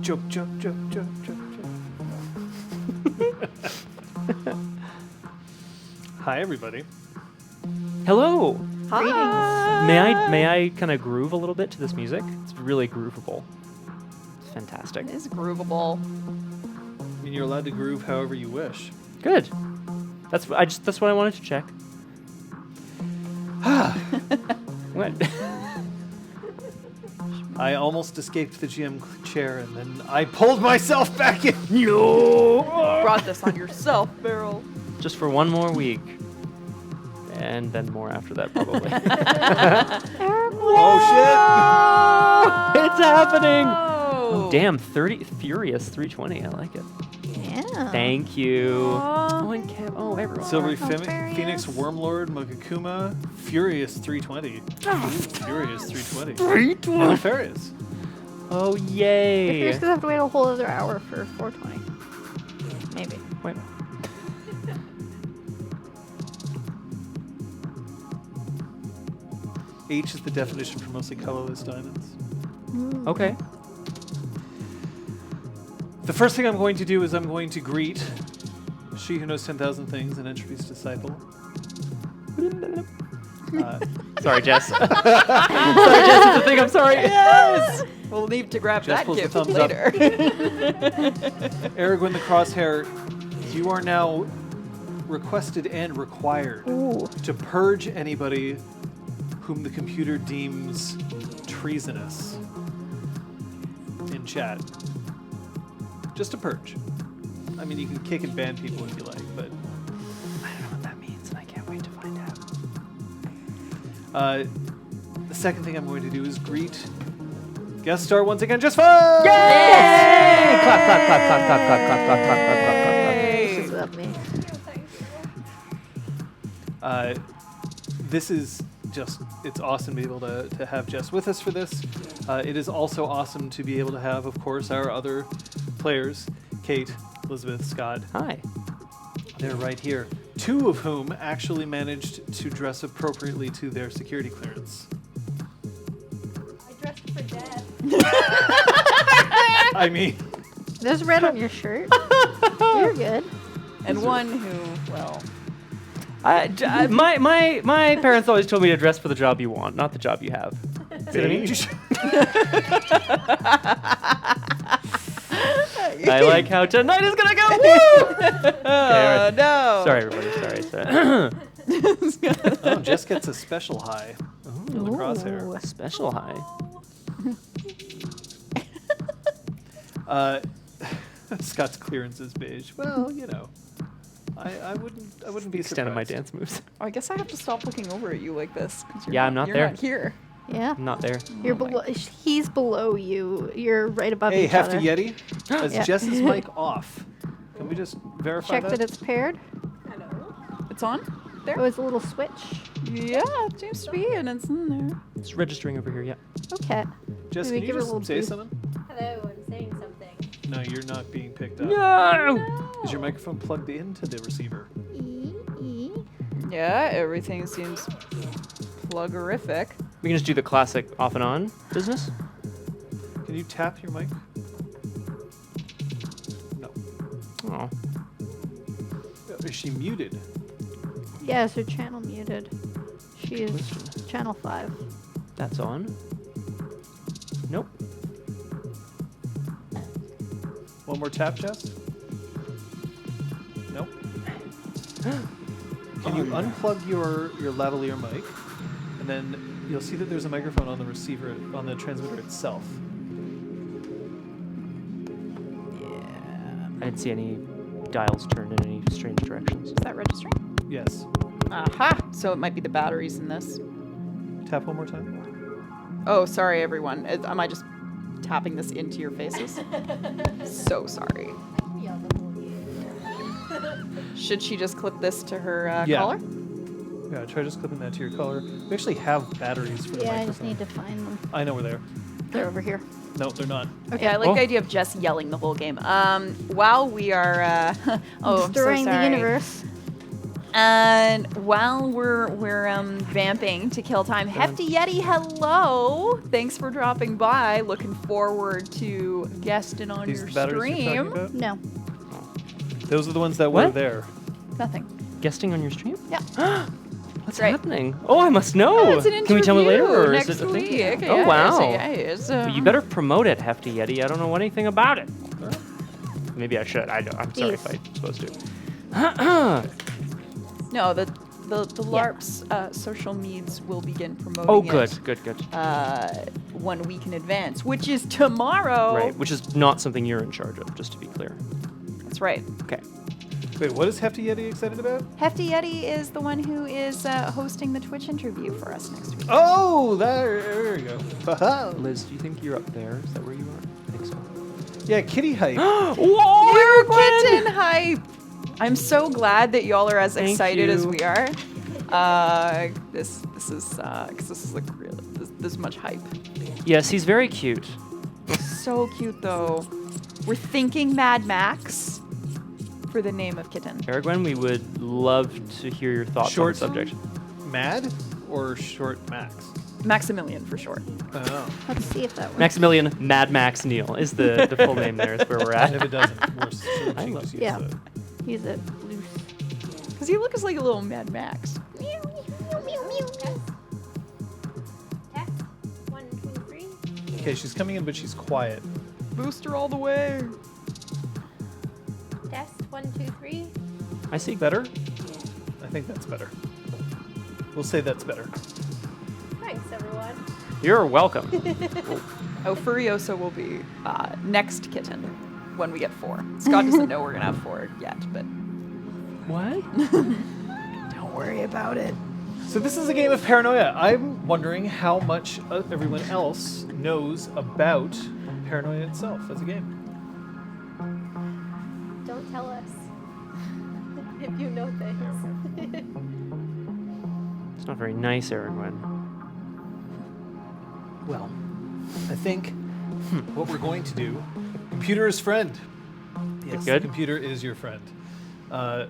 Joke. Hi, everybody. Hello. Hi. May I kind of groove a little bit to this music? It's really groovable. It's fantastic. It is groovable. I mean, you're allowed to groove however you wish. Good. That's what I wanted to check. What? I almost escaped the GM chair, and then I pulled myself back in. No. Brought this on yourself, Beryl. Just for one more week. And then more after that, probably. Oh, It's happening! Oh, Oh, damn, Furious 320. I like it. Yeah. Thank you. Aw. Oh, and Kev. Oh, everyone. shit! Silvery Furious. Phoenix, Wormlord, Mogakuma, Furious 320. Furious 320. 320. And Nefarious. Oh, If yay. you're just gonna have to wait a whole other hour for 420. Maybe. Wait. H is the definition for mostly colorless diamonds. Okay. The first thing I'm going to do is I'm going to greet She Who Knows 10,000 Things, an entropy's disciple. Sorry, Jess. Sorry, Jess. It's a thing. I'm sorry. Yes. We'll need to grab Jess that pulls the gift thumbs up. later. Aragorn the Crosshair, you are now requested and required Ooh. to purge anybody whom the computer deems treasonous in chat. Just a purge. I mean, you can kick and ban people if you like, but I don't know what that means, and I can't wait to find out. the second thing I'm going to do is greet guest star once again, Just Fun! Yay! Clap, clap, clap, clap, clap, clap, clap, clap, clap, clap, clap, clap. This is about me. This is just, it's awesome to be able to have Jess with us for this. It is also awesome to be able to have, of course, our other players, Kate, Elizabeth, Scott. Hi. They're right here. Two of whom actually managed to dress appropriately to their security clearance. I dressed for death. I mean, There's red on your shirt. You're good. And one who, well, My parents always told me to dress for the job you want, not the job you have. See what I mean? I like how tonight is gonna go. Woo! Okay, no. sorry, everybody. Sorry. oh, Jess gets a special high on the crosshair. Ooh, a special high. Scott's clearance is beige. Well, you know, I wouldn't be Extent of my surprised. dance moves. Oh, I guess I have to stop looking over at you like this. 'Cause you're Yeah, I'm not you're there. Not here. Yeah. I'm not there. You're Oh my- below. He's below you. You're right above Hey, each Hefty other. Yeti, is Yeah. Jess's mic off? Can we just verify Check that it's paired. Hello. It's on? There? Oh, it's a little switch. Yeah, it seems to be, and it's in there. It's registering over here. Yeah. Okay. Jess, Maybe can give you her a little just say boost. something? Hello, I'm saying something. No, you're not being picked up. No. Is your microphone plugged into the receiver? Yeah, everything seems pluggerific. We can just do the classic off and on business. Can you tap your mic? No. Oh. Is she muted? Yeah, is her channel muted? She is channel 5. That's on. Nope. One more tap, Jess? Nope. Can you unplug your lavalier mic, and then you'll see that there's a microphone on the receiver, on the transmitter itself. I didn't see any dials turned in any strange directions. Is that registering? Yes. Aha! So it might be the batteries in this. Tap one more time. Oh, sorry, everyone. Am I just tapping this into your faces? So sorry. We all know you. Should she just clip this to her Yeah. collar? Yeah, try just clipping that to your collar. We actually have batteries for the Yeah, I just microphone. need to find them. I know where they are. They're over here. No, they're not. Okay, I like Oh. the idea of Jess yelling the whole game. While we are, oh, I'm so Destroying sorry. the universe. And while we're vamping to kill time, Hefty Yeti, hello! Thanks for dropping by. Looking forward to guesting on These your the batteries you're stream. talking about? No. Those are the ones that were What? there. Nothing. Guesting on your stream? Yeah. What's Right. happening? Oh, I must know. Oh, it's an interview Can we tell me later, or next is it a thing? week. Oh, Yes, wow. yes, Well, you better promote it, Hefty Yeti. I don't know anything about it. Maybe I should. I'm sorry if I'm supposed to. No, the LARP's social medias will begin promoting Oh, it. good. 1 week in advance, which is tomorrow. Right, which is not something you're in charge of, just to be clear. That's right. Okay. Wait, what is Hefty Yeti excited about? Hefty Yeti is the one who is hosting the Twitch interview for us next week. Oh, there you go. Haha. Liz, do you think you're up there? Is that where you are? I think so. Yeah, kitty hype. Whoa! New kitten hype! I'm so glad that y'all are as Thank excited as you. we are. This is because this is like real. This much hype. Yes, he's very cute. So cute though. We're thinking Mad Max for the name of kitten. Aragwen, we would love to hear your thoughts Short on the subject. Mad or short Max? Maximilian for short. Oh. Let's see if that works. Maximilian Mad Max Neale is the full name there, is where we're And if at. it doesn't, we're still I just love- use Yeah. the- Use it loose. Because he looks like a little Mad Max. Test. 1, 2, 3. Okay, she's coming in, but she's quiet. Booster all the way. Test. 1, 2, 3. I see. Better? I think that's better. We'll say that's better. Thanks, everyone. You're welcome. Oh, Furiosa will be next kitten when we get 4. Scott doesn't know we're gonna have 4 yet, but What? don't worry about it. So this is a game of Paranoia. I'm wondering how much everyone else knows about Paranoia itself as a game. Don't tell us if you know things. It's not very nice, Aragwen. Well, I think what we're going to do, computer is friend. Yes, good? the computer is your friend. I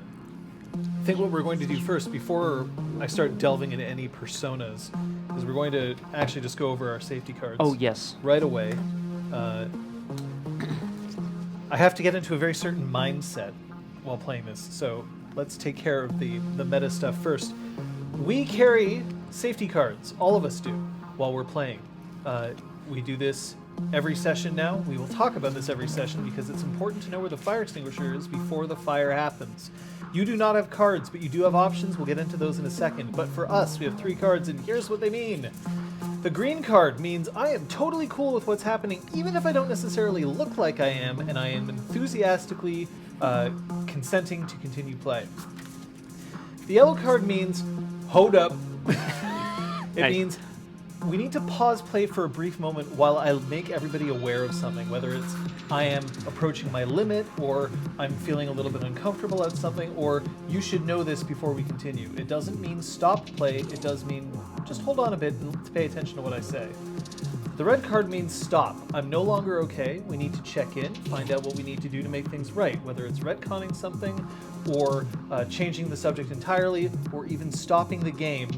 think what we're going to do first, before I start delving into any personas, is we're going to actually just go over our safety cards. Oh, yes. Right away. I have to get into a very certain mindset while playing this, so let's take care of the meta stuff first. We carry safety cards, all of us do, while we're playing. We do this every session now. We will talk about this every session because it's important to know where the fire extinguisher is before the fire happens. You do not have cards, but you do have options. We'll get into those in a second. But for us, we have 3 cards, and here's what they mean. The green card means I am totally cool with what's happening, even if I don't necessarily look like I am, and I am enthusiastically consenting to continue play. The yellow card means, hold up. It Nice. means we need to pause play for a brief moment while I make everybody aware of something, whether it's I am approaching my limit, or I'm feeling a little bit uncomfortable at something, or you should know this before we continue. It doesn't mean stop play, it does mean just hold on a bit and pay attention to what I say. The red card means stop. I'm no longer okay. We need to check in, find out what we need to do to make things right, whether it's retconning something, or changing the subject entirely, or even stopping the game.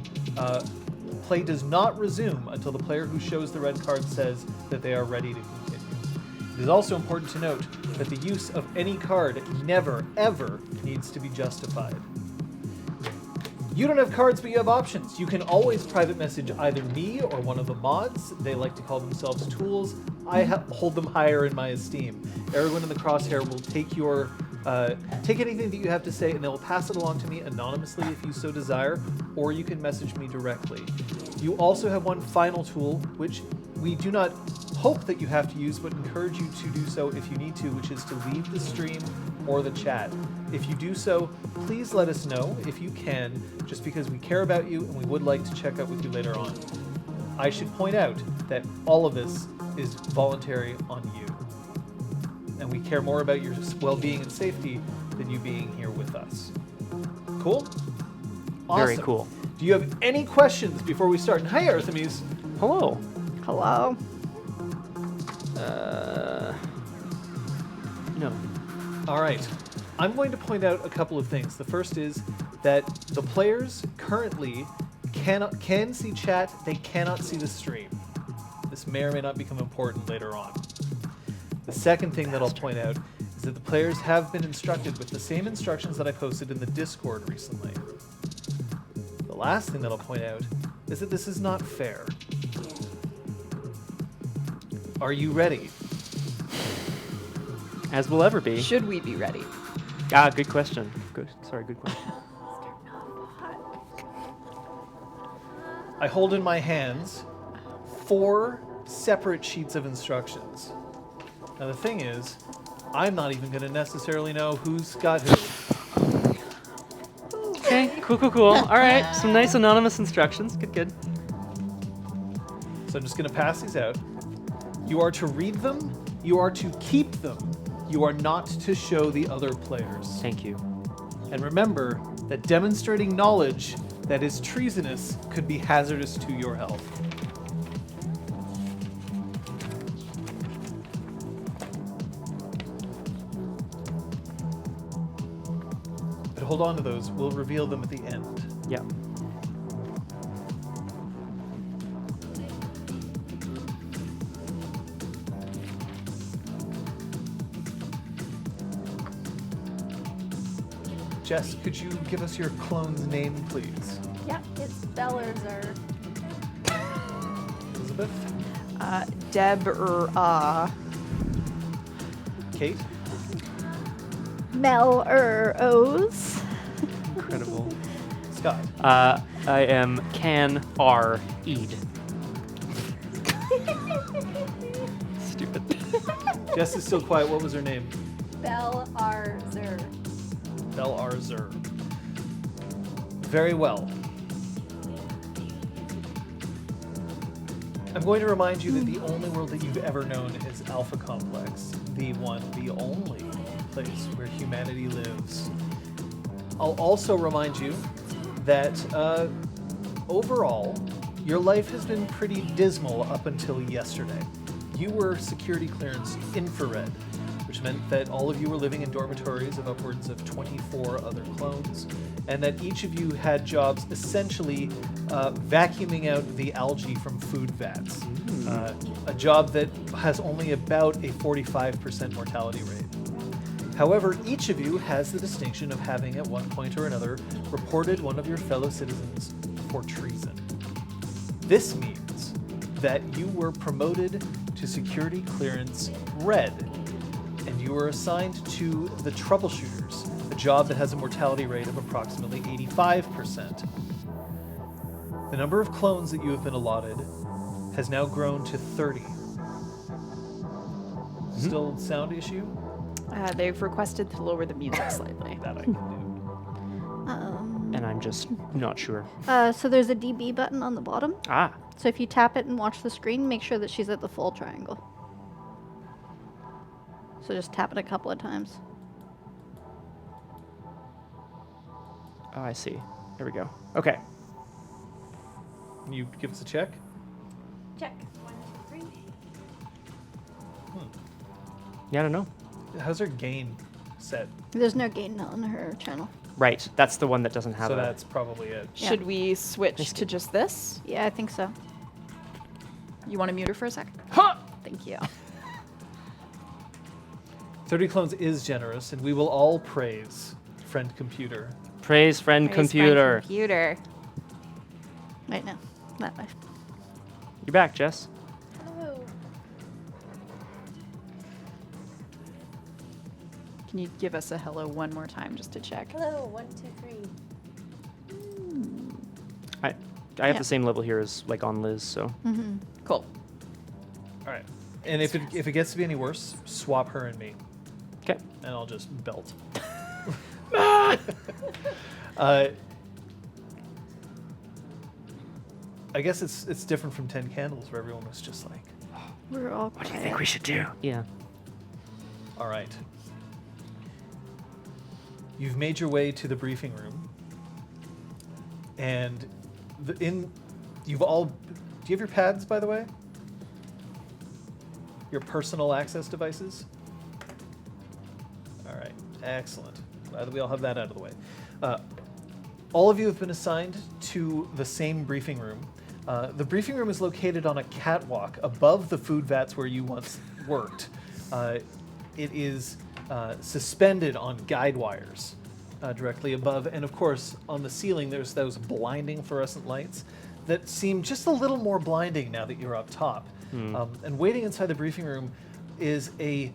Play does not resume until the player who shows the red card says that they are ready to continue. It is also important to note that the use of any card never, ever needs to be justified. You don't have cards, but you have options. You can always private message either me or one of the mods. They like to call themselves tools. I hold them higher in my esteem. Aragwen in the Crosshair will take your take anything that you have to say, and they will pass it along to me anonymously if you so desire, or you can message me directly. You also have one final tool, which we do not hope that you have to use, but encourage you to do so if you need to, which is to leave the stream or the chat. If you do so, please let us know if you can, just because we care about you and we would like to check up with you later on. I should point out that all of this is voluntary on you. And we care more about your well-being and safety than you being here with us. Cool? Awesome. Very cool. Do you have any questions before we start? And hi, Artemis. Hello. Hello. No. All right. I'm going to point out a couple of things. The first is that the players currently can see chat, they cannot see the stream. This may or may not become important later on. The second thing that I'll point out is that the players have been instructed with the same instructions that I posted in the Discord recently. The last thing that I'll point out is that this is not fair. Are you ready? As will ever be. Should we be ready? Ah, good question. Good question. I hold in my hands 4 separate sheets of instructions. Now the thing is, I'm not even going to necessarily know who's got who. Okay, cool. All right, some nice anonymous instructions. Good. So I'm just going to pass these out. You are to read them. You are to keep them. You are not to show the other players. Thank you. And remember that demonstrating knowledge that is treasonous could be hazardous to your health. But hold on to those. We'll reveal them at the end. Yeah. Jess, could you give us your clone's name, please? Yeah, it's Bellerzer. Elizabeth? Kate? Mel-O's. Incredible. Scott? I am Can R. Eid. Stupid. Jess is still quiet. What was her name? Bellerzer. Bellerzer. Very well. I'm going to remind you that the only world that you've ever known is Alpha Complex, the one, the only place where humanity lives. I'll also remind you that overall, your life has been pretty dismal up until yesterday. You were security clearance infrared, which meant that all of you were living in dormitories of upwards of 24 other clones, and that each of you had jobs essentially vacuuming out the algae from food vats. A job that has only about a 45% mortality rate. However, each of you has the distinction of having at one point or another reported one of your fellow citizens for treason. This means that you were promoted to security clearance red, and you were assigned to the troubleshooters, a job that has a mortality rate of approximately 85%. The number of clones that you have been allotted has now grown to 30. Still sound issue? They've requested to lower the music slightly. That I can do. And I'm just not sure. So there's a DB button on the bottom. Ah, So if you tap it and watch the screen, make sure that she's at the full triangle. So just tap it a couple of times. oh, I see. There we go. Okay. Can you give us a check? Check. 1, 2, 3. Yeah, I don't know. How's her gain set? There's no gain on her channel. Right, that's the one that doesn't have So a... that's probably it. Yeah. Should we switch to just this? Yeah, I think so. You want to mute her for a sec? Huh! Thank you. 30 clones is generous, and we will all praise friend computer. Praise friend Praise friend computer. computer. Wait, no. That way. You're back, Jess. Hello. Can you give us a hello one more time just to check? Hello. 1, 2, 3. I have Yeah. the same level here as like on Liz, so... Mm-hmm. Cool. All right. And if it gets to be any worse, swap her and me, Okay. and I'll just belt. I guess it's different from 10 Candles, where everyone was just like, We're all What do you think we should do? Yeah. all right. You've made your way to the briefing room, and you've all. Do you have your pads, by the way? Your personal access devices? All right, excellent. Glad that we all have that out of the way. all of you have been assigned to the same briefing room. The briefing room is located on a catwalk above the food vats where you once worked. It is suspended on guide wires directly above, and of course, on the ceiling there's those blinding fluorescent lights that seem just a little more blinding now that you're up top. And waiting inside the briefing room is a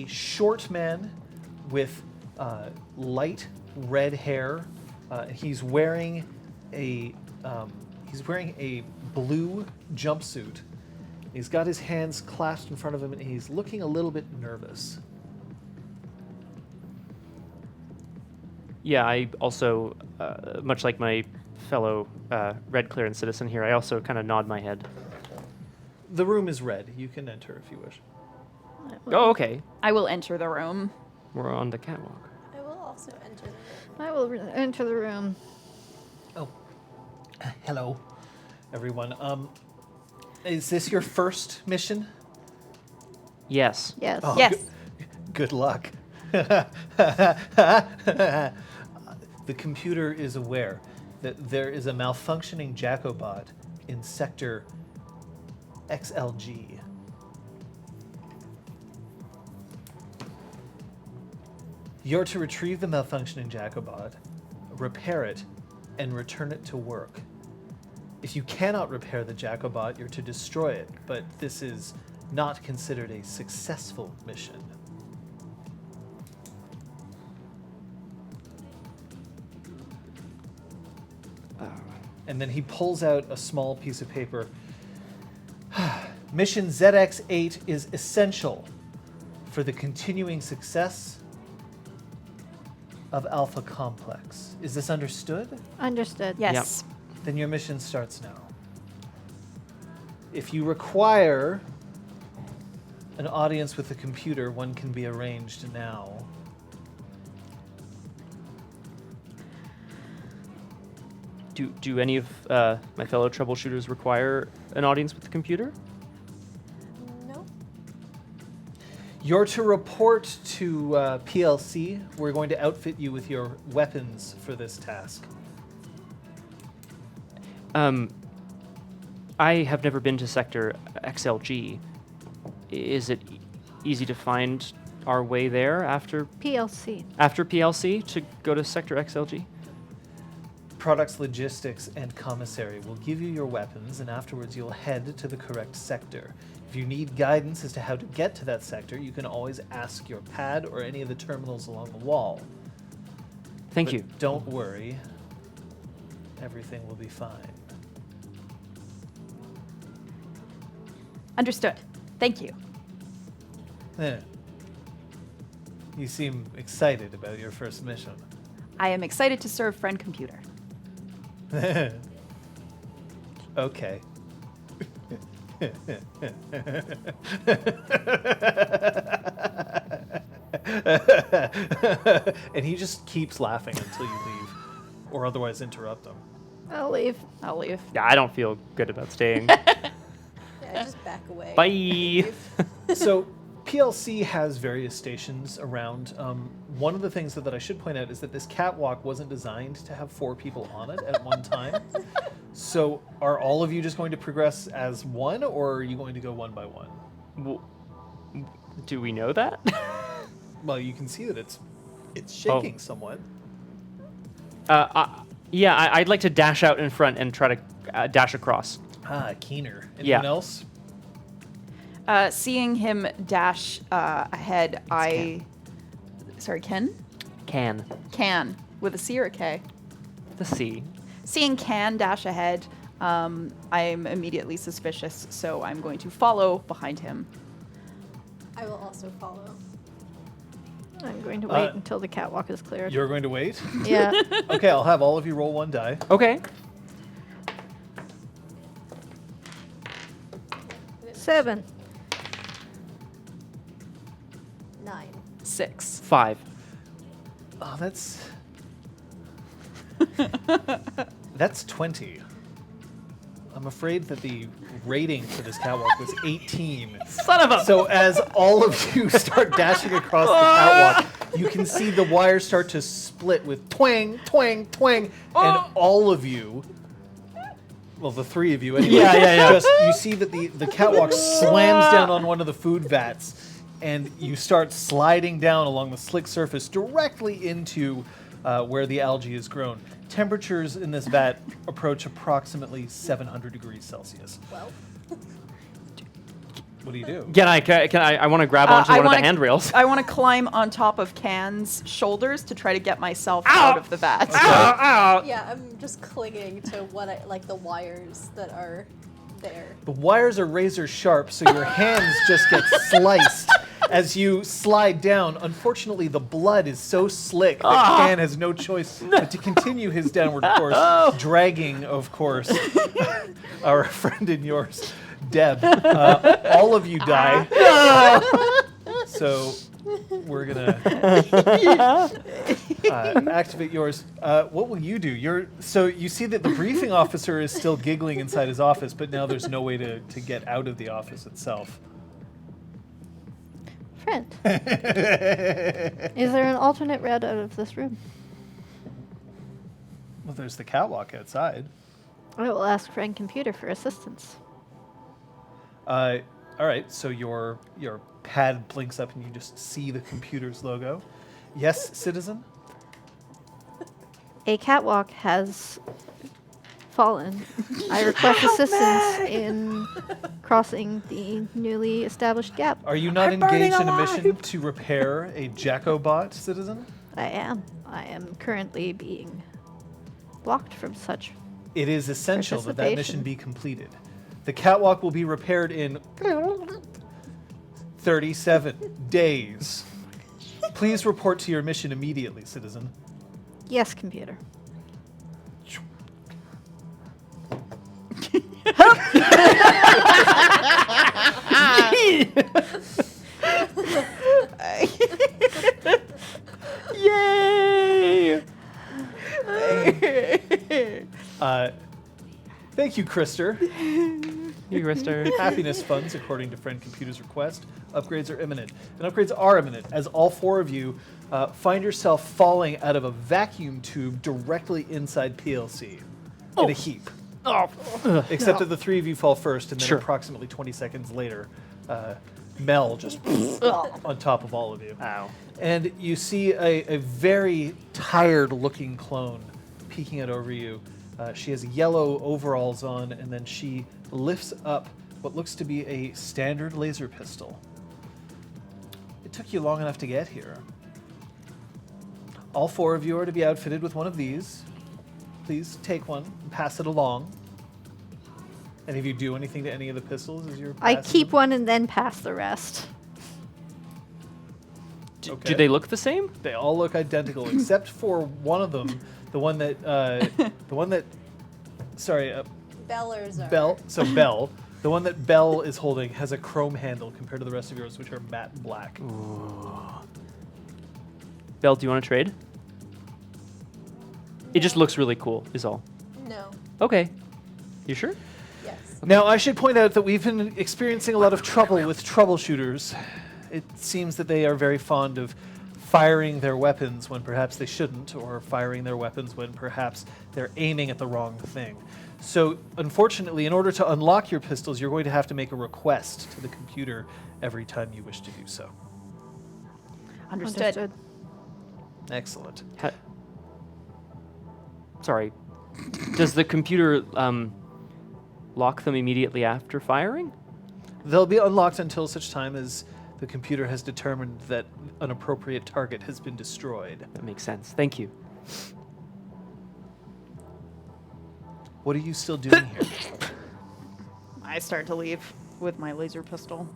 short man with light red hair. He's wearing a blue jumpsuit. He's got his hands clasped in front of him, and he's looking a little bit nervous. Yeah, I also, much like my fellow red clearance citizen here, I also kind of nod my head. The room is red. You can enter if you wish. Oh, okay. I will enter the room. We're on the catwalk. I will also enter the room. I will enter the room. Oh, hello, everyone. Is this your first mission? Yes. Yes. Oh, Yes. Good luck. The computer is aware that there is a malfunctioning Jacobot in sector XLG. You're to retrieve the malfunctioning Jacobot, repair it, and return it to work. If you cannot repair the Jacobot, you're to destroy it, but this is not considered a successful mission. And then he pulls out a small piece of paper. Mission ZX8 is essential for the continuing success of Alpha Complex. Is this understood? Understood. Yes. Then your mission starts now. If you require an audience with the computer, one can be arranged now. Do any of my fellow troubleshooters require an audience with the computer? No. You're to report to PLC. We're going to outfit you with your weapons for this task. I have never been to Sector XLG. Is it easy to find our way there after PLC. PLC to go to Sector XLG? Products Logistics and Commissary will give you your weapons, and afterwards you'll head to the correct sector. If you need guidance as to how to get to that sector, you can always ask your pad or any of the terminals along the wall. Thank But you. Don't worry. Everything will be fine. Understood. Thank you. You seem excited about your first mission. I am excited to serve friend computer. Okay. And he just keeps laughing until you leave, or otherwise interrupt him. I'll leave. I'll leave. Yeah, I don't feel good about staying. Yeah, just back away. Bye. So PLC has various stations around. One of the things that I should point out is that this catwalk wasn't designed to have 4 people on it at one time. So are all of you just going to progress as one, or are you going to go one by one? W- Do we know that? Well, you can see that it's shaking somewhat. Yeah, I'd like to dash out in front and try to dash across. Keener. Yeah. Anyone else? Seeing him dash ahead, Sorry, Ken? Can. Can. With a C or a K? The C. Seeing Can dash ahead, I'm immediately suspicious, so I'm going to follow behind him. I will also follow. I'm going to wait until the catwalk is cleared. You're going to wait? Yeah. Okay, I'll have all of you roll 1 die. Okay. 7. 9. 6. 5. Oh, that's 20. I'm afraid that the rating for this catwalk was 18. Son of a... So as all of you start dashing across the catwalk, you can see the wires start to split with twang, twang, twang, and all of you, well, the three of you anyway, just you see that the catwalk slams down on one of the food vats, and you start sliding down along the slick surface directly into where the algae is grown. Temperatures in this vat approach approximately 700 degrees Celsius. Well, What do you do? Can I want to grab onto one of the handrails. I want to climb on top of Can's shoulders to try to get myself out of the vat. Ow! yeah, I'm just clinging to what the wires that are there. The wires are razor sharp, so your hands just get sliced as you slide down. Unfortunately, the blood is so slick that Can has no choice but to continue his downward course, dragging, of course, our friend and yours, Deb. All of you die. So we're gonna activate yours. What will you do? So you see that the briefing officer is still giggling inside his office, but now there's no way to get out of the office itself. Friend, is there an alternate route out of this room? Well, there's the catwalk outside. I will ask friend computer for assistance. All right, so your pad blinks up and you just see the computer's logo. Yes, citizen? A catwalk has fallen. I request assistance in crossing the newly established gap. Are you not engaged in a mission to repair a Jacobot, citizen? I am. I am currently being blocked from such. It is essential that mission Participation. be completed. The catwalk will be repaired in 37 days. Please report to your mission immediately, citizen. Yes, computer. Yay! Thank you, Krister. You, Krister. Happiness funds, according to Friend Computer's request. Upgrades are imminent. And upgrades are imminent, as all four of you find yourself falling out of a vacuum tube directly inside PLC in a heap. Except that the three of you fall first, and then approximately 20 seconds later, Mel just on top of all of you. Ow. And you see a very tired-looking clone peeking out over you. She has yellow overalls on, and then she lifts up what looks to be a standard laser pistol. It took you long enough to get here. All four of you are to be outfitted with one of these. Please take one and pass it along. Any of you do anything to any of the pistols as you're I passing keep them? one and then pass the rest. Okay. Do they look the same? They all look identical, except for one of them, Bell The one that Bell is holding has a chrome handle compared to the rest of yours, which are matte black. Belle, do you want to trade? It just looks really cool, is all. No. Okay. You sure? Yes. Now, I should point out that we've been experiencing a lot of trouble with troubleshooters. It seems that they are very fond of firing their weapons when perhaps they shouldn't, or firing their weapons when perhaps they're aiming at the wrong thing. So, unfortunately, in order to unlock your pistols, you're going to have to make a request to the computer every time you wish to do so. Understood. Excellent. Sorry. Does the computer lock them immediately after firing? They'll be unlocked until such time as the computer has determined that an appropriate target has been destroyed. That makes sense. Thank you. What are you still doing here? I start to leave with my laser pistol.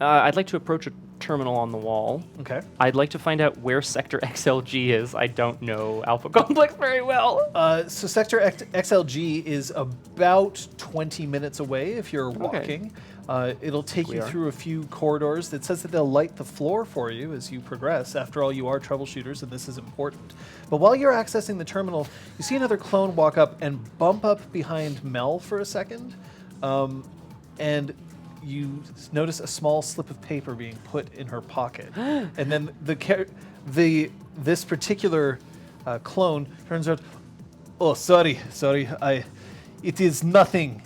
I'd like to approach a terminal on the wall. Okay. I'd like to find out where Sector XLG is. I don't know Alpha Complex very well. So Sector XLG is about 20 minutes away if you're walking. It'll take We you are. through a few corridors. It says that they'll light the floor for you as you progress. After all, you are troubleshooters, and this is important. But while you're accessing the terminal, you see another clone walk up and bump up behind Mel for a second, and you notice a small slip of paper being put in her pocket. And then this particular clone turns around. Oh, sorry. It is nothing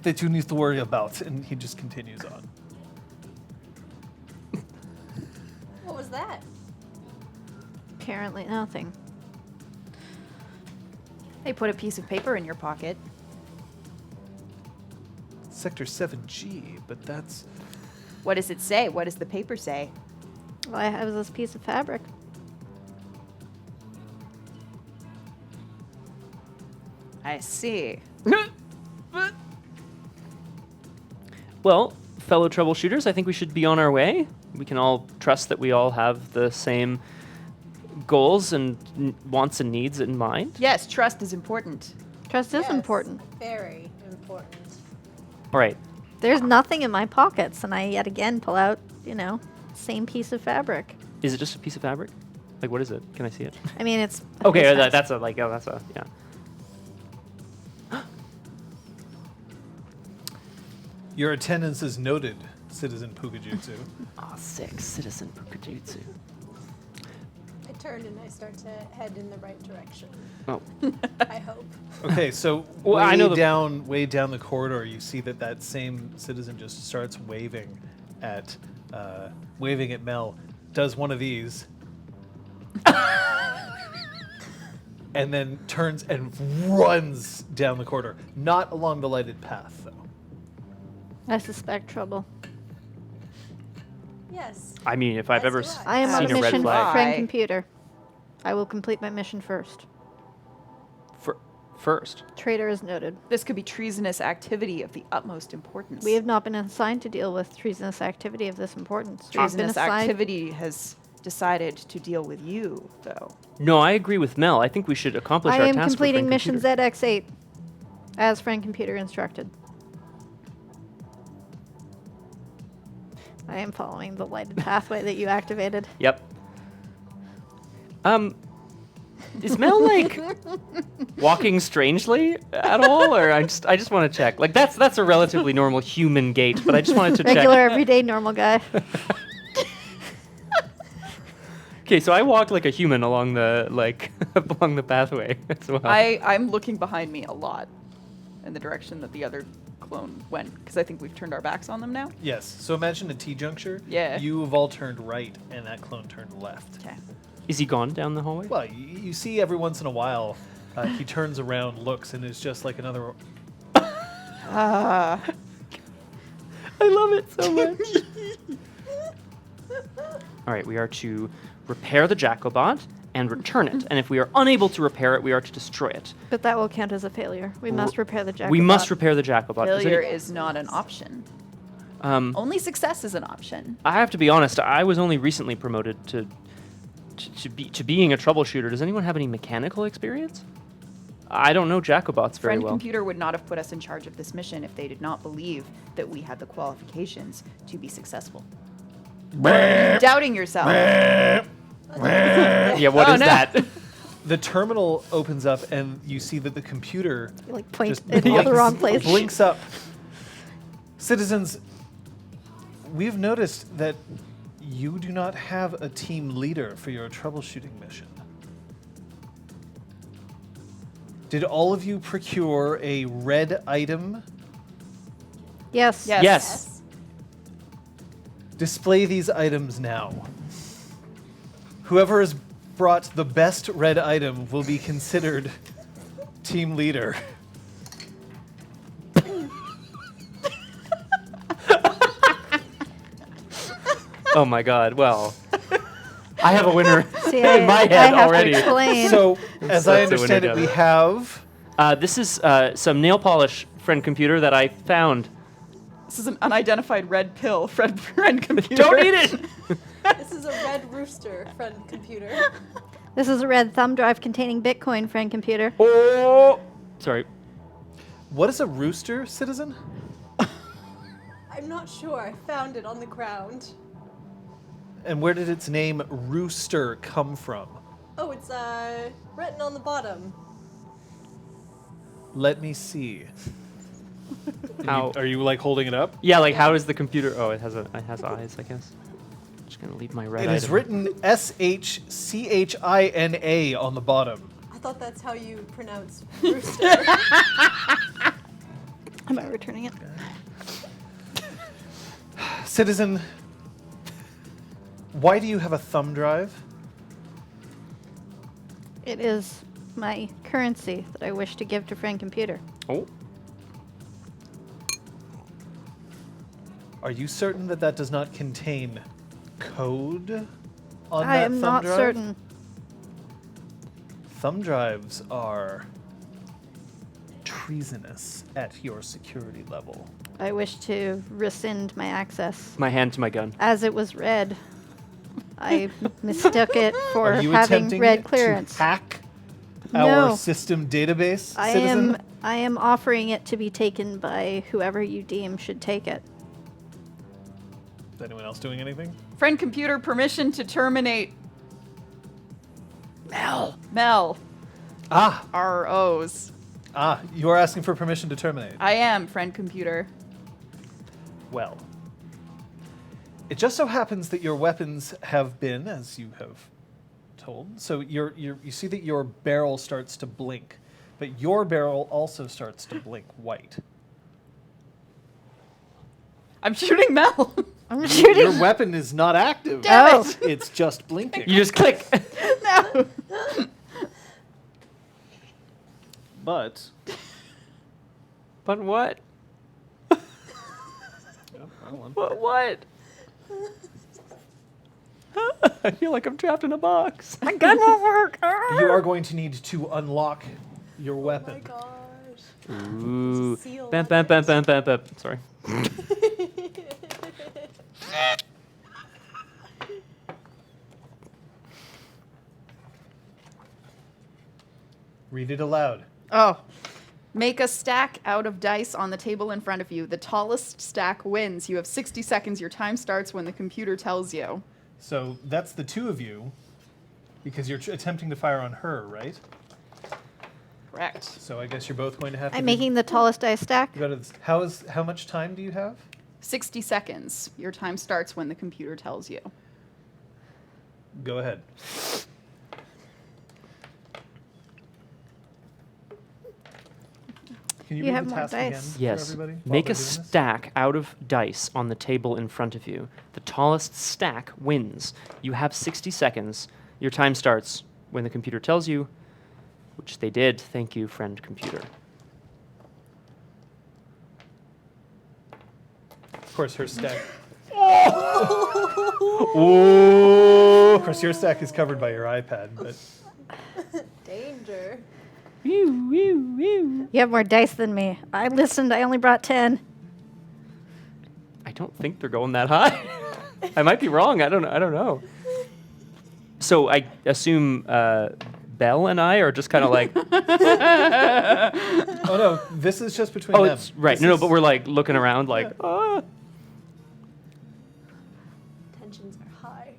that you need to worry about. And he just continues on. What was that? Apparently nothing. They put a piece of paper in your pocket. Sector 7G, but that's... What does it say? What does the paper say? All I have is this piece of fabric. I see. Well, fellow troubleshooters, I think we should be on our way. We can all trust that we all have the same goals and wants and needs in mind. Yes, trust is important. Trust is Yes, important. Very important. All right. There's nothing in my pockets, and I yet again pull out, same piece of fabric. Is it just a piece of fabric? Like, what is it? Can I see it? I mean, it's Okay, it's that's yeah. Your attendance is noted, Citizen Pukajutsu. Ah, sick. Citizen Pukajutsu. I turn and I start to head in the right direction. Oh. I hope. Okay, so Well, I know way down the corridor, you see that same citizen just starts waving at Mel. Does one of these, and then turns and runs down the corridor. Not along the lighted path, though. I suspect trouble. Yes. I mean, if I've As ever do I am on seen a a red mission, flag. friend computer. I will complete my mission first. First. Traitor is noted. This could be treasonous activity of the utmost importance. We have not been assigned to deal with treasonous activity of this importance. We've been treasonous assigned- activity has decided to deal with you, though. No, I agree with Mel. I think we should accomplish I our am task. completing with mission Friend Computer. ZX8 as friend computer instructed. I am following the lighted pathway that you activated. Yep. Is Mel like walking strangely at all, or I just want to check? Like that's a relatively normal human gait, but I just wanted to Regular, check. everyday, normal guy. Okay, so I walk like a human along the along the pathway as well. I'm looking behind me a lot in the direction that the other clone went, because I think we've turned our backs on them now. Yes. So imagine a T-juncture. Yeah. You have all turned right, and that clone turned left. Okay. Is he gone down the hallway? Well, you see every once in a while, he turns around, looks, and is just like another... I love it so much. All right, we are to repair the Jacobot and return it. And if we are unable to repair it, we are to destroy it. But that will count as a failure. We must repair the Jacobot. We must repair the Jacobot. Does Failure any- is not an option. Um, Only success is an option. I have to be honest. I was only recently promoted to being a troubleshooter. Does anyone have any mechanical experience? I don't know Jacobots very Friend well. Computer would not have put us in charge of this mission if they did not believe that we had the qualifications to be successful. Are you doubting yourself? Yeah, what Oh, is no. that? The terminal opens up, and you see that the computer You, like point just in all the wrong place. blinks up. Citizens, we've noticed that you do not have a team leader for your troubleshooting mission. Did all of you procure a red item? Yes. Yes. Yes. Display these items now. Whoever has brought the best red item will be considered team leader. Oh my God. Well, I have a winner See, in my I head have already. To explain. So, as I That's a winner understand it, down we there. have... This is some nail polish, Friend Computer, that I found. This is an unidentified red pill, friend Computer. Don't eat it. This is a red rooster, friend computer. This is a red thumb drive containing Bitcoin, friend computer. Oh, sorry. What is a rooster, citizen? I'm not sure. I found it on the ground. And where did its name Rooster come from? Oh, it's written on the bottom. Let me see. How? Are you like holding it up? Yeah, like how is the computer? Oh, it has eyes, I guess. Just gonna leave my red. It is item. written SHCHINA on the bottom. I thought that's how you pronounce rooster. Am I returning it? Citizen, why do you have a thumb drive? It is my currency that I wish to give to friend computer. Oh. Are you certain that that does not contain code on I that am thumb not drive? certain. Thumb drives are treasonous at your security level. I wish to rescind my access. My hand to my gun. As it was read, I mistook it for Are you having attempting red clearance. to hack No. our system database, citizen? I am offering it to be taken by whoever you deem should take it. Is anyone else doing anything? Friend computer, permission to terminate. Mel. Ah, ROs. you are asking for permission to terminate. I am friend computer. Well, it just so happens that your weapons have been, as you have told. So you see that your barrel starts to blink, but your barrel also starts to blink white. I'm shooting Mel. I'm shooting. Your weapon is not active. Damn it. It's just blinking. You just click. No. But But what? But what? I feel like I'm trapped in a box. My gun won't work. you are going to need to unlock your Oh my weapon. gosh. Ooh. Seal Bam, on bam, it. bam, bam, bam, bam. Sorry. Read it aloud. Oh. Make a stack out of dice on the table in front of you. The tallest stack wins. You have 60 seconds. Your time starts when the computer tells you. So that's the two of you, because you're attempting to fire on her, right? Correct. So I guess you're both going to have to. I'm do- making the tallest dice stack. You gotta, how much time do you have? 60 seconds. Your time starts when the computer tells you. Go ahead. Can you You read have the more task dice. again Yes. for everybody? while Make they're a doing this? stack out of dice on the table in front of you. The tallest stack wins. You have 60 seconds. Your time starts when the computer tells you, which they did. Thank you, friend computer. Of course, her stack. Oh! Of course, your stack is covered by your iPad, but Danger. You have more dice than me. I listened. I only brought 10. I don't think they're going that high. I might be wrong. I don't know. So I assume Belle and I are just kind of like. oh no, this is just between Oh, them. it's right. This No, is- but we're like looking around, like. Ah. Tensions are high.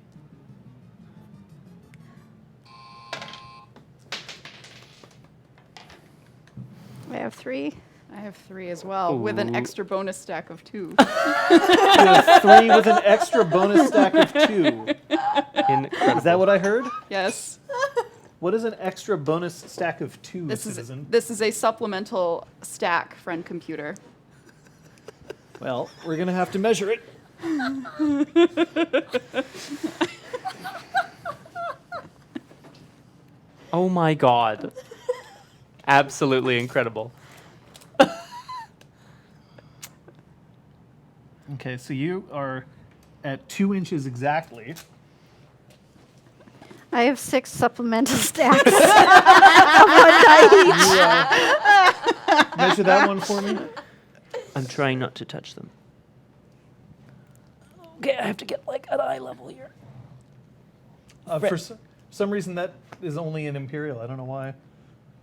I have 3. I have 3 as well, with an Ooh. extra bonus stack of 2. You have 3 with an extra bonus stack of 2. Incredible. Is that what I heard? Yes. What is an extra bonus stack of 2, This citizen? is a supplemental stack, friend computer. Well, we're gonna have to measure it. Oh my god. Absolutely incredible. Okay, so you are at 2 inches exactly. I have 6 supplemental stacks. You, measure that one for me. I'm trying not to touch them. Okay, I have to get like at eye level here. For some reason, that is only in Imperial. I don't know why.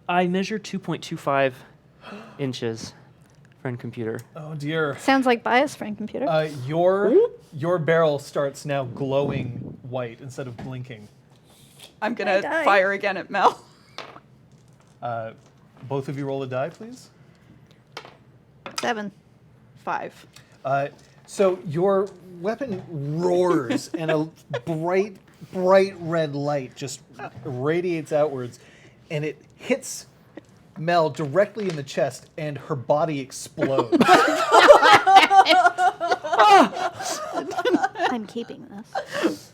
I measure 2.25 inches friend computer. Oh dear. Sounds like bias, friend computer. Your barrel starts now glowing white instead of blinking. I'm gonna die. fire again at Mel. Both of you roll a die, please. 7. 5. So your weapon roars, and a bright red light just radiates outwards, and it hits Mel directly in the chest, and her body explodes. I'm keeping this.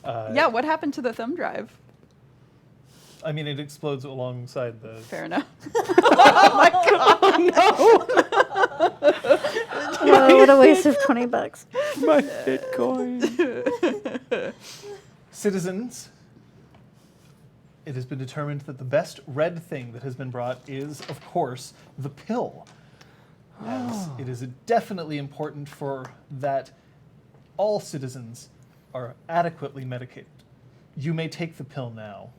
Yeah, what happened to the thumb drive? I mean, it explodes alongside the... Fair enough. Oh, what a waste of $20. My Bitcoin. Citizens, it has been determined that the best red thing that has been brought is, of course, the pill. As it is definitely important for that all citizens are adequately medicated. You may take the pill now.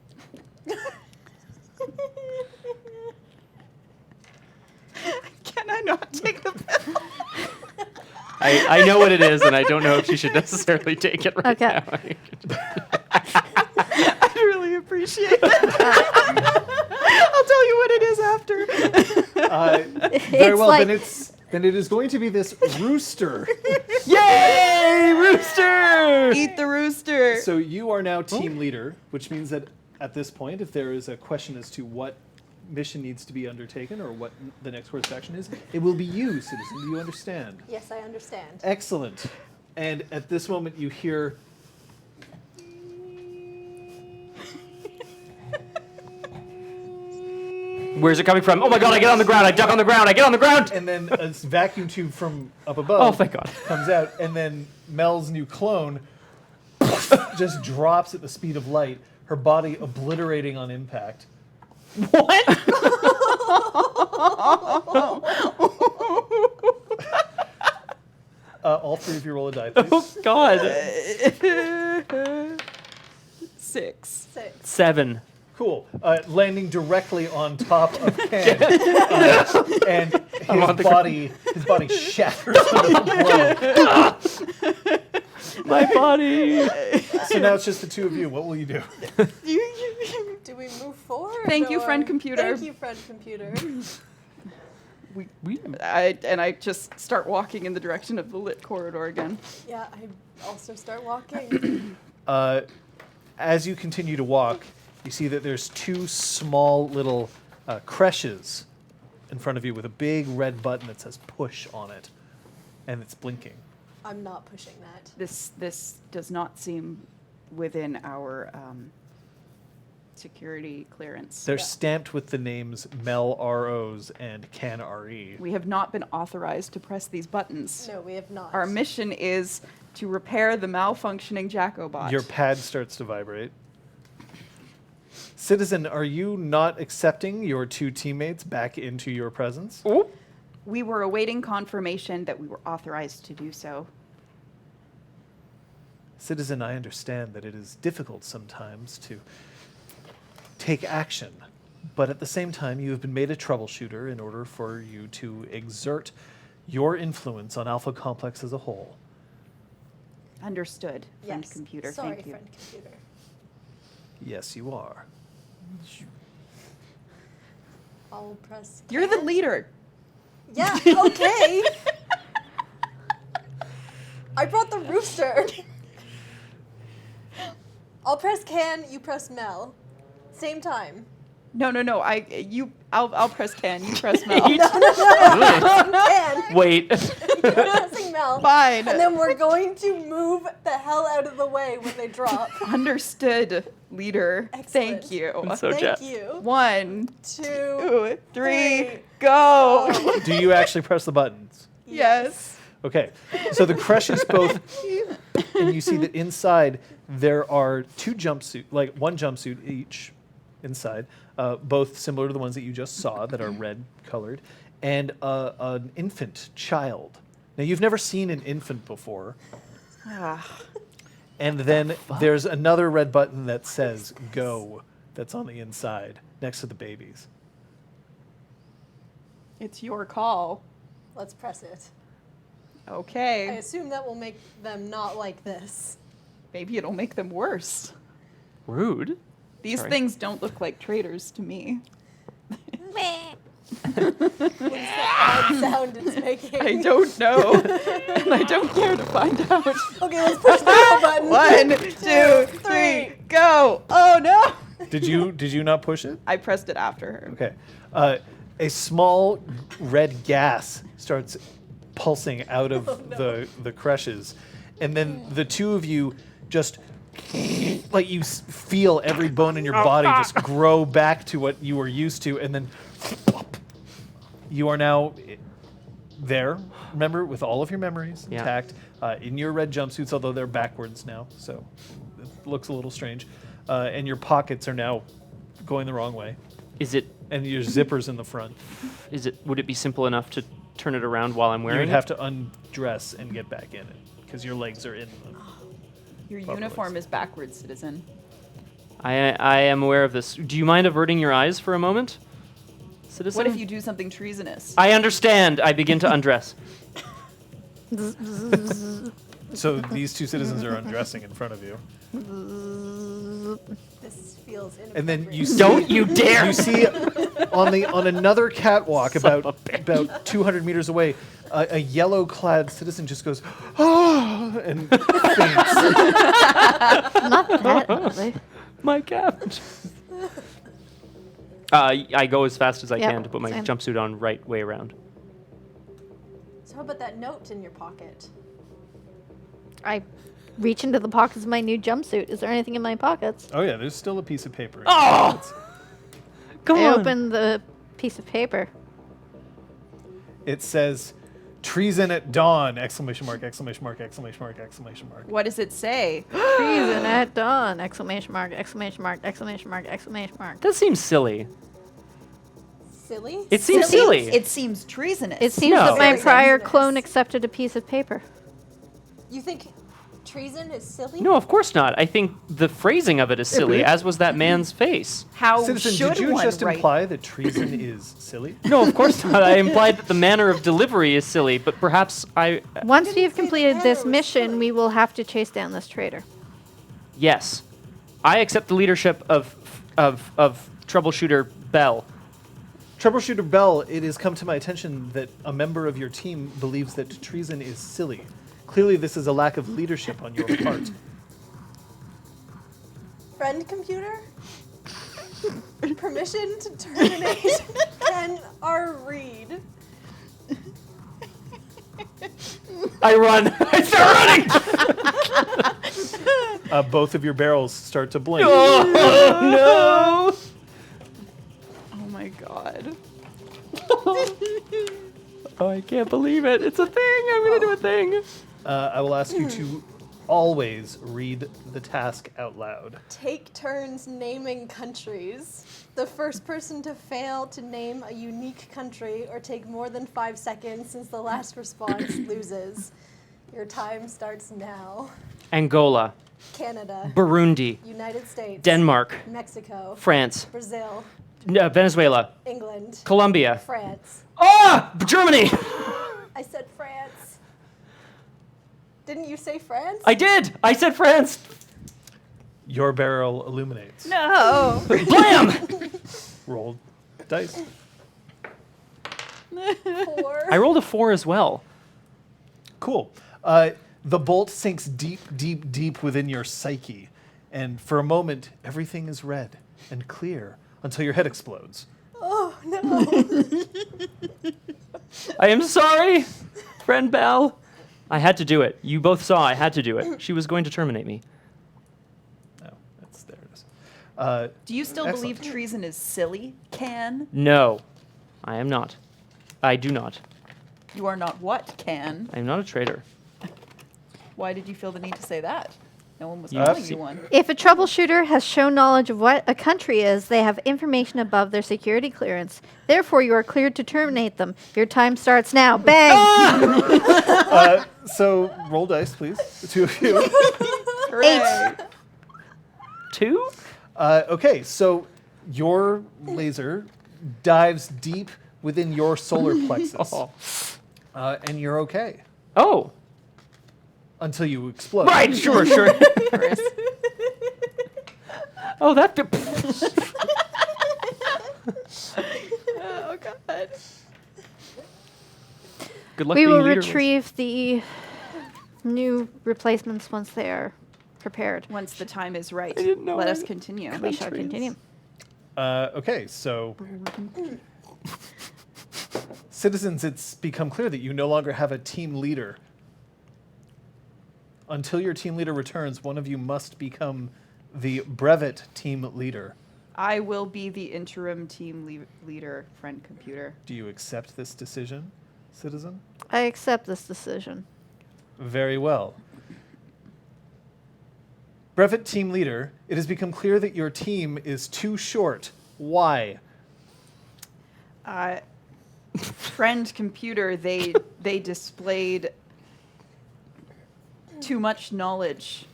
Can I not take the pill? I know what it is, and I don't know if she should necessarily take it right Okay. now. I really appreciate it. I'll tell you what it is after. Very It's well, like- then it is going to be this rooster. Yay, rooster! Eat the rooster. So you are now team leader, which means that at this point, if there is a question as to what mission needs to be undertaken or what the next course of action is, it will be you, citizen. Do you understand? Yes, I understand. Excellent. And at this moment, you hear... Where's it coming from? Oh my god, I get on the ground, I duck on the ground, I get on the ground! And then a vacuum tube from up above Oh, thank God. comes out, and then Mel's new clone just drops at the speed of light, her body obliterating on impact. What? All three of you roll a die, please. Oh god. 6. 6. 7. Cool. Landing directly on top of Ken, and on the his body shatters under the blow. My body. So now it's just the two of you. What will you do? Do we move forward? Thank you, or- friend computer. Thank you, friend computer. I just start walking in the direction of the lit corridor again. Yeah, I also start walking. As you continue to walk, you see that there's two small little creches in front of you with a big red button that says push on it, and it's blinking. I'm not pushing that. This does not seem within our security clearance. They're stamped with the names Mel ROs and Can RE. We have not been authorized to press these buttons. No, we have not. Our mission is to repair the malfunctioning Jacobot. Your pad starts to vibrate. Citizen, are you not accepting your two teammates back into your presence? Oh. We were awaiting confirmation that we were authorized to do so. Citizen, I understand that it is difficult sometimes to take action, but at the same time, you have been made a troubleshooter in order for you to exert your influence on Alpha Complex as a whole. Understood, friend Yes. computer. Sorry, Thank you. friend computer. Yes, you are. I'll press. You're the can. leader. Yeah. Okay. I brought the rooster. I'll press can. You press Mel. Same time. No. I'll press can. You press Mel. Can. Wait. You're pressing Mel. Fine. And then we're going to move the hell out of the way when they drop. Understood, leader. Excellent. Thank you. I'm so Thank jazzed. you. 1, 2. 2, 3, three, go. Do you actually press the buttons? Yes. Okay, so the creches both, and you see that inside there are two jumpsuit, like one jumpsuit each inside, both similar to the ones that you just saw that are red colored, and an infant child. Now you've never seen an infant before, and then there's another red button that says "Go" that's on the inside next to the babies. It's your call. Let's press it. I Okay. assume that will make them not like this. Maybe it'll make them worse. Rude. These Sorry. things don't look like traitors to me. What's the odd sound it's making? I don't know. And I don't care to find out. Okay, let's push the go button. 1, 2, 3, go. Oh no. Did you not push it? I pressed it after her. Okay. A small red gas starts pulsing out of the crushes, and then the two of you just like you feel every bone in your body just grow back to what you were used to, and then you are now there. Remember, with all of your memories Yeah. intact, in your red jumpsuits, although they're backwards now, so it looks a little strange, and your pockets are now going the wrong way. Is it? And your zipper's in the front. Would it be simple enough to turn it around while I'm You wearing would it? have to undress and get back in it because your legs are in them. Your Proper uniform legs. is backwards, citizen. I am aware of this. Do you mind averting your eyes for a moment, citizen? What if you do something treasonous? I understand. I begin to undress. So these two citizens are undressing in front of you, This feels inappropriate. and then you see, Don't you dare! You see on another catwalk about 200 meters away, a yellow-clad citizen just goes, oh, and faints. Not that early. My cabbage. I go as fast as I Yep, can to put my same. jumpsuit on right way around. So how about that note in your pocket? I reach into the pockets of my new jumpsuit. Is there anything in my pockets? Oh yeah, there's still a piece of paper. in Oh! your pockets. Come I on. open the piece of paper. It says, "Treason at dawn!" Exclamation mark! Exclamation mark! Exclamation mark! Exclamation mark! What does it say? Treason at dawn! Exclamation mark! Exclamation mark! Exclamation mark! Exclamation mark! That seems silly. Silly? It seems silly. It seems treasonous. It seems No. that my Very prior dangerous. clone accepted a piece of paper. You think treason is silly? No, of course not. I think the phrasing of it is silly, but- as was that man's face. How Citizen, should did you one just write? imply that treason is silly? No, of course not. I implied that the manner of delivery is silly, but perhaps I. Once didn't we have say the completed manner this was mission, silly. we will have to chase down this traitor. Yes, I accept the leadership of Troubleshooter Bell. Troubleshooter Bell, it has come to my attention that a member of your team believes that treason is silly. Clearly, this is a lack of leadership on your part. Friend computer? Permission to terminate Ken R. Reed. I run. I start running. Both of your barrels start to blink. Oh no! Oh my god. Oh, I can't believe it. It's a thing. I'm gonna do a thing. I will ask you to always read the task out loud. Take turns naming countries. The first person to fail to name a unique country or take more than 5 seconds since the last response loses. Your time starts now. Angola, Canada, Burundi, United States, Denmark, Mexico, France, Brazil, Venezuela, England, Colombia. France. Germany. I said France. Didn't you say France? I did. I said France. Your barrel illuminates. No. Blam. Roll dice. 4. I rolled a 4 as well. Cool. The bolt sinks deep, deep, deep within your psyche, and for a moment, everything is red and clear until your head explodes. Oh no. I am sorry, friend Bell. I had to do it. You both saw I had to do it. She was going to terminate me. Oh, there it is. Do you still Excellent. believe treason is silly, Can? No, I am not. I do not. You are not what, Can? I am not a traitor. Why did you feel the need to say that? No one was You calling see- you one. If a troubleshooter has shown knowledge of what a country is, they have information above their security clearance. Therefore, you are cleared to terminate them. Your time starts now. Bang! So roll dice, please. The two of you. Hooray. 2? Okay, so your laser dives deep within your solar plexus. Oh. And you're okay. Oh. Until you explode. Right, sure. Chris. Oh, that. Oh God. Good luck We being will leaderless. retrieve the new replacements once they are prepared. Once the time is right, didn't know let I- us continue. We shall continue. Okay, so citizens, it's become clear that you no longer have a team leader. Until your team leader returns, one of you must become the brevet team leader. I will be the interim team leader, friend computer. Do you accept this decision, citizen? I accept this decision. Very well. Brevet team leader, it has become clear that your team is too short. Why? Friend computer, they displayed too much knowledge.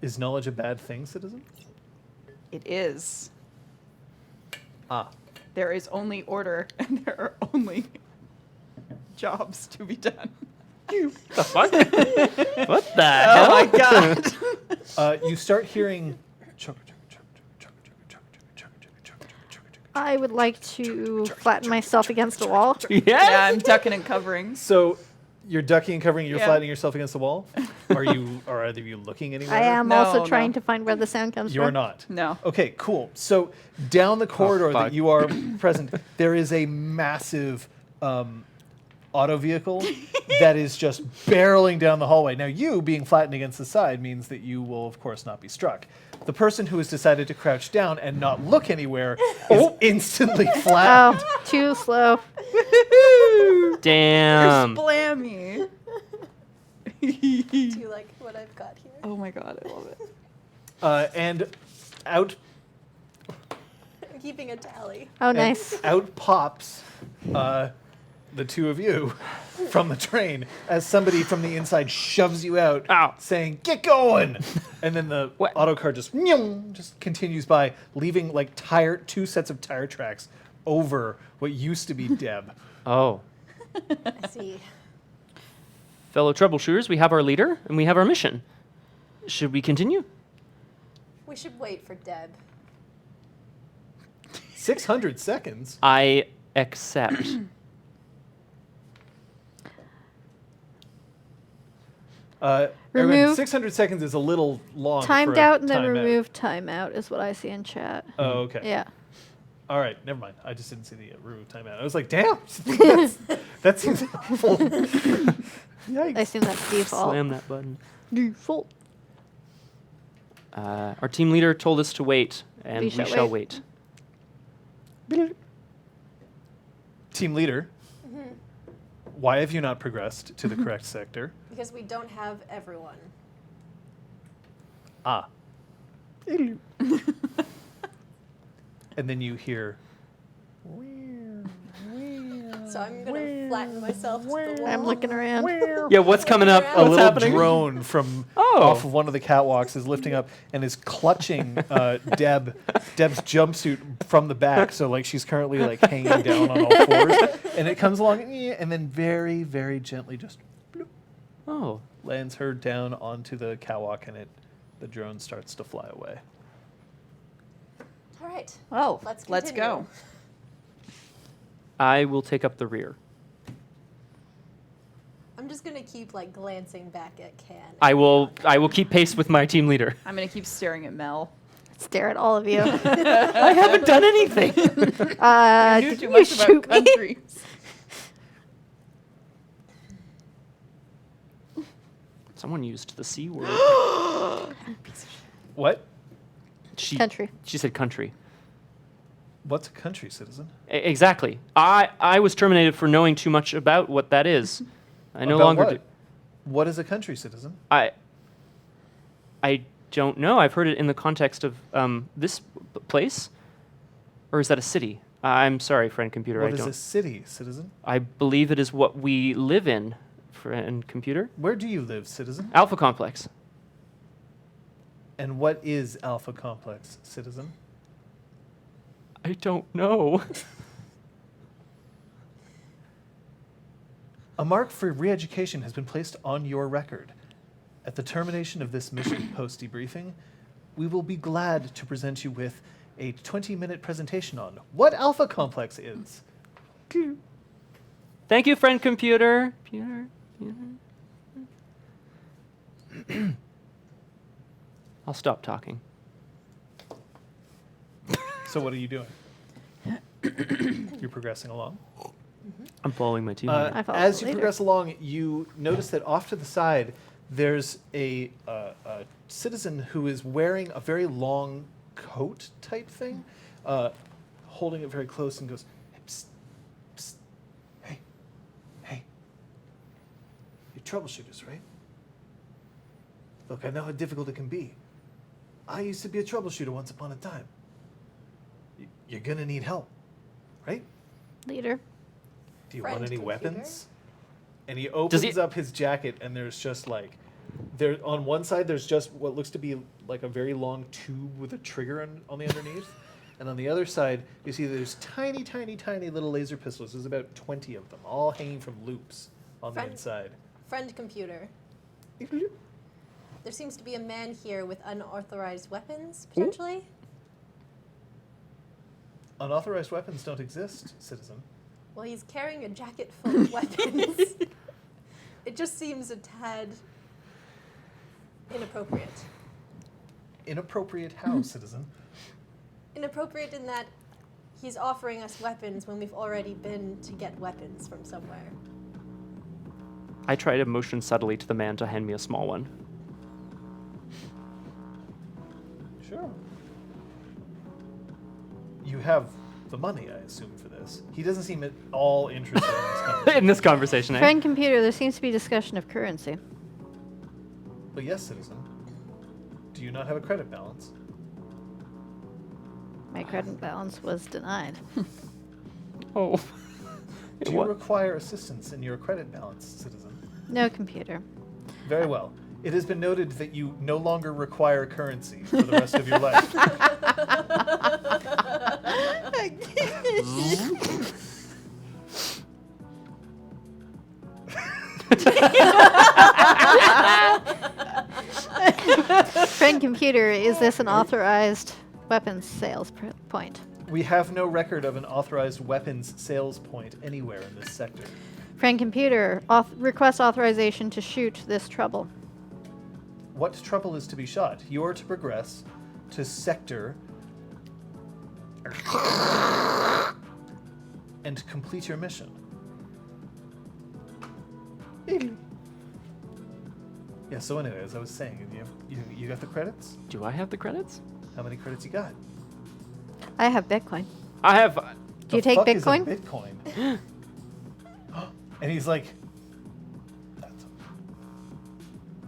Is knowledge a bad thing, citizen? It is. Ah. There is only order, and there are only jobs to be done. The fuck? What the Oh hell? my God. You start hearing. I would like to flatten myself against a wall. Yeah, Yeah. I'm ducking and covering. So you're ducking and covering, you're Yeah. flattening yourself against the wall? Are either of you looking anywhere? I am No, also no. trying to find where the sound comes You're from. not. No. Okay, cool. So down the corridor fuck. that you are present, there is a massive auto vehicle that is just barreling down the hallway. Now, you being flattened against the side means that you will, of course, not be struck. The person who has decided to crouch down and not look anywhere is instantly flattened. Oh, too slow. Damn. Blammy. Do you like what I've got here? Oh my God, I love it. And out I'm keeping a tally. Oh, and nice. out pops the two of you from the train as somebody from the inside shoves you out, Ow. saying, "Get going!" And then the What? auto car just continues by, leaving like two sets of tire tracks over what used to be Deb. Oh. I see. Fellow troubleshooters, we have our leader and we have our mission. Should we continue? We should wait for Deb. 600 seconds. I accept. Everyone, Remove- 600 seconds is a little long. for Timed a out and then timeout. remove timeout is what I see in chat. Oh, okay. Yeah. All right, never mind. I just didn't see the remove timeout. I was like, damn, that seems awful. Yikes. I assume that's default. Slam that button. Default. Our team leader told us to wait, and we shall wait. Team leader, why have you not progressed to the correct sector? Because we don't have everyone. Ah. And then you hear. So I'm going to flatten myself to the wall. I'm looking around. Yeah, what's coming up? A little happening? drone from Oh. off of one of the catwalks is lifting up and is clutching Deb's jumpsuit from the back. So like she's currently like hanging down on all fours, and it comes along and then very, very gently just bloop, Oh. lands her down onto the catwalk, and the drone starts to fly away. All right. Oh, Let's let's continue. go. I will take up the rear. I'm just going to keep like glancing back at Can. I will keep pace with my team leader. I'm going to keep staring at Mel. Stare at all of you. I haven't done anything. I knew Did too you much shoot about me? countries. Someone used the C word. What? Country. She said country. What's a country, citizen? Exactly. I was terminated for knowing too much about what that is. I no About longer what? do. What is a country, citizen? I don't know. I've heard it in the context of this place, or is that a city? I'm sorry, friend computer. What I is don't. a city, citizen? I believe it is what we live in, friend computer. Where do you live, citizen? Alpha complex. And what is Alpha Complex, citizen? I don't know. A mark for re-education has been placed on your record. At the termination of this mission post-debriefing, we will be glad to present you with a 20-minute presentation on what Alpha Complex is. Thank you, friend computer. I'll stop talking. So what are you doing? You're progressing along. I'm following my team. I follow As you later. progress along, you notice that off to the side, there's a citizen who is wearing a very long coat type thing, holding it very close and goes, hey, psst, psst, hey. You're troubleshooters, right? Look, I know how difficult it can be. I used to be a troubleshooter once upon a time. You're gonna need help, right? Leader. Do you Friend want any computer? weapons? And he opens up his jacket, and there's just like, there on one side there's just what looks to be like a very long tube with a trigger on the underneath, and on the other side you see there's tiny, tiny, tiny little laser pistols. There's about 20 of them, all hanging from loops on the Friend- inside. Friend computer. There seems to be a man here with unauthorized weapons, potentially. Unauthorized weapons don't exist, citizen. Well, he's carrying a jacket full of weapons. It just seems a tad inappropriate. Inappropriate how, citizen? Inappropriate in that he's offering us weapons when we've already been to get weapons from somewhere. I try to motion subtly to the man to hand me a small one. Sure. You have the money, I assume, for this. He doesn't seem at all interested in this conversation. In this conversation, eh? Friend computer, there seems to be discussion of currency. But yes, citizen. Do you not have a credit balance? My credit balance was denied. Oh. Do you require assistance in your credit balance, citizen? No computer. Very well. It has been noted that you no longer require currency for the rest of your life. Friend computer, is this an authorized weapons sales point? We have no record of an authorized weapons sales point anywhere in this sector. Friend computer, request authorization to shoot this trouble. What trouble is to be shot? You are to progress to sector and complete your mission. Yeah, so anyway, as I was saying, you got the credits? Do I have the credits? How many credits you got? I have Bitcoin. I have. Do you take fuck is a Bitcoin? Bitcoin? And he's like,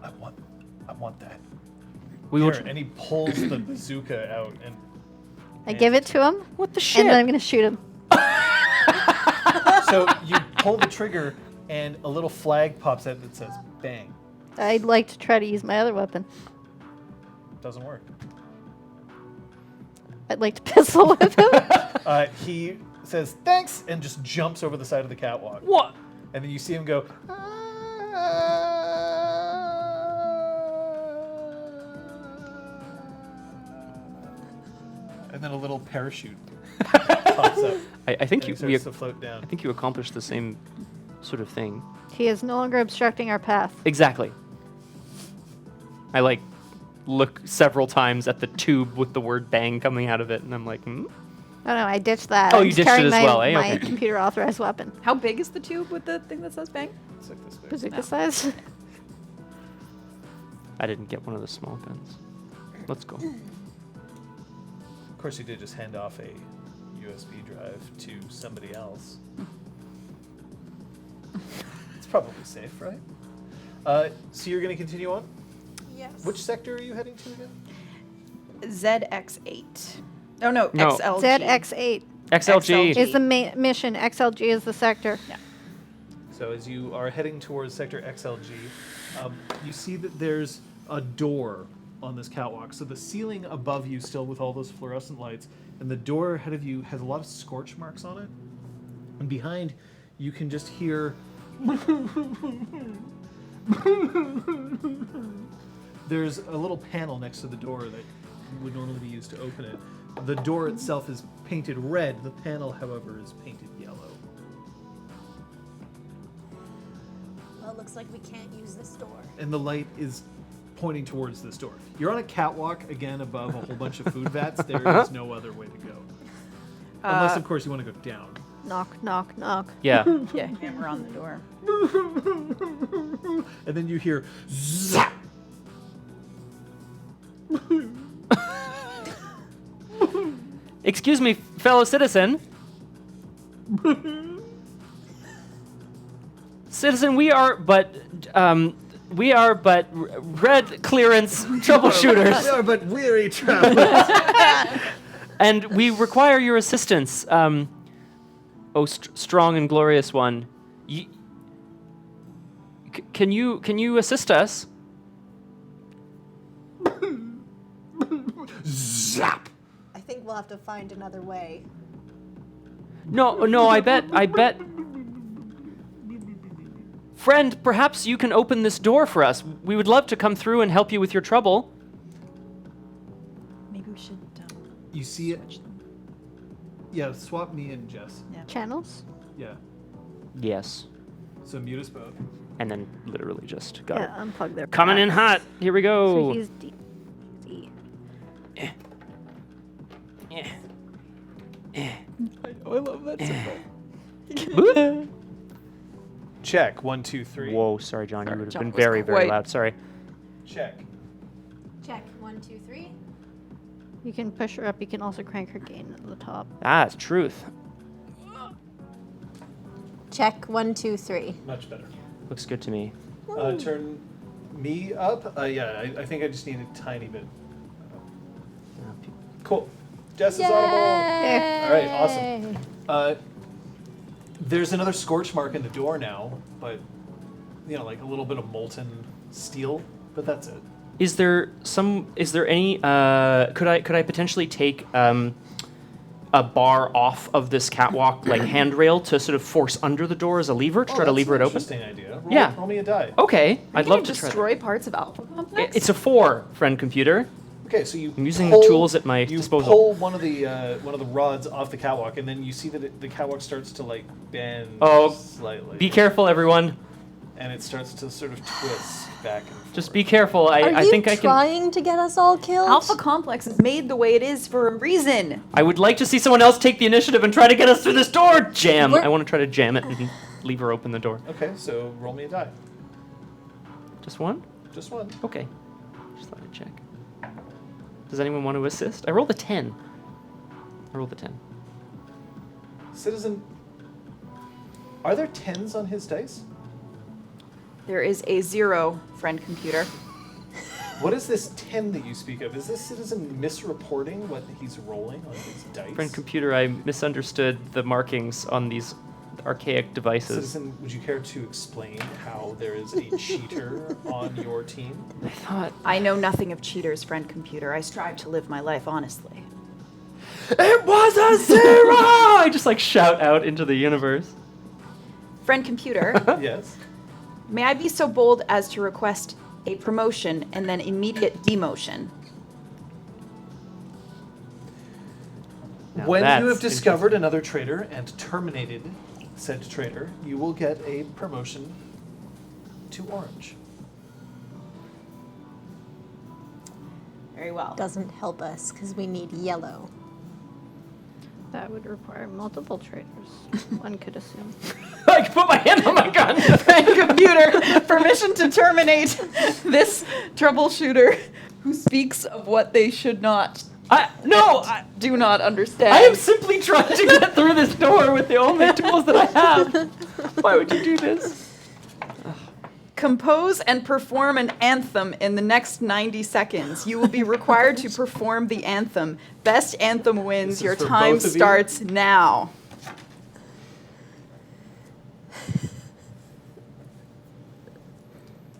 I want that. We will. Here, and he pulls the bazooka out and I give it to him, What the shit? and then I'm going to shoot him. so you pull the trigger and a little flag pops out that says bang. I'd like to try to use my other weapon. Doesn't work. I'd like to pistol whip him. He says thanks and just jumps over the side of the catwalk. What? And then you see him go. And then a little parachute pops up. I think And you. he starts to float down. I think you accomplished the same sort of thing. He is no longer obstructing our path. Exactly. I look several times at the tube with the word bang coming out of it, and I'm like, hmm? Oh no, I ditched that. Oh, I'm you just ditched it carrying as my, well, eh? my Okay. computer authorized weapon. How big is the tube with the thing that says bang? It's like this big. Bazooka size. I didn't get one of the small guns. Let's go. Of course, you did just hand off a USB drive to somebody else. It's probably safe, right? So you're going to continue on? Yes. Which sector are you heading to again? ZX8. Oh no, No. XLG. ZX8 XLG. is the mission. XLG is the sector. Yeah. So as you are heading towards sector XLG, you see that there's a door on this catwalk. So the ceiling above you still with all those fluorescent lights, and the door ahead of you has a lot of scorch marks on it. And behind, you can just hear There's a little panel next to the door that would normally be used to open it. The door itself is painted red. The panel, however, is painted yellow. Well, it looks like we can't use this door. And the light is pointing towards this door. You're on a catwalk, again, above a whole bunch of food vats. There is no other way to go. Unless, of course, you want to go down. Knock, knock, knock. Yeah. Yeah, hammer on the door. And then you hear zap. Excuse me, fellow citizen. Citizen, we are but red clearance troubleshooters. They are but weary travelers. And we require your assistance. Strong and glorious one. Can you assist us? Zap. I think we'll have to find another way. No, I bet. Friend, perhaps you can open this door for us. We would love to come through and help you with your trouble. Maybe we should. You see it? Yeah, swap me and Jess. Yeah. Channels? Yeah. Yes. So mute us both. And then literally just go. Yeah, unplug their Coming in hot. Here we So go. he's D. D. I love that Boop. Check. 1, 2, 3. Whoa, sorry, John. You Sorry, would have John been was very, very quite- loud. Sorry. Check. Check. 1, 2, 3. You can push her up. You can also crank her gain at the top. Ah, it's truth. Check. 1, 2, 3. Much better. Looks good to me. Turn me up. Yeah, I think I just need a tiny bit. Cool. Jess is audible. All right, awesome. There's another scorch mark in the door now, but like a little bit of molten steel, but that's it. Is there any could I potentially take a bar off of this catwalk like handrail to sort of force under the door as a lever to try to lever it open? Interesting idea. Yeah. Roll me a die. Okay, I'd love to try that. destroy parts of Alpha Complex. It's a 4, friend computer. Okay, so you I'm using the tools at my disposal. pull one of the rods off the catwalk, and then you see that the catwalk starts to like bend slightly. Be careful, everyone. And it starts to sort of twist back and forth. Just be careful. Are I you think I can. trying to get us all killed? Alpha Complex is made the way it is for a reason. I would like to see someone else take the initiative and try to get us through this door. Jam. We're- I want to try to jam it and lever open the door. Okay, so roll me a die. Just one? Just one. Okay. Just thought I'd check. Does anyone want to assist? I rolled a 10. Citizen, are there 10s on his dice? There is a 0, friend computer. What is this 10 that you speak of? Is this citizen misreporting what he's rolling on his dice? Friend computer, I misunderstood the markings on these archaic devices. Citizen, would you care to explain how there is a cheater on your team? I thought I know nothing of cheaters, friend computer. I strive to live my life honestly. it was a 0. I just like shout out into the universe. Friend computer, Yes. may I be so bold as to request a promotion and then immediate demotion? Now When that's you have discovered another traitor and terminated said traitor, you will get a promotion to orange. Very well. Doesn't help us because we need yellow. That would require multiple traders, one could assume. I can put my hand on my gun. Friend computer, permission to terminate this troubleshooter who speaks of what they should not do not understand. I am simply trying to get through this door with the only tools that I have. Why would you do this? Compose and perform an anthem in the next 90 seconds. You will be required to perform the anthem. Best anthem wins. This is Your for time both of you? starts now.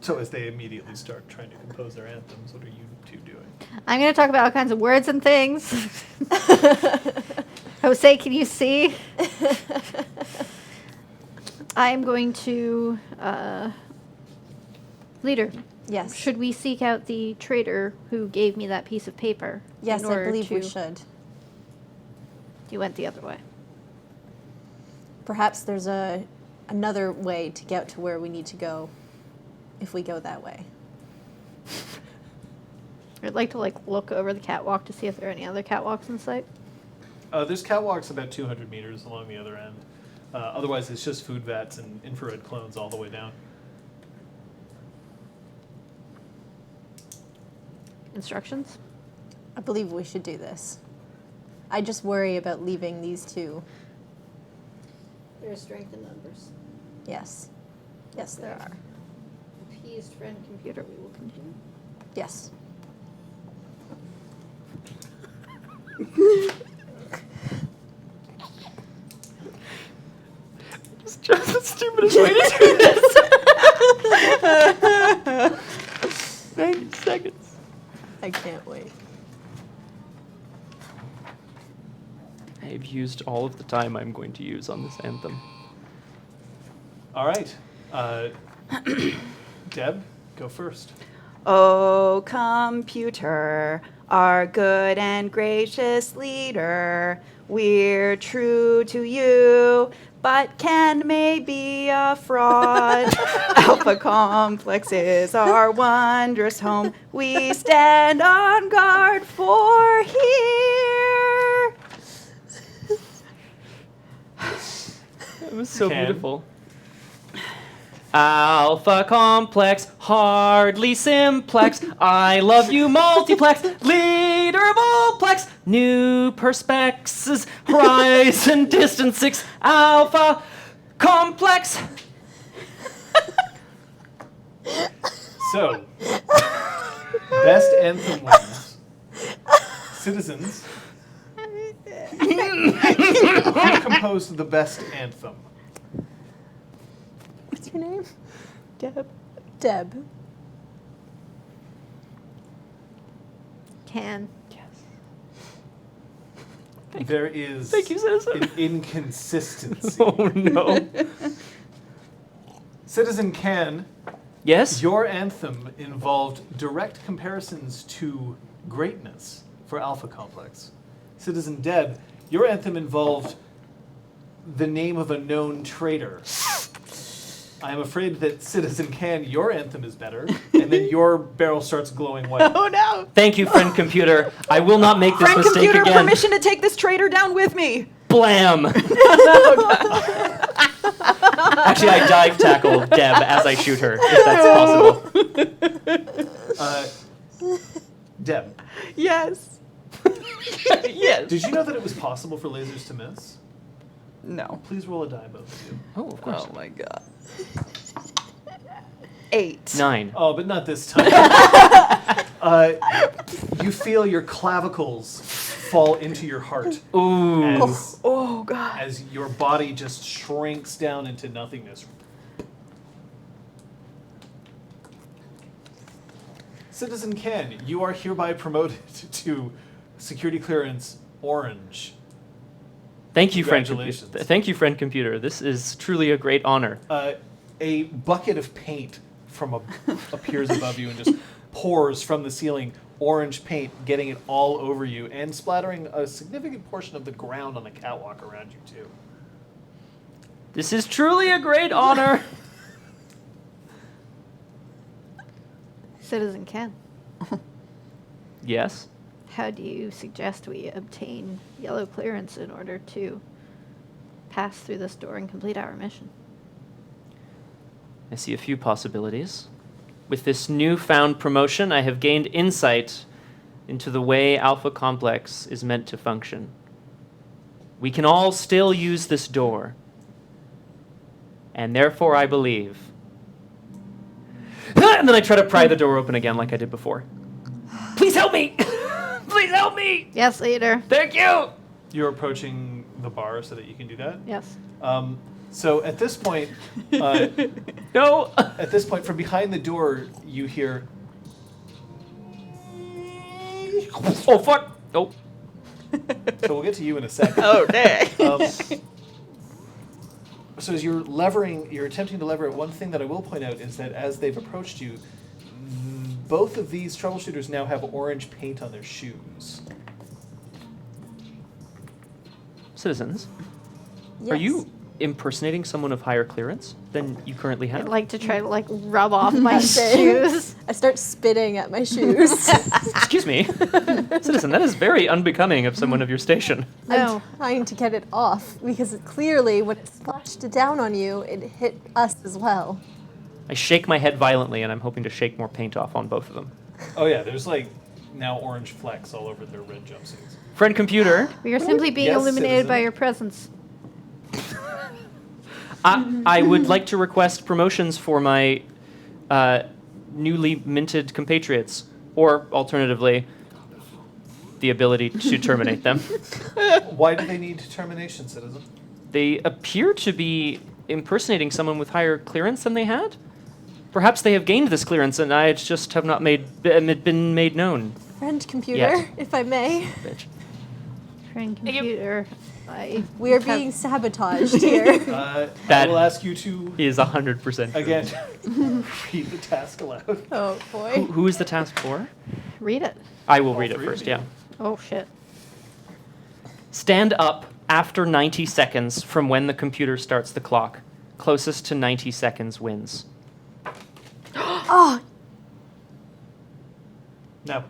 So as they immediately start trying to compose their anthems, what are you two doing? I'm going to talk about all kinds of words and things. Jose, can you see? I'm going to leader. Yes. Should we seek out the traitor who gave me that piece of paper? Yes, in I order believe we to- should. You went the other way. Perhaps there's another way to get to where we need to go if we go that way. I'd like to look over the catwalk to see if there are any other catwalks in sight. There's catwalks about 200 meters along the other end. Otherwise, it's just food vats and infrared clones all the way down. Instructions? I believe we should do this. I just worry about leaving these two. There is strength in numbers. Yes. Yes, there are. Appeased friend computer, we will continue. Yes. It's just the stupidest way to do this. 90 seconds. I can't wait. I've used all of the time I'm going to use on this anthem. All right. Deb, go first. Oh, computer, our good and gracious leader, we're true to you, but can may be a fraud. Alpha Complex is our wondrous home. We stand on guard for here. It was so Can. beautiful. Alpha Complex, hardly simplex. I love you, multiplex, leader of all plex. New perspexes, horizon distance 6. Alpha Complex. So, best anthem wins. Citizens, who composed the best anthem? What's your name? Deb. Deb. Can. There is Thank you, Citizen. an inconsistency. Oh no. Citizen Can, Yes? your anthem involved direct comparisons to greatness for Alpha Complex. Citizen Deb, your anthem involved the name of a known traitor. I am afraid that Citizen Can, your anthem is better, and then your barrel starts glowing white. Oh no. Thank you, friend computer. I will not make this Friend mistake computer, again. permission to take this traitor down with me. Blam! Actually, I dive tackle Deb as I shoot her, if that's possible. Deb, Yes. Yes. did you know that it was possible for lasers to miss? No. Please roll a die, both of you. Oh, of course. Oh my god. 8. 9. Oh, but not this time. You feel your clavicles fall into your heart Ooh. as, Oh god. as your body just shrinks down into nothingness. Citizen Ken, you are hereby promoted to security clearance orange. Thank you, friend. Congratulations. Thank you, friend computer. This is truly a great honor. A bucket of paint appears above you and just pours from the ceiling, orange paint, getting it all over you and splattering a significant portion of the ground on the catwalk around you too. This is truly a great honor. Citizen Ken, Yes. how do you suggest we obtain yellow clearance in order to pass through this door and complete our mission? I see a few possibilities. With this newfound promotion, I have gained insight into the way Alpha Complex is meant to function. We can all still use this door. And therefore, I believe. And then I try to pry the door open again like I did before. Please help me! Please help me! Yes, leader. Thank you! You're approaching the bar so that you can do that. Yes. So at this point, No! from behind the door, you hear. Oh, fuck! Oh. So we'll get to you in a second. Oh dang. So as you're attempting to lever it, one thing that I will point out is that as they've approached you, both of these troubleshooters now have orange paint on their shoes. Citizens, Yes. are you impersonating someone of higher clearance than you currently have? I'd like to try to like rub off my shoes. I start spitting at my shoes. Excuse me. Citizen, that is very unbecoming of someone of your station. No. I'm trying to get it off because clearly when it splashed down on you, it hit us as well. I shake my head violently, and I'm hoping to shake more paint off on both of them. Oh yeah, there's like now orange flecks all over their red jumpsuits. Friend computer, We are simply being Yes, illuminated by citizen. your presence. I would like to request promotions for my newly minted compatriots, or alternatively, the ability to terminate them. Why do they need termination, citizen? They appear to be impersonating someone with higher clearance than they had. Perhaps they have gained this clearance, and I just have not been made known. Friend computer, Yes. if I may, Bitch. Friend computer. we are being sabotaged here. I That- will ask you to Is 100% true. again read the task aloud. Oh boy. Who is the task for? Read it. I will read it three of first, you. yeah. Oh shit. Stand up after 90 seconds from when the computer starts the clock. Closest to 90 seconds wins. Oh, No.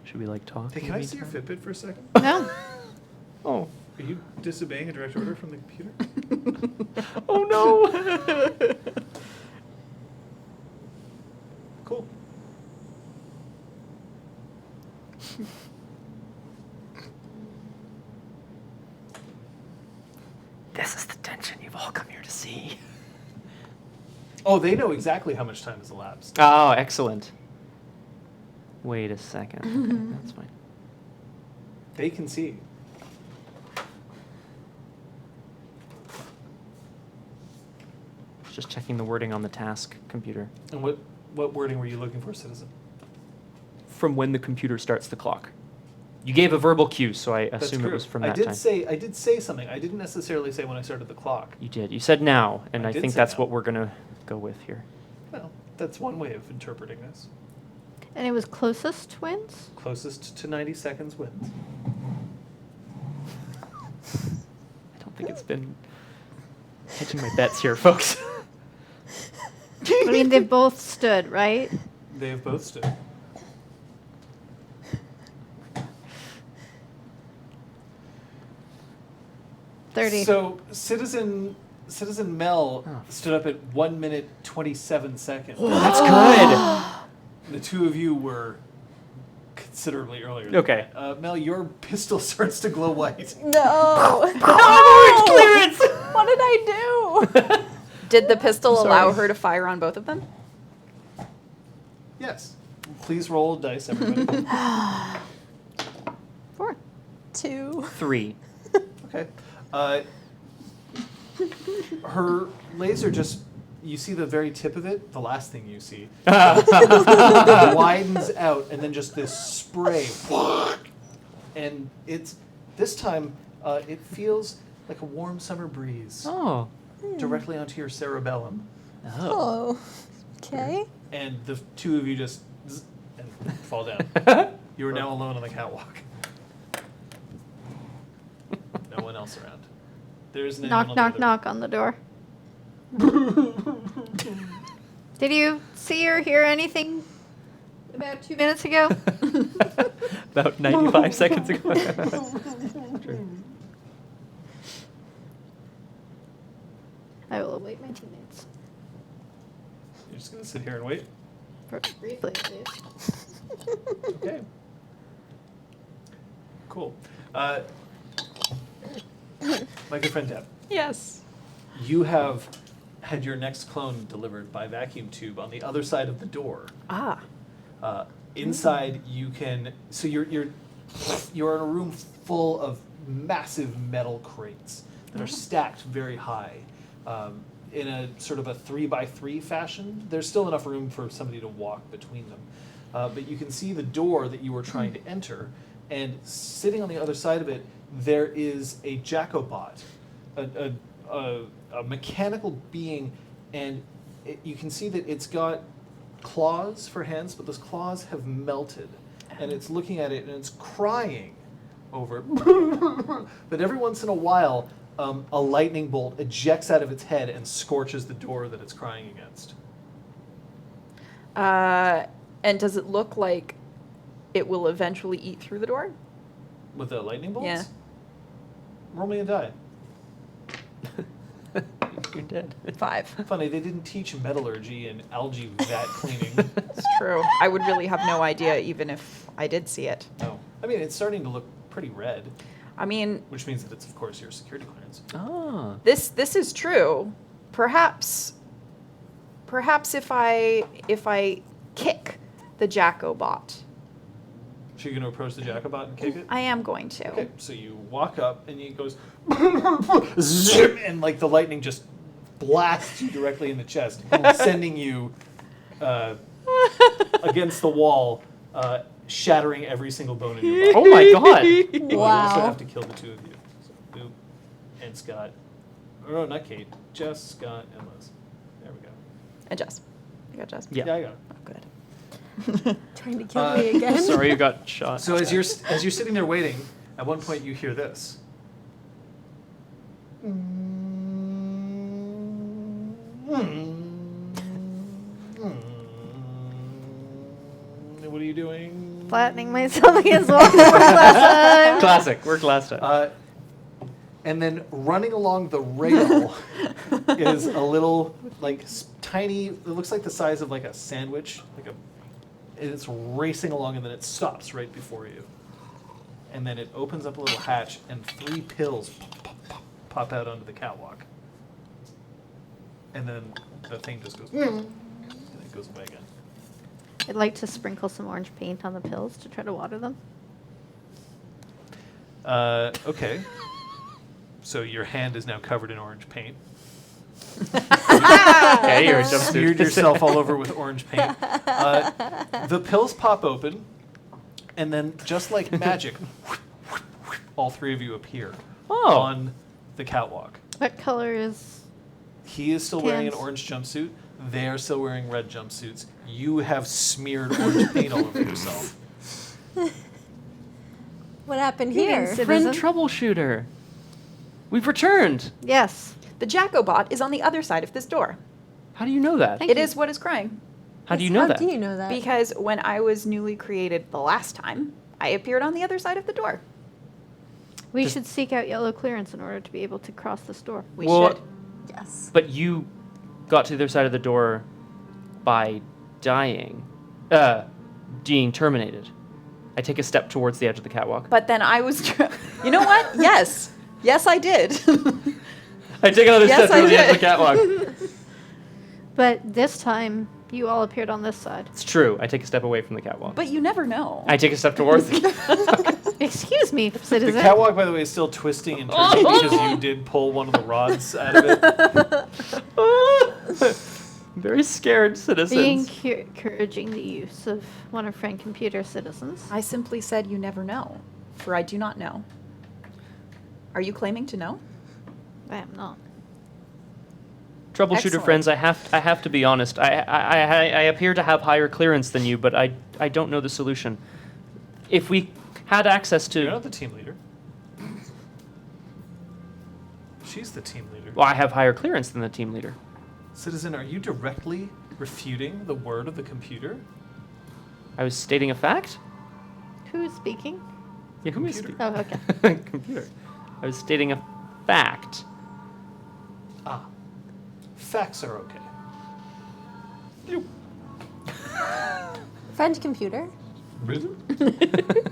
Should we like talk? Hey, in can the I see your meantime? Fitbit for a second? No. Oh. Are you disobeying a direct order from the computer? Oh no! Cool. This is the tension you've all come here to see. Oh, they know exactly how much time has elapsed. Oh, excellent. Wait a second. Okay, that's fine. They can see. Just checking the wording on the task computer. And what wording were you looking for, citizen? From when the computer starts the clock. You gave a verbal cue, so I That's assume it true. was from I that did time. I did say something. I didn't necessarily say when I started the clock. You did. You said now, and I I did think say that's now. what we're gonna go with here. Well, that's one way of interpreting this. And it was closest twins? Closest to 90 seconds wins. I don't think it's been hedging my bets here, folks. I mean, they both stood, right? They have both stood. So, Citizen Mel Oh. stood up at 1 minute 27 seconds. That's good. The two of you were considerably earlier. Than Okay. that. Mel, your pistol starts to glow white. no. Clearance! What did I do? Did the pistol I'm allow sorry. her to fire on both of them? Yes. Please roll dice, everybody. 4. 2. 3. Okay. Her laser just, you see the very tip of it, the last thing you see, widens out, and then just this spray. And it's, this time, it feels like a warm summer breeze Oh. directly onto your cerebellum. Oh. Okay. And the two of you just zzz, and fall down. You are now alone on the catwalk. No one else around. There isn't anyone Knock, on knock, the knock on the door. Did you see or hear anything about 2 minutes ago? About 95 seconds ago. I will await my teammates. You're just going to sit here and wait? For briefly, at least. Okay. Cool. My good friend Deb, Yes. you have had your next clone delivered by vacuum tube on the other side of the door. Ah. Inside, you can. So you're in a room full of massive metal crates that are stacked very high. in a sort of a 3x3 fashion. There's still enough room for somebody to walk between them. But you can see the door that you were trying to enter, and sitting on the other side of it, there is a Jacobot, a mechanical being, and you can see that it's got claws for hands, but those claws have melted, and it's looking at it and it's crying over it. But every once in a while, a lightning bolt ejects out of its head and scorches the door that it's crying against. And does it look like it will eventually eat through the door? With the lightning bolts? Yeah. Roll me a die. You're dead. 5. Funny, they didn't teach metallurgy and algae vat cleaning. It's true. I would really have no idea even if I did see it. No. I mean, it's starting to look pretty red, I mean, which means that it's, of course, your security clearance. Ah. this is true. Perhaps if I kick the Jacobot, So you're going to approach the Jacobot and kick it? I am going to. Okay, so you walk up and it goes zip, and like the lightning just blasts you directly in the chest, sending you against the wall, shattering every single bone in your body. Oh my god. You also Wow. have to kill the two of you. So Boop and Scott. Oh, no, not Kate. Jess, Scott, and Liz. There we go. And Jess. You got Jess? Yeah. I got it. Oh, good. Trying to kill me again. Sorry you got shot. So as you're sitting there waiting, at one point you hear this. What are you doing? Flattening myself against the wall for the last time. Classic. Worked last time. And then running along the rail is a little, like, tiny, it looks like the size of, like, a sandwich. And it's racing along, and then it stops right before you. And then it opens up a little hatch, and 3 pills pop out onto the catwalk. And then the thing just goes, and it goes away again. I'd like to sprinkle some orange paint on the pills to try to water them. Okay. So your hand is now covered in orange paint. Okay, you're a jumpsuit. Smeared yourself all over with orange paint. The pills pop open, and then just like magic, all 3 of you appear on the catwalk. What color is... He is still wearing an Cans. orange jumpsuit. They are still wearing red jumpsuits. You have smeared orange paint all over yourself. What happened Greetings, here? citizen. Friend troubleshooter. We've returned. Yes. The Jacobot is on the other side of this door. How do you know that? Thank It you. is what is crying. How do you know that? How do you know that? Because when I was newly created the last time, I appeared on the other side of the door. We should seek out yellow clearance in order to be able to cross this door. We Well, should. Yes. But you got to the other side of the door by dying. Being terminated. I take a step towards the edge of the catwalk. But then I was... You know what? Yes. Yes, I did. I take another Yes, step I towards the edge of the did. catwalk. But this time, you all appeared on this side. It's true. I take a step away from the catwalk. But you never know. I take a step towards the catwalk. Excuse me, The citizen. catwalk, by the way, is still twisting and turning because you did pull one of the rods out of it. Very scared citizens. Encouraging the use of one of friend computer citizens. I simply said you never know, for I do not know. Are you claiming to know? I am not. Troubleshooter Excellent. friends, I have to be honest. I appear to have higher clearance than you, but I don't know the solution. If we had access to... You're not the team leader. She's the team leader. Well, I have higher clearance than the team leader. Citizen, are you directly refuting the word of the computer? I was stating a fact? Who is speaking? Yeah, who is Computer. Oh, okay. speaking? Computer. I was stating a fact. Ah. Facts are okay. Friend computer,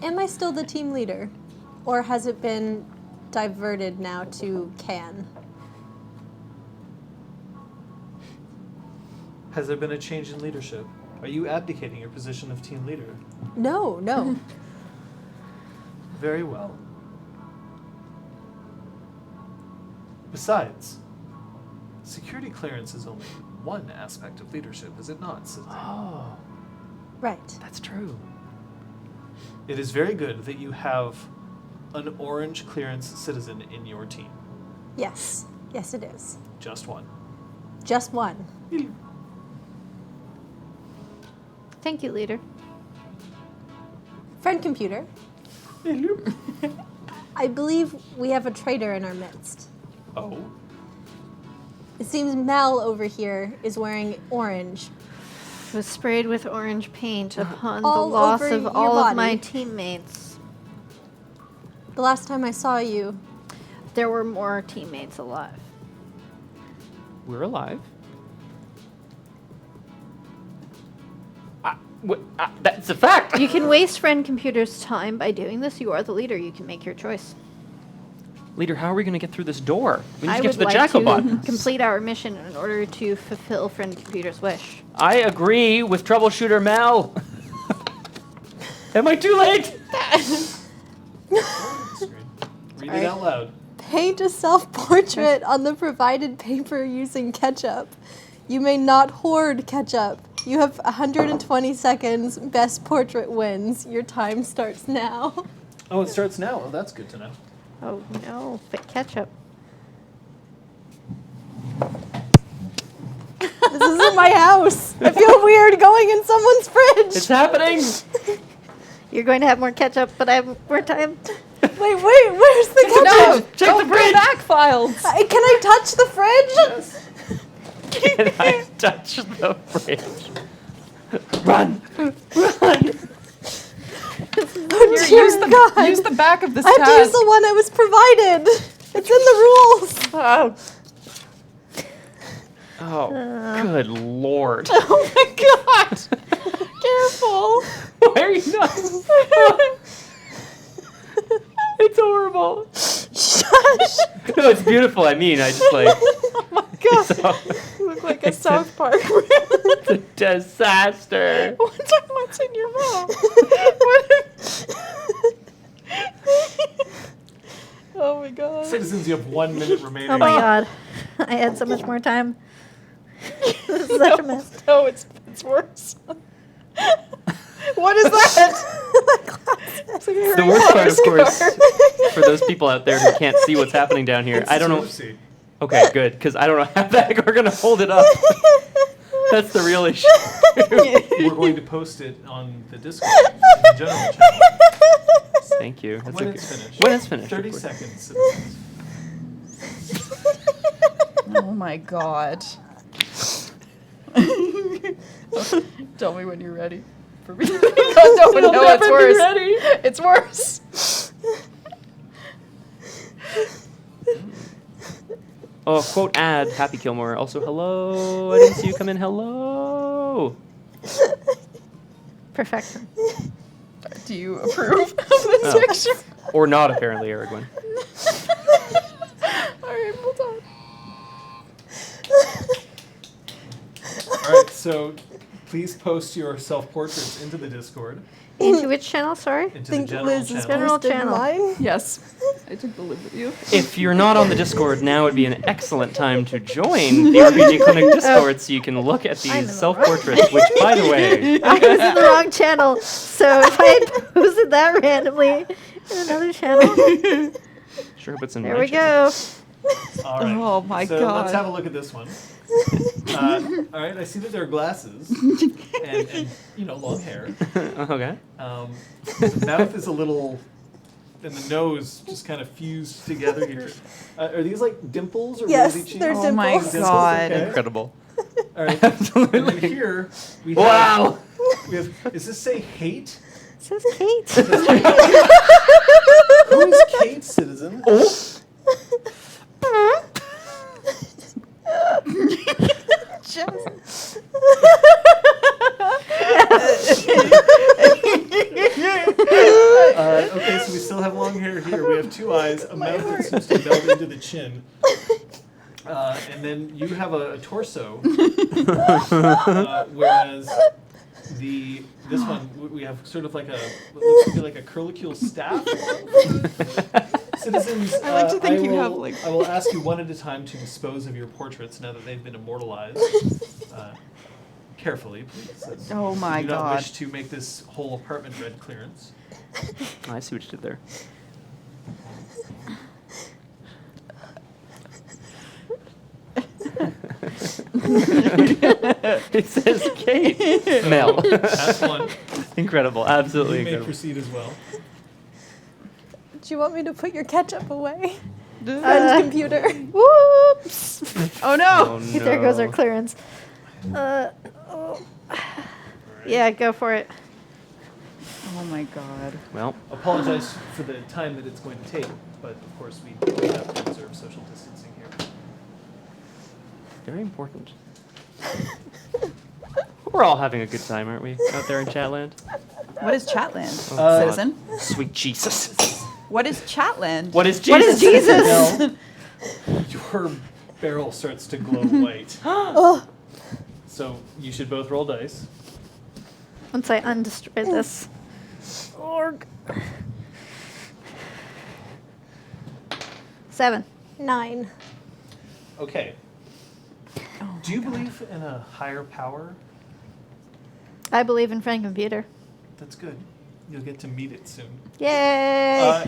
am I still the team leader? Or has it been diverted now to Can? Has there been a change in leadership? Are you abdicating your position of team leader? No, no. Very well. Besides, security clearance is only one aspect of leadership, is it not, Citizen? Oh, Right. that's true. It is very good that you have an orange clearance citizen in your team. Yes. Yes, it is. Just one. Just one. Thank you, leader. Friend computer. I believe we have a traitor in our midst. Oh? It seems Mel over here is wearing orange. Was sprayed with orange paint upon All the loss over of your all of my body. teammates. The last time I saw you, There were more teammates alive. We're alive. That's a fact. You can waste friend computer's time by doing this. You are the leader. You can make your choice. Leader, how are we going to get through this door? We need I to get would to the like to Jacobot. complete our mission in order to fulfill friend computer's wish. I agree with troubleshooter Mel. Am I too late? Read it out loud. paint a self-portrait on the provided paper using ketchup. You may not hoard ketchup. You have 120 seconds. Best portrait wins. Your time starts now. Oh, it starts now. Oh, that's good to know. Oh no, fit ketchup. This isn't my house. I feel weird going in someone's fridge. It's happening. You're going to have more ketchup, but I have more time. Wait, where's the ketchup? No, Check don't the fridge. go back, Fildes. Can I touch the fridge? Yes. Can I touch the fridge? Run! Oh, dear God. Use the back of this I have to use task. the one I was provided. It's in the rules. Oh. Oh, good lord. Oh my God! Careful. Why are you not? It's horrible. Shush. No, it's beautiful. I mean, I just like. Oh my God! So, You look like a South Park. it's a disaster. What's in your mouth? Oh my God. Citizens, you have 1 minute remaining. Oh my god. I had so much more time. This is such a mess. No, it's worse. What is that? It's like a The Harry worst part, of Potter course, scar. for those people out there who can't see what's happening down here, I don't know. Oopsie. Okay, good, because I don't know how the heck we're gonna hold it up. That's the real issue. We're going to post it on the Discord, the general channel. Thank you. That's When a it's good- finished. When it's finished. 30 of course. seconds, citizens. Oh my God. Tell me when you're ready. For me. No, It'll no, never it's be worse. ready. It's worse. Oh, quote ad, Happy Gilmore. Also, hello. I didn't see you come in. Hello. Perfection. Do you approve of this Oh. picture? Or not, apparently, Aragorn. All right, hold on. All right, so please post your self-portraits into the Discord, Into which channel, sorry? into the think general Liz is channel. General posted channel. mine. Yes, I took the lid with you. If you're not on the Discord, now would be an excellent time to join the RPG Clinic Discord so you can look at I'm in these the self-portraits, which, by the way, I was in the wrong channel, so if I had posted that randomly in another channel, sure hope it's in there my we channel. go. All right. Oh my so God. let's have a look at this one. All right, I see that there are glasses and long hair. Okay. The mouth is a little, and the nose just kind of fused together here. Are these like dimples or Yes, rosy cheeks? they're Oh my dimples. God. Okay. Incredible. All right. And then here we have, Wow. we have. Does this say hate? It says Kate. Who is Kate, citizen? Okay, so we still have long hair here. We have 2 eyes, a mouth that seems to meld into the chin. And then you have a torso, whereas this one we have sort of like what looks to be like a curlicule staff. Citizens, I like to think you have, will- like- I will ask you one at a time to dispose of your portraits now that they've been immortalized. Carefully, please. as Oh my you do not God. wish to make this whole apartment red clearance. I see what you did there. It says Kate. Mel. That's one. Incredible. Absolutely You may incredible. proceed as well. Do you want me to put your ketchup away? Friend's computer. Whoops! Oh no! Oh, There goes our no. clearance. Yeah, go for it. Oh my god. Well, Apologize for the time that it's going to take, but of course we have to observe social distancing here. very important. We're all having a good time, aren't we, out there in Chatland? What is Chatland, God. citizen? Sweet Jesus. What is Chatland? What is Jesus? What is Jesus? Now, your barrel starts to glow white. So you should both roll dice. Once I undestroy this. Org. 7. 9. Okay. Do you believe in a higher power? I believe in friend computer. That's good. You'll get to meet it soon. Yay!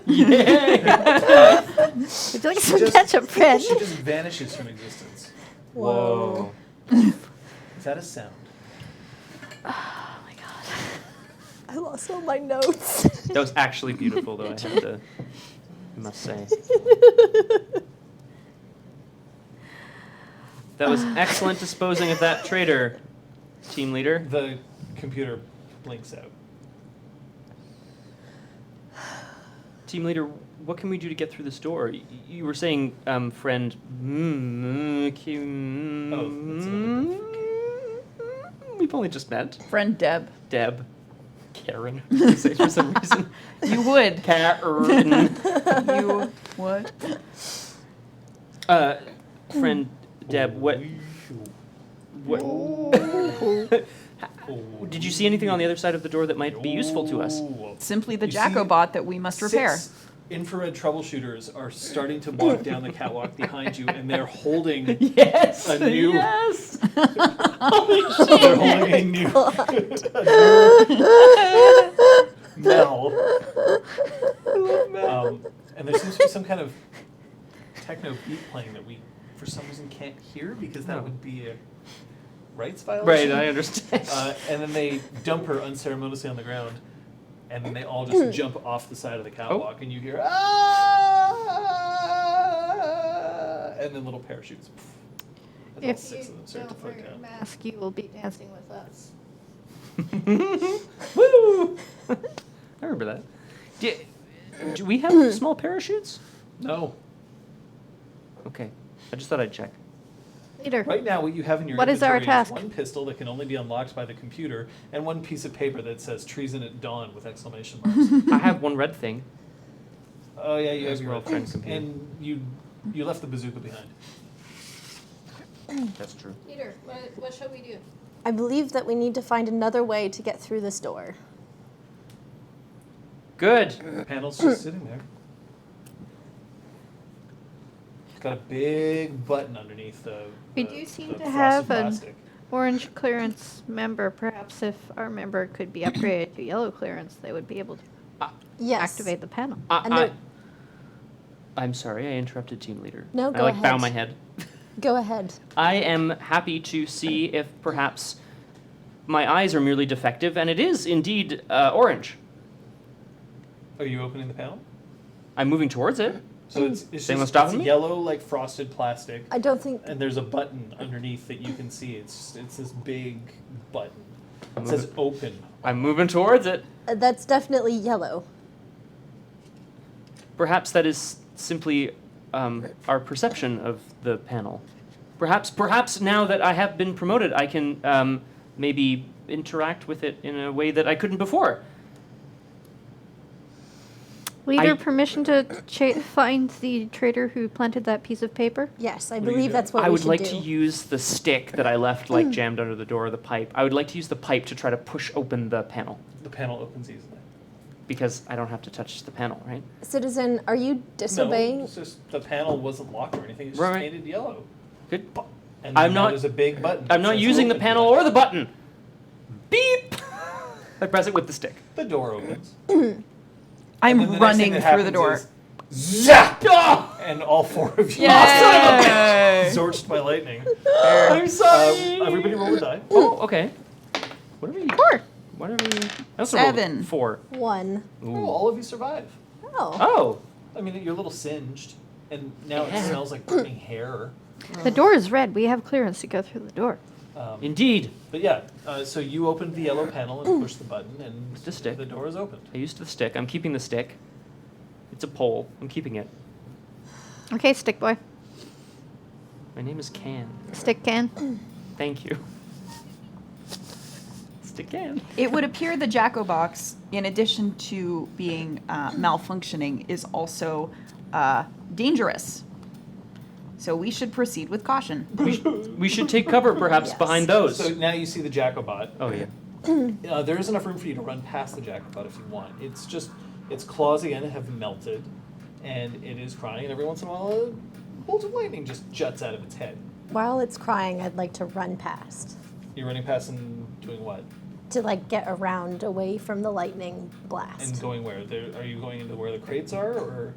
Yay! We're doing some just- ketchup, friend. She just vanishes from existence. Whoa. Is that a sound? Oh my god. I lost all my notes. That was actually beautiful, though, I must say. That was excellent disposing of that traitor, team leader. The computer blinks out. Team leader, what can we do to get through this door? You were saying, friend. We've only just met. Friend Deb. Deb. Karen. I say for some reason. You would. Karen. You would. Friend Deb, what did you see anything on the other side of the door that might be useful to us? Simply the You see Jacobot that we must repair. 6 infrared troubleshooters are starting to walk down the catwalk behind you, and they're holding Yes. a new. Yes. They're holding a new. Mel. And there seems to be some kind of techno beat playing that we, for some reason, can't hear because that would be a rights violation. Right, I understand. And then they dump her unceremoniously on the ground, and then they all just jump off the side of the catwalk, and you hear ah, and then little parachutes. And all If 6 you of them start to don't float wear your down. mask, you will be dancing with us. Woo! I remember that. Do we have small parachutes? No, Okay. I just thought I'd check. Leader. right now what you have in your What is our inventory task? one pistol that can only be unlocked by the computer, and one piece of paper that says "Treason at Dawn" with exclamation marks. I have one red thing. Oh yeah, you have As your well, red friend things. computer. And you left the bazooka behind. That's true. Leader, what shall we do? I believe that we need to find another way to get through this door. Good. The panel's just sitting there. It's got a big button underneath the. We the- do seem the to frosted have an plastic. orange clearance member. Perhaps if our member could be upgraded to yellow clearance, they would be able to Yes. activate the panel. And there- I'm sorry, I interrupted team leader. No, I go bow ahead. my head. Go ahead. I am happy to see if perhaps my eyes are merely defective, and it is indeed orange. Are you opening the panel? I'm moving towards it. So it's They just must stop it's me? yellow like frosted plastic, I don't think. and there's a button underneath that you can see. It's this big button. It Move says it. "Open." I'm moving towards it. That's definitely yellow. Perhaps that is simply our perception of the panel. Perhaps now that I have been promoted, I can maybe interact with it in a way that I couldn't before. Leader, I- permission to find the traitor who planted that piece of paper? Yes, I What are you believe doing? that's what I we would should like do. to use the stick that I left like jammed under the door, the pipe. I would like to use the pipe to try to push open the panel. The panel opens easily. because I don't have to touch the panel, right? Citizen, are you disobeying? No, it's just the panel wasn't locked or anything. It's Right, just right. painted yellow. Good. And I'm now not- there's a big button. I'm that not says using the open panel here. or the button. Beep! I press it with the stick. The door opens. I'm And then the next thing running that through the door. happens is zap! Oh! And all 4 of you Yay! zorched by lightning. I'm sorry. Everybody roll a die. Oh, okay. What are we? 4. What are we? I also rolled 7. 4. 1. Oh, all of you survive. Oh. Oh. I mean, you're a little singed, and now it Yeah. smells like burning hair. The door is red. We have clearance to go through the door. Indeed. But yeah, so you opened the yellow panel and pushed the button, and The stick. the door is opened. I used the stick. I'm keeping the stick. It's a pole. I'm keeping it. Okay, stick boy. My name is Can. Stick can. Thank you. Stick Can. It would appear the Jacko box, in addition to being malfunctioning, is also dangerous. So we should proceed with caution. We should take cover, perhaps, Yes. behind those. So now you see the Jacobot. Oh yeah. There is enough room for you to run past the Jacobot if you want. It's just, its claws again have melted, and it is crying, and every once in a while a bolt of lightning just juts out of its head. While it's crying, I'd like to run past. You're running past and doing what? To like get around away from the lightning blast. And going where? Are you going into where the crates are, or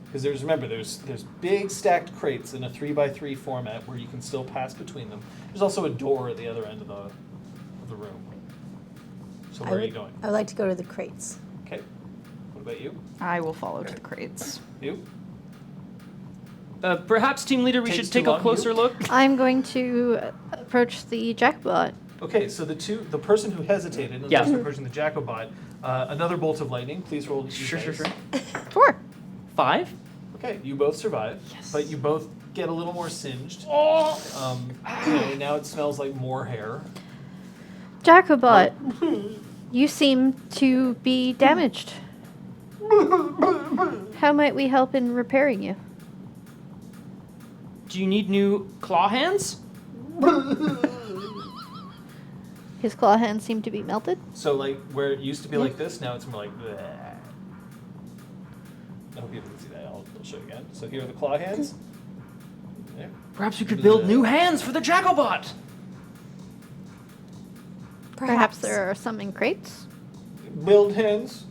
because there's big stacked crates in a 3x3 format where you can still pass between them. There's also a door at the other end of the room. So where are you going? I would like to go to the crates. Okay. What about you? I will follow to the crates. You? Perhaps, team leader, we Takes should too take a long, closer you? look. I'm going to approach the jackbot. Okay, so the person who hesitated, and Yeah. the person the Jacobot, another bolt of lightning. Please roll. Sure. 4. 5? Okay, you both survive, Yes. but you both get a little more singed. Oh! Now it smells like more hair. Jacobot, you seem to be damaged. How might we help in repairing you? Do you need new claw hands? His claw hands seem to be melted. So like where it used to be like this, now it's more like bleh. I hope people can see that. I'll show you again. So here are the claw hands. There. Perhaps we could build new hands for the Jacobot. Perhaps there are some in crates. Build hands.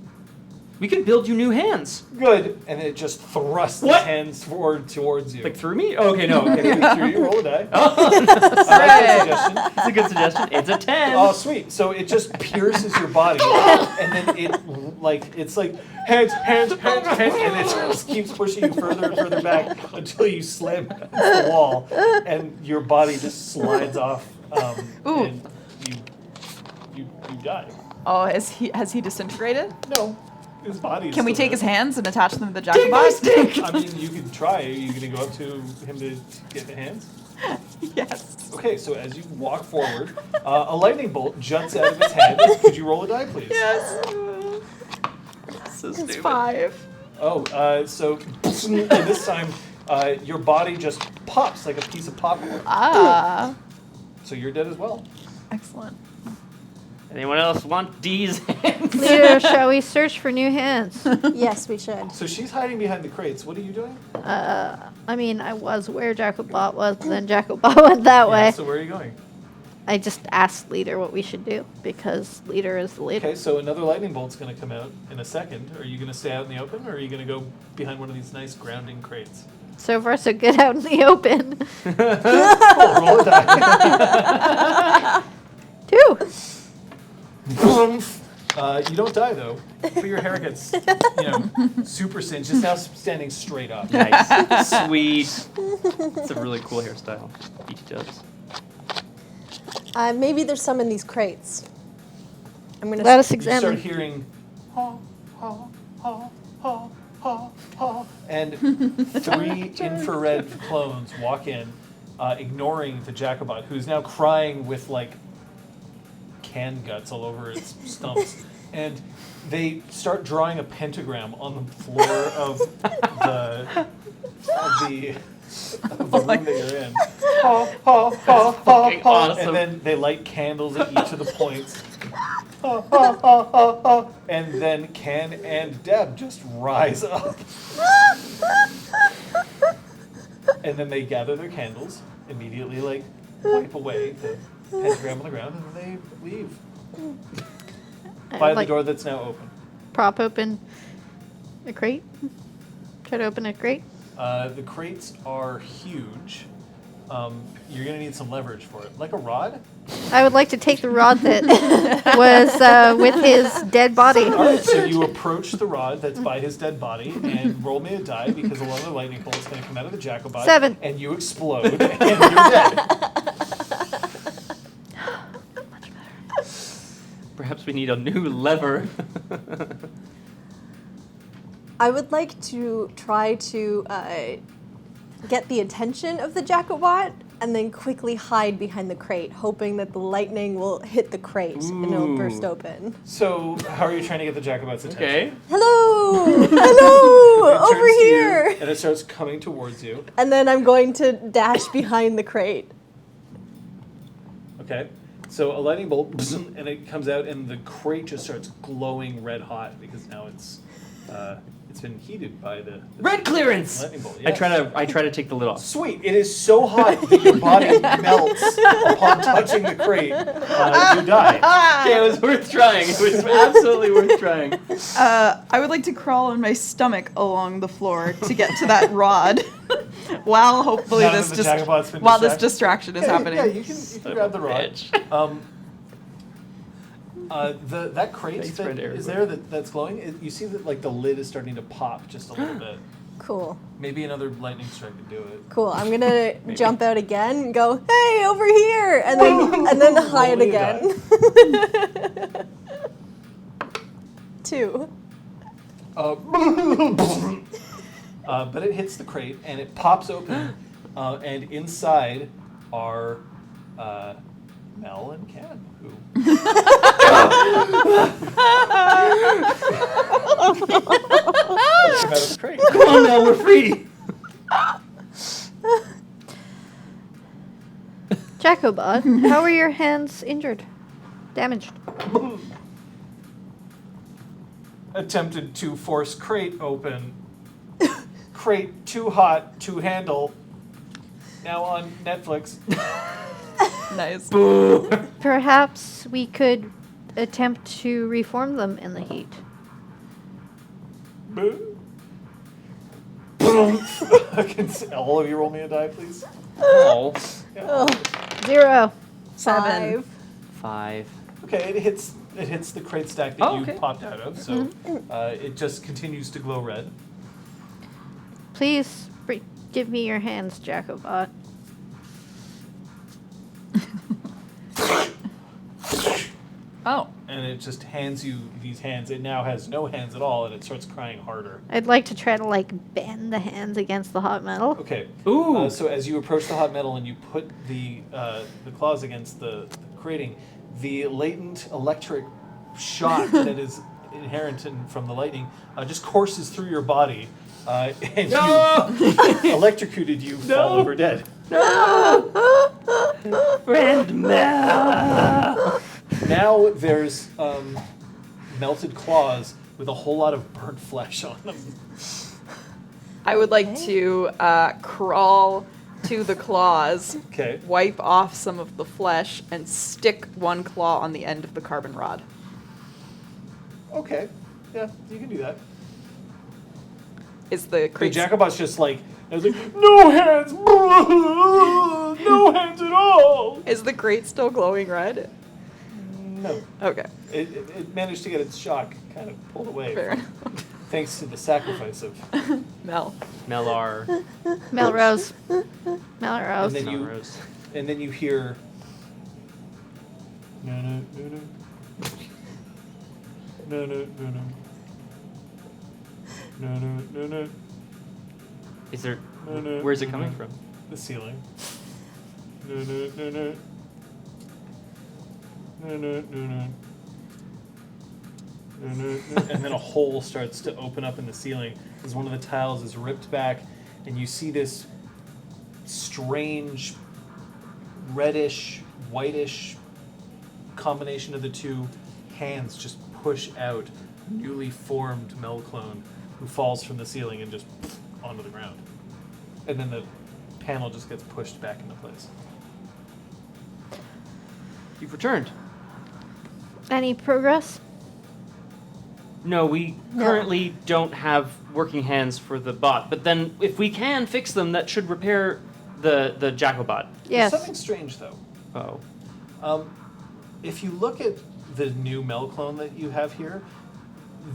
We could build you new hands. Good. And it just thrusts its What? hands forward towards you. Like through me? Oh, okay, no. Okay. Through you, roll a die. Oh, I like that suggestion. that's a good suggestion. It's a 10. Oh, sweet. So it just pierces your body, and then it's like hands, and it just keeps pushing you further and further back until you slam against the wall, and your body just slides off, Ooh. and you die. Oh, has he disintegrated? No, his body. Is Can we still take his there. hands and attach them to the Take my Jacobot? stick! I mean, you could try. Are you going to go up to him to get the hands? Yes. Okay, so as you walk forward, a lightning bolt juts out of its head. Could you roll a die, please? Yes. So It's stupid. 5. Oh, so and this time your body just pops like a piece of popcorn. Ah. So you're dead as well. Excellent. Anyone else want D's hands? Leader, shall we search for new hands? Yes, we should. So she's hiding behind the crates. What are you doing? I mean, I was where Jacobot was, but then Jacobot went that way. So where are you going? I just asked Leader what we should do because Leader is the leader. Okay, so another lightning bolt's going to come out in a second. Are you going to stay out in the open, or are you going to go behind one of these nice grounding crates? So far, so good out in the open. Oh, roll a die. 2. You don't die though, but your hair gets, super singed. Just now standing straight up. Nice. Sweet. It's a really cool hairstyle. Each does. Maybe there's some in these crates. I'm gonna. Let us You start examine. hearing, ha, ha, ha, ha, ha, ha, and 3 infrared clones walk in, ignoring the Jacobot, who's now crying with can guts all over its stumps, and they start drawing a pentagram on the floor of the room that you're in. Ha, ha, ha, ha, fucking ha. awesome. And then they light candles at each of the points. ha, ha, ha, ha, ha. And then Ken and Deb just rise up. And then they gather their candles, immediately like wipe away the pentagram on the ground, and then they leave. By the door that's now open. Prop open a crate. Try to open a crate. The crates are huge. You're going to need some leverage for it. Like a rod? I would like to take the rod that was with his dead body. All right, so you approach the rod that's by his dead body and roll me a die because a lot of the lightning bolt is going to come out of the Jacobot. 7. And you explode and you're dead. Perhaps we need a new lever. I would like to try to get the attention of the Jacobot and then quickly hide behind the crate, hoping that the lightning will hit the crate and it'll burst open. So, how are you trying to get the Jacobot's attention? Okay. Hello! It Hello! turns Over to you, here! and it starts coming towards you. And then I'm going to dash behind the crate. Okay. So a lightning bolt, and it comes out, and the crate just starts glowing red hot because now it's been heated by the Red clearance. lightning bolt. I Yes. try to take the lid off. Sweet. It is so hot that your body melts upon touching the crate. You die. Okay, it was worth trying. It was absolutely worth trying. I would like to crawl on my stomach along the floor to get to that rod, while hopefully Now that this the Jacobot's been while this distracted. distraction is happening. Yeah, you can grab the rod. That crate Thanks, that friend is Eric. there that's glowing. You see that like the lid is starting to pop just a little bit. Cool. Maybe another lightning strike could do it. Cool. I'm gonna jump out again and go, hey, over here! And then hide Roll me a again. 2. But it hits the crate and it pops open, and inside are Mel and Ken, who came out of the crate. Come on now, we're free. Jacobot, how are your hands injured? Damaged? Attempted to force crate open. Crate too hot to handle. Now on Netflix. Nice. Perhaps we could attempt to reform them in the heat. Boo. Can all of you roll me a die, please? Oh. Yeah. 0. 7. 5. Okay, it hits the crate stack that Oh, you okay. popped out of, so it just continues to glow red. Please give me your hands, Jacobot. Oh. And it just hands you these hands. It now has no hands at all, and it starts crying harder. I'd like to try to bend the hands against the hot metal. Okay. Ooh. So as you approach the hot metal and you put the claws against the grating, the latent electric shock that is inherent from the lightning just courses through your body, and you electrocuted. You fall over dead. Friend Mel. Now there's melted claws with a whole lot of burnt flesh on them. I would like to crawl to the claws, Okay. wipe off some of the flesh, and stick one claw on the end of the carbon rod. Okay. Yeah, you can do that. Is the The crate Jacobot's just like, I was like, no hands, no hands at all. Is the crate still glowing red? No, Okay. it managed to get its shock kind of pulled away. Fair Thanks to the sacrifice of. Mel. Melar. Melrose. And Melrose. then you, Melrose. and then you hear. No, no, no, no. No, no, no, no. No, no, no, no. Is there? No, no, Where's it no, coming no. from? The ceiling. No, no, no, no. No, no, no, no. No, no, no. And then a hole starts to open up in the ceiling as one of the tiles is ripped back, and you see this strange reddish, whitish combination of the two hands just push out newly formed Mel clone who falls from the ceiling and just onto the ground. And then the panel just gets pushed back into place. You've returned. Any progress? No, we currently don't have working hands for the bot. But then, if we can fix them, that should repair the Jacobot. Yes. There's something strange, though. Oh. If you look at the new Mel clone that you have here,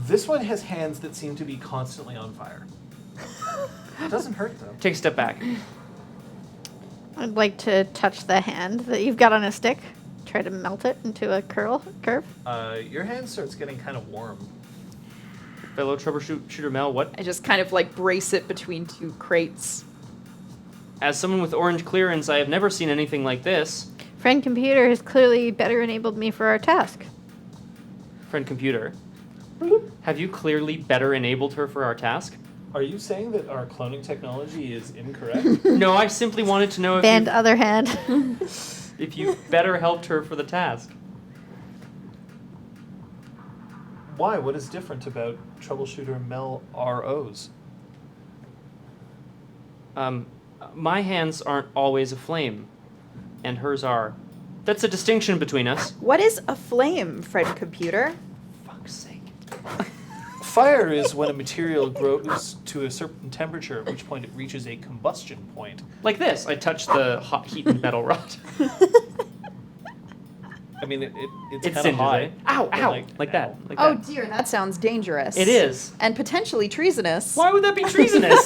this one has hands that seem to be constantly on fire. It doesn't hurt, though. Take a step back. I'd like to touch the hand that you've got on a stick. Try to melt it into a curve. Your hand starts getting kind of warm. Fellow troubleshooter Mel, what? I just kind of like brace it between two crates. As someone with orange clearance, I have never seen anything like this. Friend computer has clearly better enabled me for our task. Friend computer, have you clearly better enabled her for our task? Are you saying that our cloning technology is incorrect? No, I simply wanted to know if And other hand. if you better helped her for the task. Why? What is different about troubleshooter Mel ROs? My hands aren't always aflame, and hers are. That's a distinction between us. What is a flame, friend computer? Fuck's sake. Fire is when a material grows to a certain temperature, at which point it reaches a combustion point. Like this, I touched the hot heated metal rod. I mean, it's It's kind of singes, hot. eh? Ow, but ow, like like now. that. Like Oh that. dear, that sounds dangerous. It is. And potentially treasonous. Why would that be treasonous?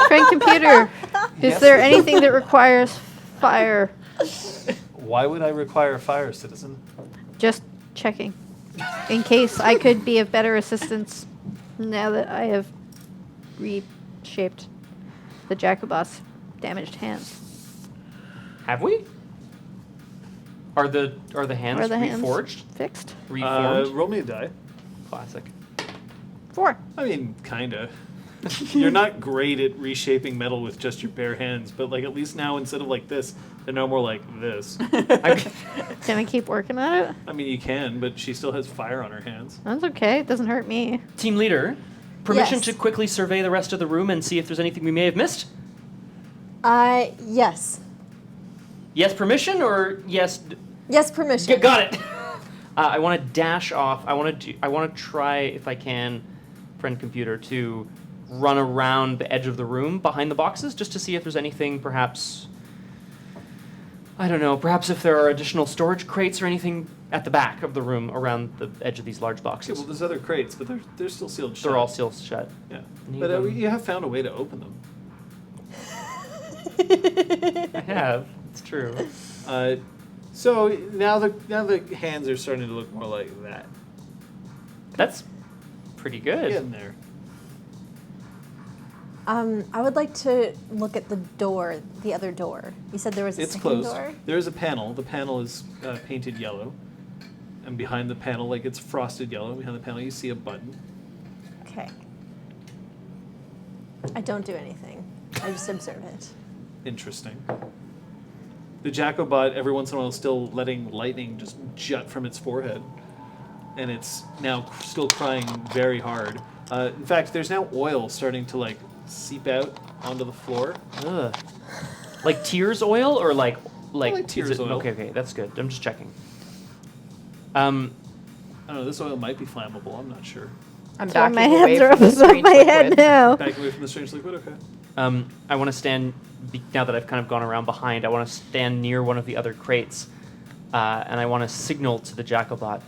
Friend computer, is Yes. there anything that requires fire? Why would I require fire, citizen? Just checking. In case I could be of better assistance now that I have reshaped the Jacobot's damaged hands. Have we? Are the hands Are the hands reforged? fixed? Reformed? Roll me a die. Classic. 4. I mean, kinda. You're not great at reshaping metal with just your bare hands, but like at least now instead of like this, they're now more like this. Can I keep working at it? I mean, you can, but she still has fire on her hands. That's okay. It doesn't hurt me. Team leader, permission Yes. to quickly survey the rest of the room and see if there's anything we may have missed? Yes. Yes, permission, or yes? Yes, permission. Got it. I want to dash off. I want to try, if I can, friend computer, to run around the edge of the room behind the boxes just to see if there's anything, perhaps. I don't know. Perhaps if there are additional storage crates or anything at the back of the room around the edge of these large Okay, boxes. well, there's other crates, but they're still sealed shut. They're all sealed shut. Yeah. Need But them. you have found a way to open them. I have. It's true. So now the hands are starting to look more like that. That's pretty good. Getting there. I would like to look at the door, the other door. You said there was a It's second closed. door? There is a panel. The panel is painted yellow. And behind the panel, like it's frosted yellow, behind the panel you see a button. Okay. I don't do anything. I just observe it. Interesting. The Jacobot, every once in a while, is still letting lightning just jut from its forehead. And it's now still crying very hard. In fact, there's now oil starting to like seep out onto the floor. Ugh. Like tears oil or like like is tears it- oil. Okay, that's good. I'm just checking. I don't know, this oil might be flammable, I'm not sure. I'm So my backing away hands are from up the above strange my head liquid. now. Back away from the strange liquid, okay. I want to stand now that I've kind of gone around behind. I want to stand near one of the other crates, and I want to signal to the Jacobot.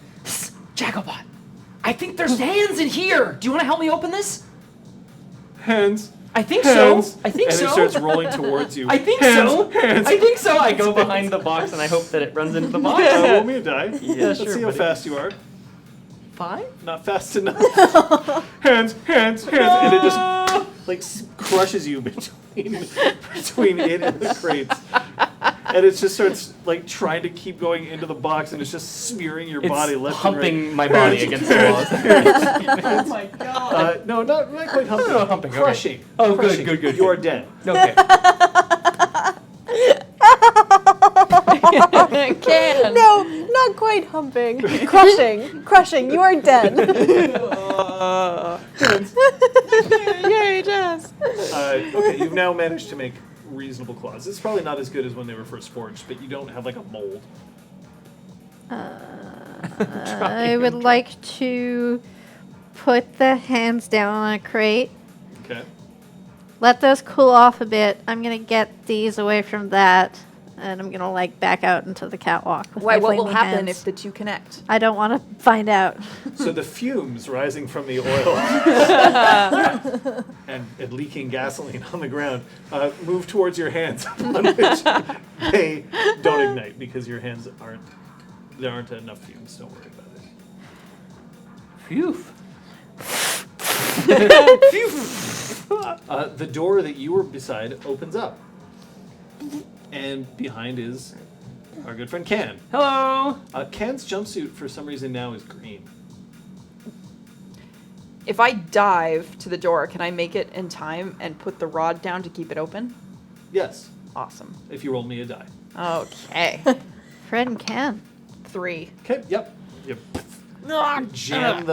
Jacobot, I think there's hands in here. Do you want to help me open this? Hands. I think Hands. so. I think and so. it starts rolling towards you. I think Hands, so. Hands. I think so. I go behind the box and I hope that it runs into the box. Roll me a die. Yeah, Let's sure, see how buddy. fast you are. 5? Not fast enough. hands, hands, hands, and it just like crushes you between it and the crates, and it just starts like trying to keep going into the box, and it's just smearing your body It's left humping and my right. body against the wall. Oh my god. No, not quite humping. No, humping, okay. Crushing. Oh, good, Crushing. good, good, You good. are dead. Okay. Can. No, not quite humping. Crushing. You are dead. Yay, Jess. Okay, you've now managed to make reasonable claws. It's probably not as good as when they were first forged, but you don't have like a mold. I would like to put the hands down on a crate. Okay. Let those cool off a bit. I'm gonna get these away from that, and I'm gonna like back out into the catwalk. With Why? my What will flaming happen hands. if the two connect? I don't want to find out. So the fumes rising from the oil and leaking gasoline on the ground move towards your hands, on which they don't ignite because your hands there aren't enough fumes. Don't worry about it. Phew. The door that you were beside opens up, and behind is our good friend Can. Hello. Can's jumpsuit for some reason now is green. If I dive to the door, can I make it in time and put the rod down to keep it open? Yes, Awesome. if you roll me a die. Okay. Fred and Can. 3. Okay, yep. Yep. Jam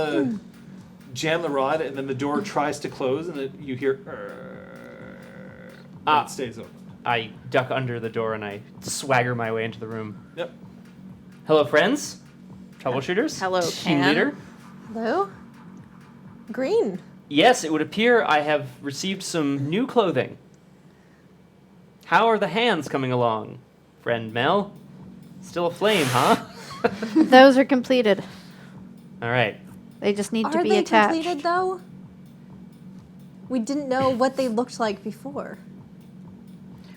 the rod, and then the door tries to close, and you hear. It stays open. I duck under the door and I swagger my way into the room. Yep. Hello, friends. Troubleshooters. Hello, Team Can. leader. Hello? Green. Yes, it would appear I have received some new clothing. How are the hands coming along, friend Mel? Still aflame, huh? Those are completed. All right. They just need to Are be they attached. completed though? We didn't know what they looked like before.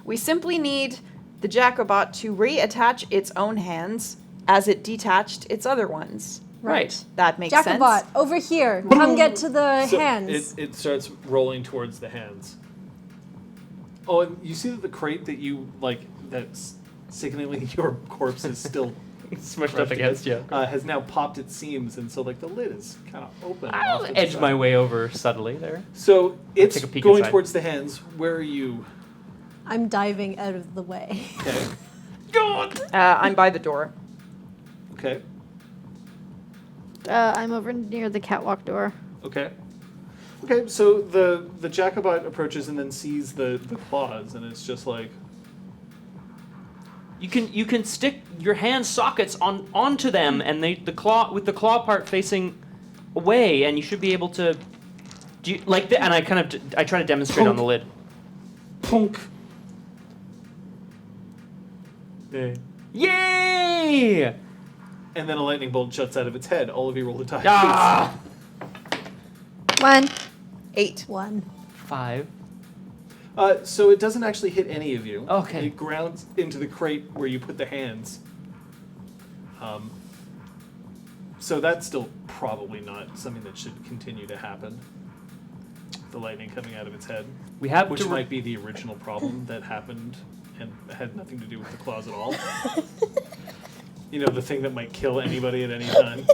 We simply need the Jacobot to reattach its own hands as it detached its other ones. Right. That makes Jacobot, sense. over here. Come get to the So hands. It starts rolling towards the hands. Oh, and you see that the crate that you that's sickeningly your corpse is still Smushed crushed up against you. has now popped its seams, and so the lid is kind of open. and I'll off to the edge side. my way over subtly there. So it's take a peek going inside. towards the hands. Where are you? I'm diving out of the way. Okay. I'm by the door. Okay. I'm over near the catwalk door. Okay. Okay. So the Jacobot approaches and then sees the claws, and it's just like. You can stick your hand sockets onto them, and the claw with the claw part facing away, and you should be able to. Do you, like the, and I try to demonstrate on the lid. Punk. Yay! And then a lightning bolt shuts out of its head. All of you roll the die. Ah! 1. 8. 1. 5. So it doesn't actually hit any of you. Okay. It grounds into the crate where you put the hands. So that's still probably not something that should continue to happen. The lightning coming out of its head. We have Which to might be the original problem that happened and had nothing to do with the claws at all. You know, the thing that might kill anybody at any time.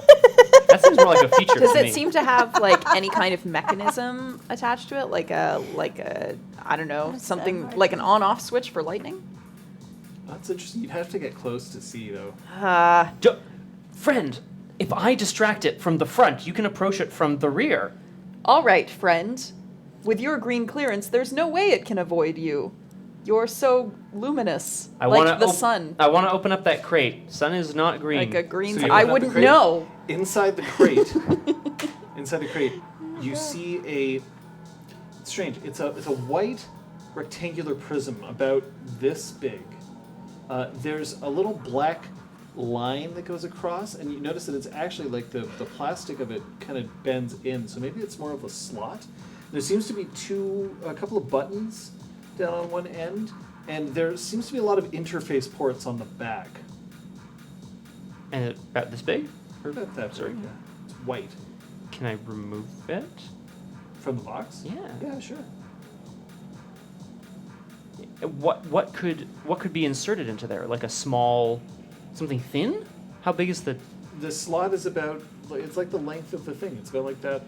That seems more like a feature Does to it me. seem to have like any kind of mechanism attached to it, like a I don't know, What's something that? like an on-off switch for lightning? That's interesting. You'd have to get close to see, though. Friend, if I distract it from the front, you can approach it from the rear. All right, friend. With your green clearance, there's no way it can avoid you. You're so luminous, like the sun, I want to open up that crate. Sun is not green. like a green. So sun. you I open up the wouldn't crate? know. Inside the crate, you see it's strange. It's a white rectangular prism about this big. There's a little black line that goes across, and you notice that it's actually like the plastic of it kind of bends in, so maybe it's more of a slot. There seems to be a couple of buttons down on one end, and there seems to be a lot of interface ports on the back. And it's about this big? Or- About that big, yeah. It's white. Can I remove it? From the box? Yeah. Yeah, sure. What could be inserted into there? Like a small, something thin? How big is the? The slot is about, it's like the length of the thing. It's about like that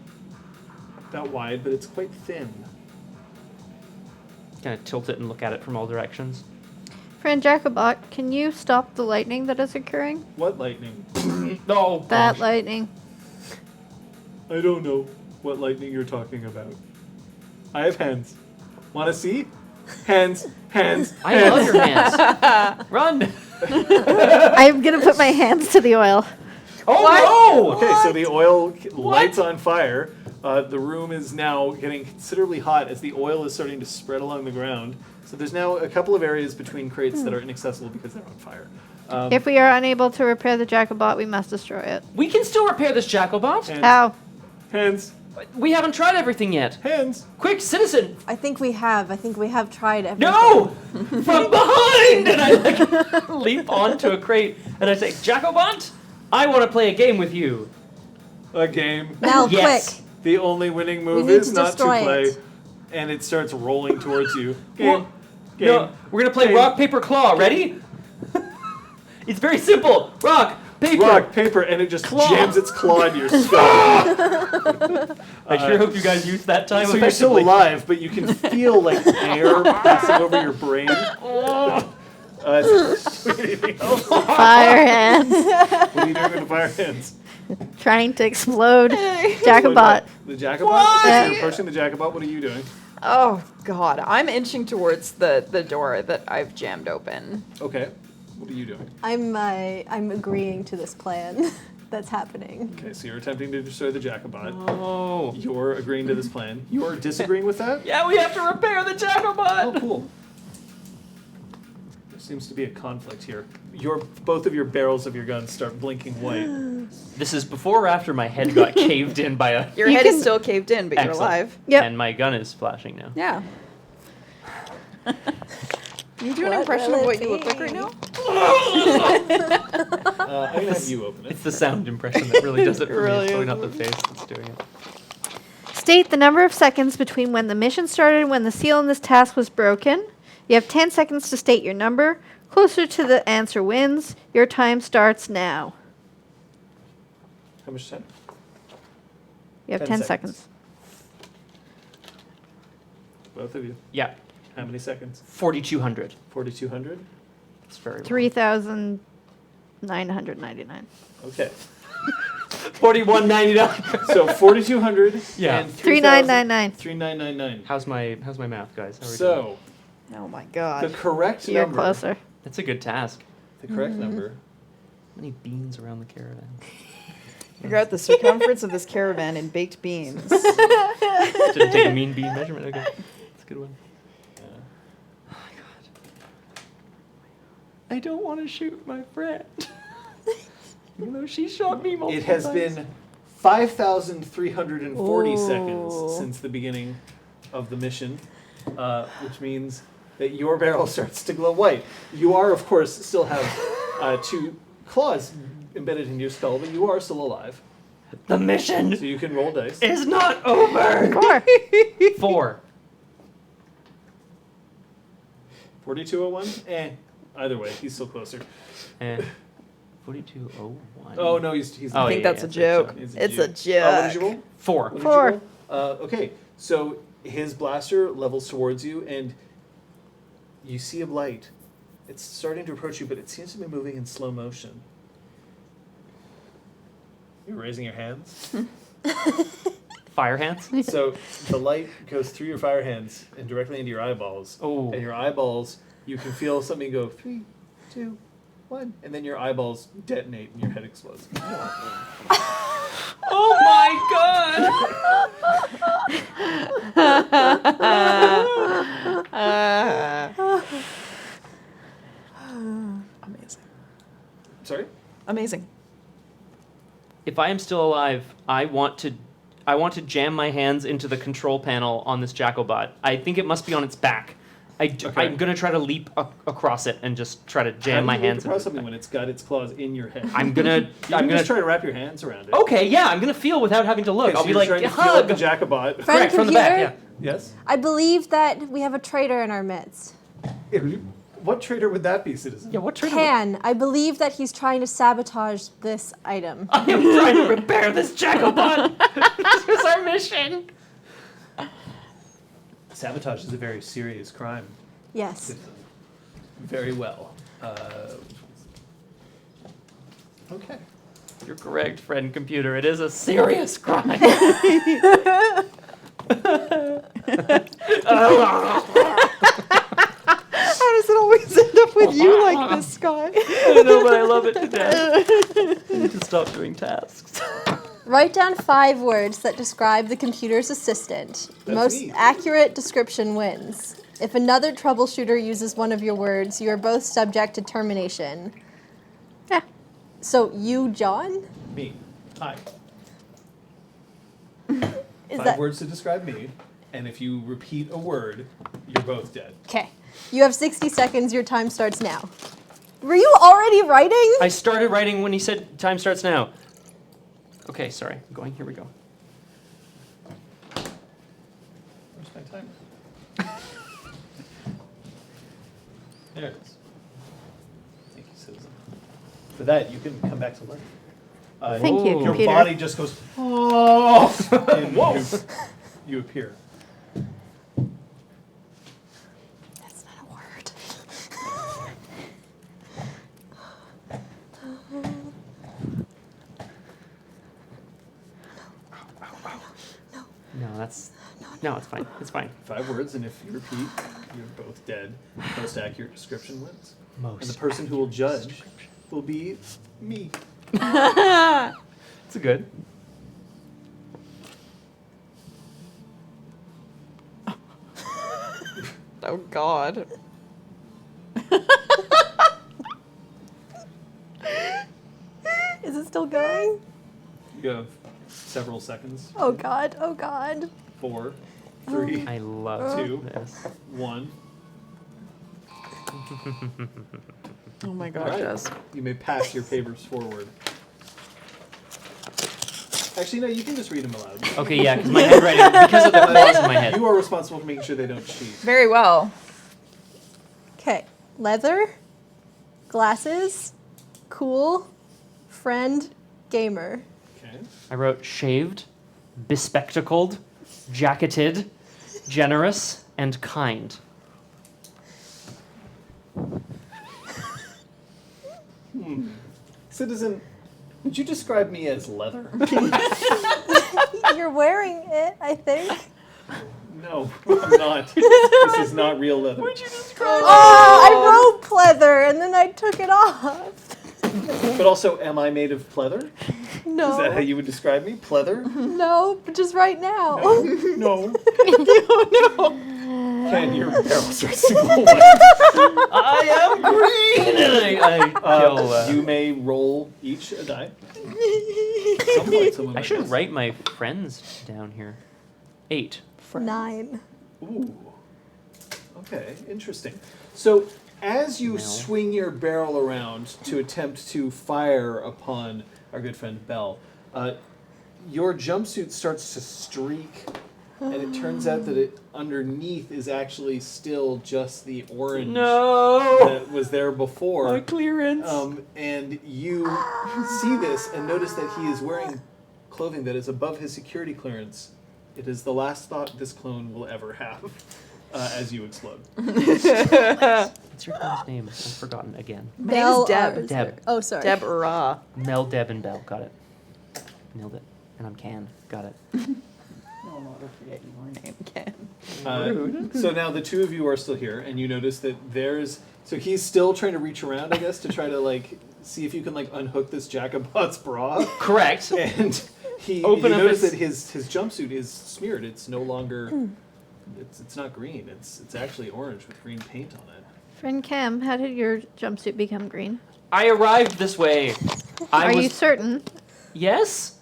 wide, but it's quite thin. Kind of tilt it and look at it from all directions. Friend Jacobot, can you stop the lightning that is occurring? What lightning? No. That lightning. I don't know what lightning you're talking about. I have hands. Want to see? Hands. I love your hands. Run. I'm gonna put my hands to the oil. Oh no! Okay, so the oil lights on fire. The room is now getting considerably hot as the oil is starting to spread along the ground. So there's now a couple of areas between crates that are inaccessible because they're on fire. If we are unable to repair the Jacobot, we must destroy it. We can still repair this Jacobot. Hands. How? Hands. We haven't tried everything yet. Hands. Quick, citizen! I think we have tried everything. No! From behind! And I like leap onto a crate and I say, Jacobot, I want to play a game with you. A game. Mel, Yes. quick. The only winning move need is to not to destroy play. it. And it starts rolling towards you. Game. Well, Game. No, we're gonna play Game. rock, paper, claw. Ready? It's very simple. Rock, paper. Rock, paper, and it just Claw. jams its claw into your skull. I sure hope you guys used that time So you're still effectively. alive, but you can feel like air passing over your brain. Anything else? Fire hands. What are you doing with the fire hands? Trying to explode Jacobot. The Jacobot? As you're approaching the Jacobot, what are you doing? Oh God, I'm inching towards the door that I've jammed open. Okay. What are you doing? I'm agreeing to this plan that's happening. Okay, so you're attempting to destroy the Jacobot. Oh. You're agreeing to this plan. You're disagreeing with that? Yeah, we have to repair the Jacobot. Oh, cool. There seems to be a conflict here. Both of your barrels of your guns start blinking white. This is before or after my head got caved in by a. Your You head can- is still caved in, but you're Excellent. alive. Yep. And my gun is flashing now. Yeah. Can you do an What impression will of it what you look like be? right now? I'm going to have you open it. It's the sound impression that really does it for Really me. It's probably is. not the face that's doing it. State the number of seconds between when the mission started and when the seal in this task was broken. You have 10 seconds to state your number. Closer to the answer wins. Your time starts now. How much time? You have 10 10 seconds. seconds. Both of you. Yeah, How many seconds? 4,200. 4,200? It's very low. 3,999. Okay. 41.99. So 4,200 Yeah. and 3,999. 3,999. How's my math, guys? How are we doing? So Oh my the God. correct You're number. closer. That's a good task. The correct number. How many beans around the caravan? Figure out the circumference of this caravan in baked beans. Didn't take a mean bean measurement. Okay, that's a good one. Oh my god. I don't want to shoot my friend. Even though she shot me multiple It has times. been 5,340 Ooh. seconds since the beginning of the mission, which means that your barrel starts to glow white. You are, of course, still have 2 claws embedded in your skull, but you are still alive. The mission So you can roll dice. is not over. 4. 4. 4201? Either way, he's still closer. Eh. 4201. Oh, no, he's Oh, I think yeah, that's a yeah, joke. It's It's a a joke. What did you joke. roll? 4. What did you 4. roll? Okay, so his blaster levels towards you, and you see a light. It's starting to approach you, but it seems to be moving in slow motion. You're raising your hands. Fire hands. So the light goes through your fire hands and directly into your eyeballs. Oh. And your eyeballs, you can feel something go 3, 2, 1, and then your eyeballs detonate and your head explodes. Oh my god! Amazing. Sorry? Amazing. If I am still alive, I want to jam my hands into the control panel on this Jacobot. I think it must be on its back. Okay. I'm gonna try to leap across it and just try to jam my hands into across its something back. when it's got its claws in your head. I'm gonna You can just try try. to wrap your hands around it. Okay, yeah, I'm gonna feel without having to look. Okay, I'll so be you're like, trying to feel hug. like the Jacobot. Friend Correct, from the back. computer? Yeah. Yes? I believe that we have a traitor in our midst. What traitor would that be, citizen? Yeah. What traitor? Pan. I believe that he's trying to sabotage this item. I am trying to repair this Jacobot. This is our mission. Sabotage is a very serious crime. Yes. Citizen. Very well. Okay. You're correct, friend computer. It is a serious crime. How does it always end up with you like this, Scott? I don't know, but I love it to death. I need to stop doing tasks. Write down 5 words that describe the computer's assistant. That's Most me. accurate description wins. If another troubleshooter uses one of your words, you are both subject to termination. Yeah. So you, John? Me. Hi. Is 5 words to describe me, and if you repeat a word, you're both dead. Okay. You have 60 seconds. Your time starts now. Were you already writing? I started writing when he said time starts now. Okay, sorry. I'm going. Here we go. Where's my timer? There it is. Thank you, citizen. For that, you can come back to learn. Thank you, Your Your computer. body just goes, oh, and you appear. That's not a word. No, that's no, it's fine. It's fine. 5 words, and if you repeat, you're both dead. Most accurate description wins. Most. And the person who will judge will be me. It's a good. Oh, God. Is it still going? You have several seconds. Oh God. Oh God. 4, 3, I love 2, this. 1. Oh, my All gosh, right. yes. You may pass your papers forward. Actually, no, you can just read them aloud. Okay, yeah, because my handwriting, because of the claws in my head. You are responsible for making sure they don't cheat. Very well. Okay. Leather. Glasses. Cool. Friend. Gamer. Okay. I wrote shaved, bespectacled, jacketed, generous, and kind. Citizen, would you describe me as leather? You're wearing it, I think. No, I'm not. This is not real leather. Oh, I wrote pleather and then I took it off. But also, am I made of pleather? No. Is that how you would describe me? Pleather? No, but just right now. No. Ken, your barrel starts to glow white. I am green! And I kill, You may roll each a die. Someone I should guess. write my friends down here. 8. 9. Ooh. Okay, interesting. So, as you No. swing your barrel around to attempt to fire upon our good friend Belle, your jumpsuit starts to streak, and it turns out that it underneath is actually still just the orange No! that was there before. My clearance. And you see this and notice that he is wearing clothing that is above his security clearance. It is the last thought this clone will ever have as you explode. What's your clone's name? I've forgotten again. My name is Deb. Arbiter. Deb. Oh, sorry. Deborah. Mel, Deb, and Bell. Got it. Nailed it. And I'm Can. Got it. No, I'll never forget your name, Ken. So now the two of you are still here, and you notice that there's... So he's still trying to reach around, I guess, to try to, like, see if you can, like, unhook this Jacobot's bra. Correct. And you Open up notice his- that his jumpsuit is smeared. It's no longer... It's not green. It's actually orange with green paint on it. Friend Cam, how did your jumpsuit become green? I arrived this way. Are you certain? Yes?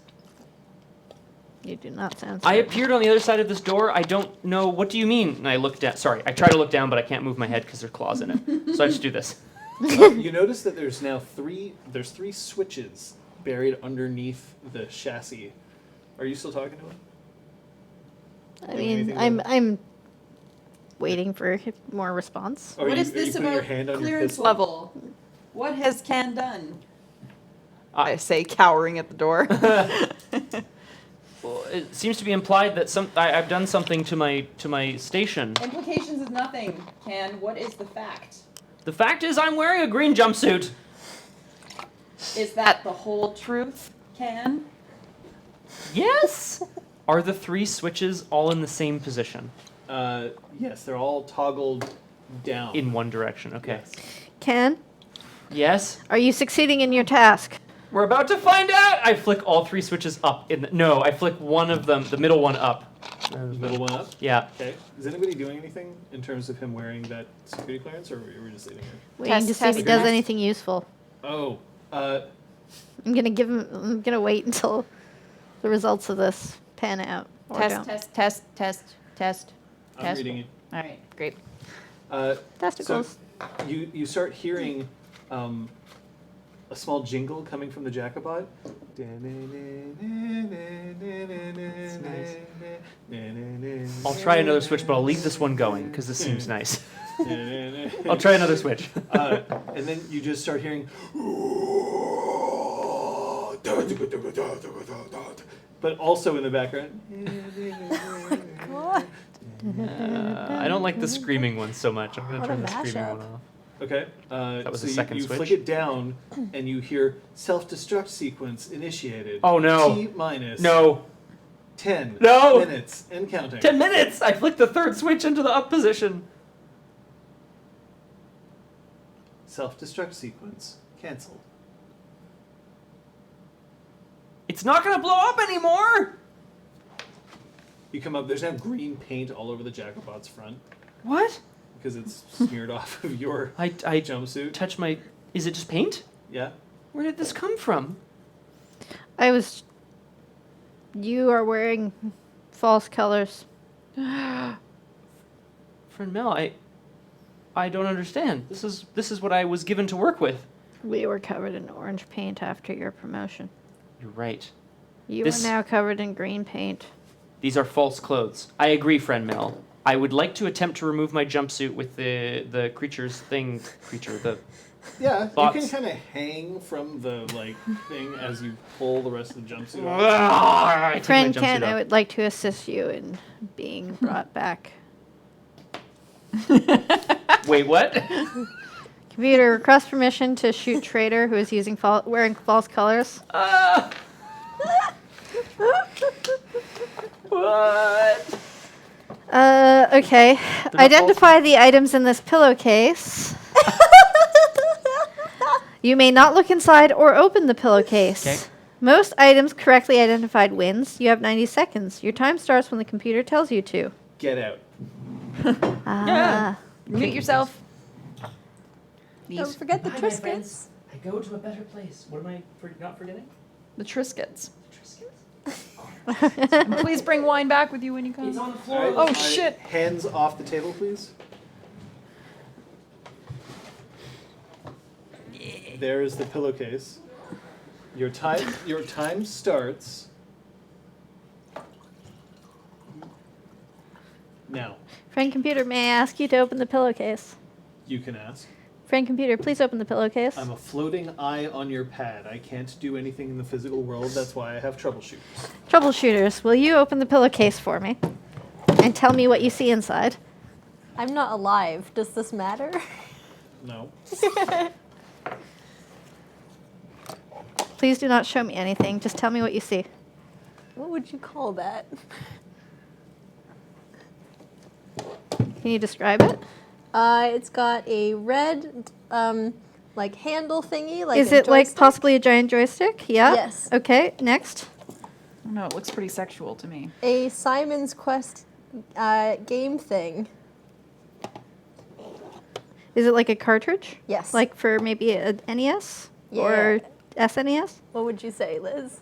You do not sound I certain. appeared on the other side of this door. I don't know. What do you mean? And I looked down. Sorry, I try to look down, but I can't move my head because there's claws in it. So I just do this. You notice that there's now three switches buried underneath the chassis. Are you still talking to him? I Doing mean, anything with I'm waiting for more response. Or What are is you, are you this putting your about hand on your clearance pistol? level? What has Ken done? I say, cowering at the door. Well, it seems to be implied that I've done something to my station. Implications is nothing, Ken. What is the fact? The fact is, I'm wearing a green jumpsuit. Is that the whole truth, Can? Yes. Are the 3 switches all in the same position? Yes, they're all toggled down. In one direction. Okay. Yes. Ken, Yes. are you succeeding in your task? We're about to find out. I flick all 3 switches up. No, I flick one of them, the middle one up. The middle one up? Yeah. Okay. Is anybody doing anything in terms of him wearing that security clearance, or were we just sitting here? Waiting Test, to see if test, he does test. anything useful. Oh, I'm gonna wait until the results of this pan out. Or don't. Test. I'm reading it. All right, great. Testicles. So you start hearing a small jingle coming from the Jacobot. I'll try another switch, but I'll leave this one going because this seems nice. I'll try another switch. And then you just start hearing, but also in the background. I don't like the screaming one so much. I'm going What to a turn the screaming mashup. one off. Okay. was so the second you switch? flick it down, and you hear self-destruct sequence initiated. Oh, no. T minus No. 10 No. minutes and counting. 10 minutes! I flicked the 3rd switch into the up position. Self-destruct sequence canceled. It's not going to blow up anymore! You come up. There's now green paint all over the Jacobot's front What? because it's smeared off of your I jumpsuit. touch my... Is it just paint? Yeah. Where did this come from? You are wearing false colors. Friend Mel, I don't understand. This is what I was given to work with. We were covered in orange paint after your promotion. You're right. You This- are now covered in green paint. These are false clothes. I agree, Friend Mel. I would like to attempt to remove my jumpsuit with the creature's thing. The Yeah. Thoughts? You can kind of hang from the thing as you pull the rest of the jumpsuit off. I take my Friend jumpsuit Ken, I off. would like to assist you in being brought back. Wait, what? Computer, request permission to shoot traitor who is using wearing false colors. What? Okay. not Identify the items in this pillowcase. You may not look inside or open the pillowcase. Okay. Most items correctly identified wins. You have 90 seconds. Your time starts when the computer tells you to. Get out. Ah. Mute yourself. Don't forget the Triscuits. I go to a better place. What am I not forgetting? The Triscuits. Triscuits? And please bring wine back with you when you come. It's on the All floor. right, Oh, all right, shit. Hands off the table, please. There's the pillowcase. Your time starts now. Friend computer, may I ask you to open the pillowcase? You can ask. Friend computer, please open the pillowcase. I'm a floating eye on your pad. I can't do anything in the physical world. That's why I have troubleshooters. Troubleshooters, will you open the pillowcase for me? And tell me what you see inside. I'm not alive. Does this matter? No. Please do not show me anything. Just tell me what you see. What would you call that? Can you describe it? It's got a red, handle thingy. Like Is a it like joystick. possibly a giant joystick? Yeah? Yes. Okay, next. Oh, no, it looks pretty sexual to me. A Simon's Quest game thing? Is it like a cartridge? Yes. Like for maybe a NES? Yeah. Or SNES? What would you say, Liz?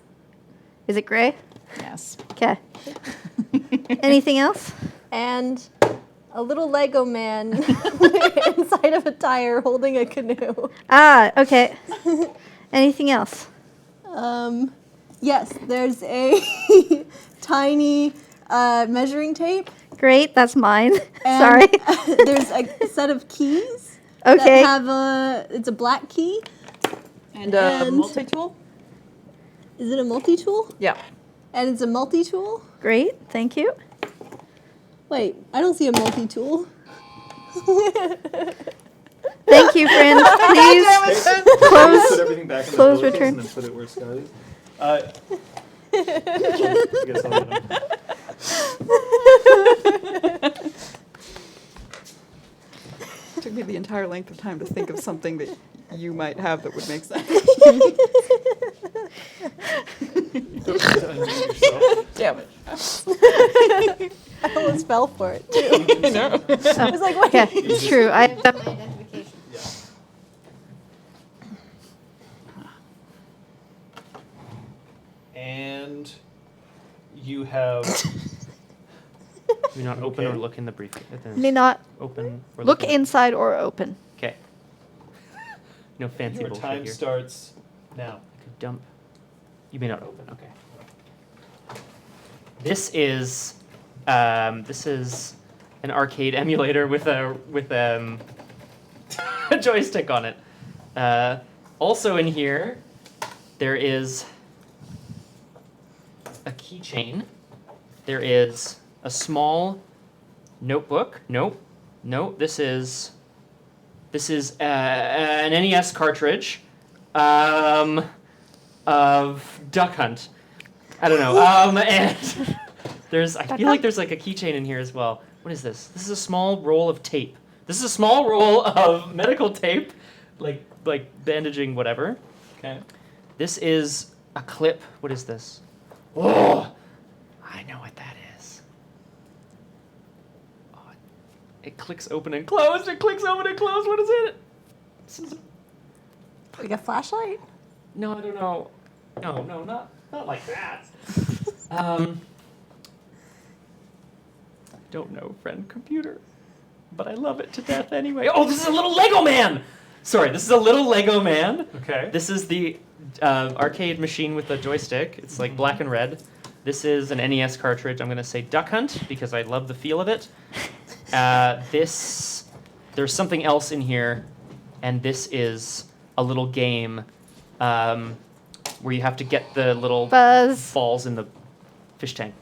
Is it gray? Yes. Okay. Anything else? And a little Lego man inside of a tire holding a canoe. Ah, okay. Anything else? Yes, there's a tiny measuring tape. Great, that's mine. And Sorry. There's a set of keys. Okay. That have it's a black key. And a And- multi-tool? Is it a multi-tool? Yeah. And it's a multi-tool? Great, thank you. Wait, I don't see a multi-tool. Thank you, friend. Please Put close. everything back in the close pillowcase return. and then put it where Scott is. I guess I'll let him. Took me the entire length of time to think of something that you might have that would make sense. Damn it. I almost fell for it too. I know. I was like, wait. Yeah, it's true. I have done my identification. Yeah. And you have Do not open or Okay. look in the briefcase. May not Open or look in- inside or open. Okay. No fancy your bullshit time here. starts now. I could dump. You may not open. Okay. This is an arcade emulator with a a joystick on it. Also in here, there is a keychain. There is a small notebook. Nope. No, this is an NES cartridge of Duck Hunt. I don't know. And I feel like there's like a keychain in here as well. What is this? This is a small roll of tape. This is a small roll of medical tape, like bandaging whatever. Okay. This is a clip. What is this? Oh, I know what that is. Oh, it clicks open and close. It clicks open and close. What is it? This is Like a flashlight? no, I don't know. No, not like that. Don't know, friend computer, but I love it to death anyway. Oh, this is a little Lego man. Sorry, this is a little Lego man. Okay. This is the arcade machine with the joystick. It's like black and red. This is an NES cartridge. I'm going to say Duck Hunt because I love the feel of it. There's something else in here, and this is a little game where you have to get the little Buzz. balls in the fish tank.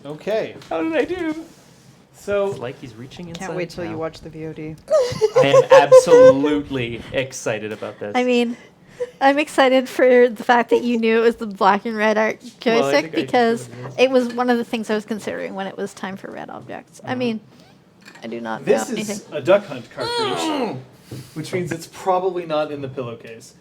Okay. How did I do? So It's like he's reaching inside. Can't wait till you now. watch the VOD. I am absolutely excited about this. I mean, I'm excited for the fact that you knew it was the black and red art Well, I joystick think I because knew what it was one of the things I was considering when it was time for red objects. I mean, I do not this know anything. is a Duck Hunt cartridge, which means it's probably not in the pillowcase.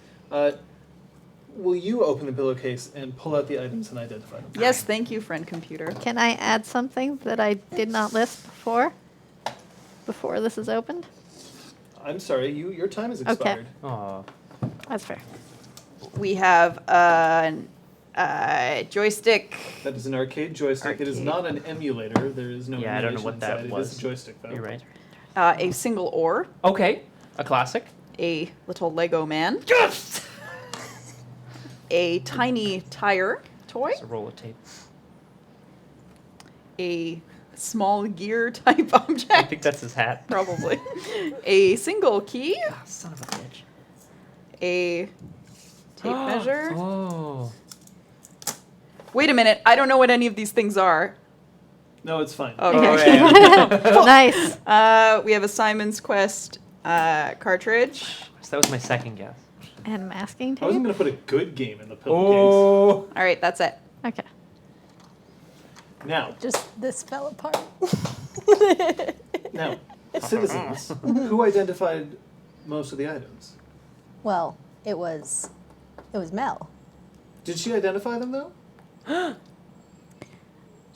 Will you open the pillowcase and pull out the items and identify them? Yes, thank you, friend computer. Can I add something that I did not list before this is opened? I'm sorry, your time is Okay. expired. Aw. That's fair. We have a joystick. That is an arcade joystick. It is Arcade. not an emulator. There is no Yeah, I don't know emulation what that inside. was. It is a joystick, though. You're right. A single ore. Okay, a classic. A little Lego man. Yes! A tiny tire toy. It's a roll of tape. A small gear type object. I think that's his hat. Probably. A single key. Ah, son of a bitch. A tape measure. Oh. Wait a minute. I don't know what any of these things are. No, it's fine. Okay. Nice. We have a Simon's Quest cartridge. So that was my second guess. And masking I wasn't tape. going to put a good game in the pillowcase. Oh. All right, that's it. Okay. Now, Just this fell apart. citizens, who identified most of the items? Well, it was Mel. Did she identify them, though?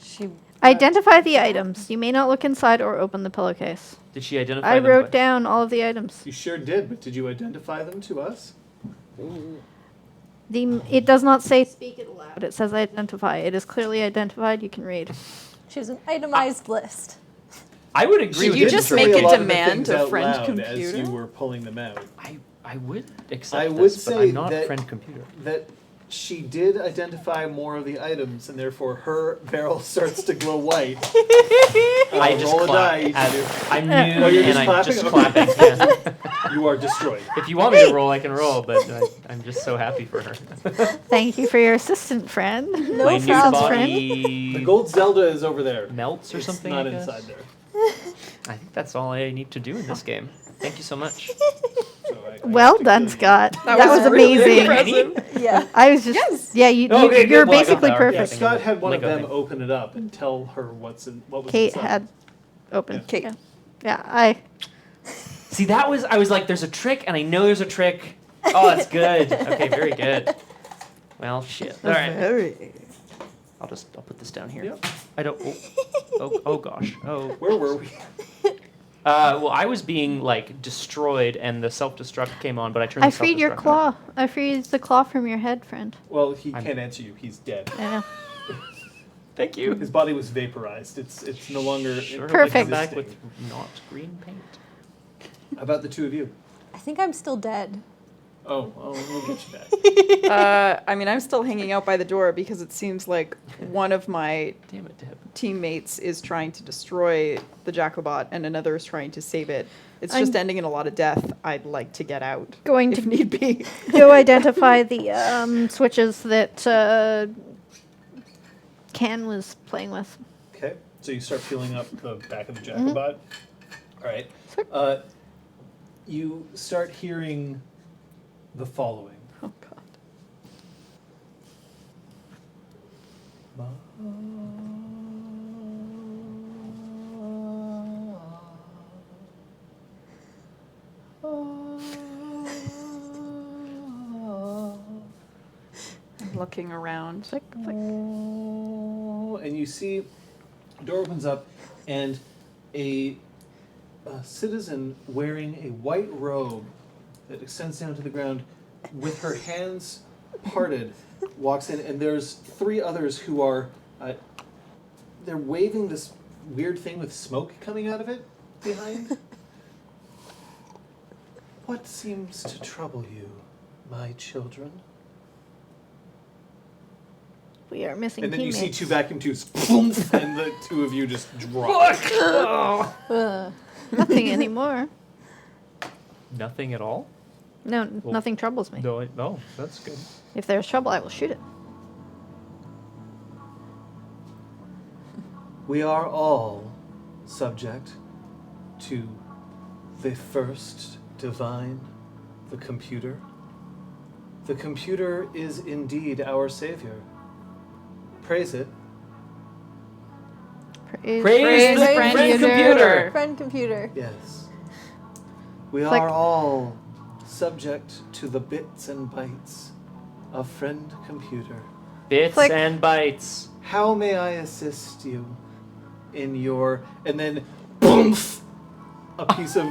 She Identify the items. You may not look inside or open the pillowcase. Did she identify I them wrote by- down all of the items. You sure did, but did you identify them to us? It does not say speak it aloud. It says identify. It is clearly identified. You can read. she was an itemized list. I would agree Did with you this. just say make a a lot of the demand things to out friend loud computer? as you were pulling them out. I would accept I would this, but say I'm not that- friend computer. That she did identify more of the items, and therefore her barrel starts to glow white. I just roll a clap. die. I'm Oh, nude you're and just I'm clapping? just Okay. clapping. Yes. You are destroyed. If you want me to roll, I can roll, but I'm just so happy for her. Thank you for your assistant, friend. No My new problem. body The gold Zelda is over there. melts or It's something. not I guess. inside there. I think that's all I need to do in this game. Thank you so much. So I Well have to done, kill you. Scott. That, was was really amazing. impressive. Yeah. I was just you're Okay, good. Well, I got basically that. Yeah, perfect. Yeah. Scott had one of Lego them thing. open it up and tell her what was Kate inside. had open. Yeah. Kate. Yeah, I See, I was like, there's a trick, and I know there's a trick. Oh, that's good. Okay, very good. Well, shit. All right. I'll put this down here. Yep. I don't. Oh gosh. Oh. Where were we? Well, I was being like destroyed, and the self-destruct came on, but I turned. I the freed your self-destruct off. claw. I freed the claw from your head, friend. Well, he I'm- can't answer you. He's dead. I know. Thank you. His body was vaporized. It's no longer Sure, Perfect. Come back with existing. not green paint. How about the two of you? I think I'm still dead. Oh, we'll get you back. I mean, I'm still hanging out by the door because it seems like one of my Damn it, Deb. teammates is trying to destroy the Jacobot and another is trying to save it. It's I'm- just ending in a lot of death. I'd like to get out Going if to need be. go identify the switches that Ken was playing with. Okay, so you start peeling up the back of the Jacobot. All right. Sure. You start hearing the following. Oh God. I'm looking around. And you see, the door opens up, and a citizen wearing a white robe that extends down to the ground, with her hands parted, walks in, and there's three others who are, they're waving this weird thing with smoke coming out of it behind. What seems to trouble you, my children? We are missing And then you see teammates. two vacuum tubes, and the two of you just drop. Nothing anymore. Nothing at all? No, Well, nothing troubles me. No, that's good. If there's trouble, I will shoot it. We are all subject to the first divine, the computer. The computer is indeed our savior. Praise it. Praise Praise the friend friend computer. computer. Friend computer. Yes. We It's are like- all subject to the bits and bytes of friend computer. Bits Click. and bytes. How may I assist you in your... And then, boom! A piece of...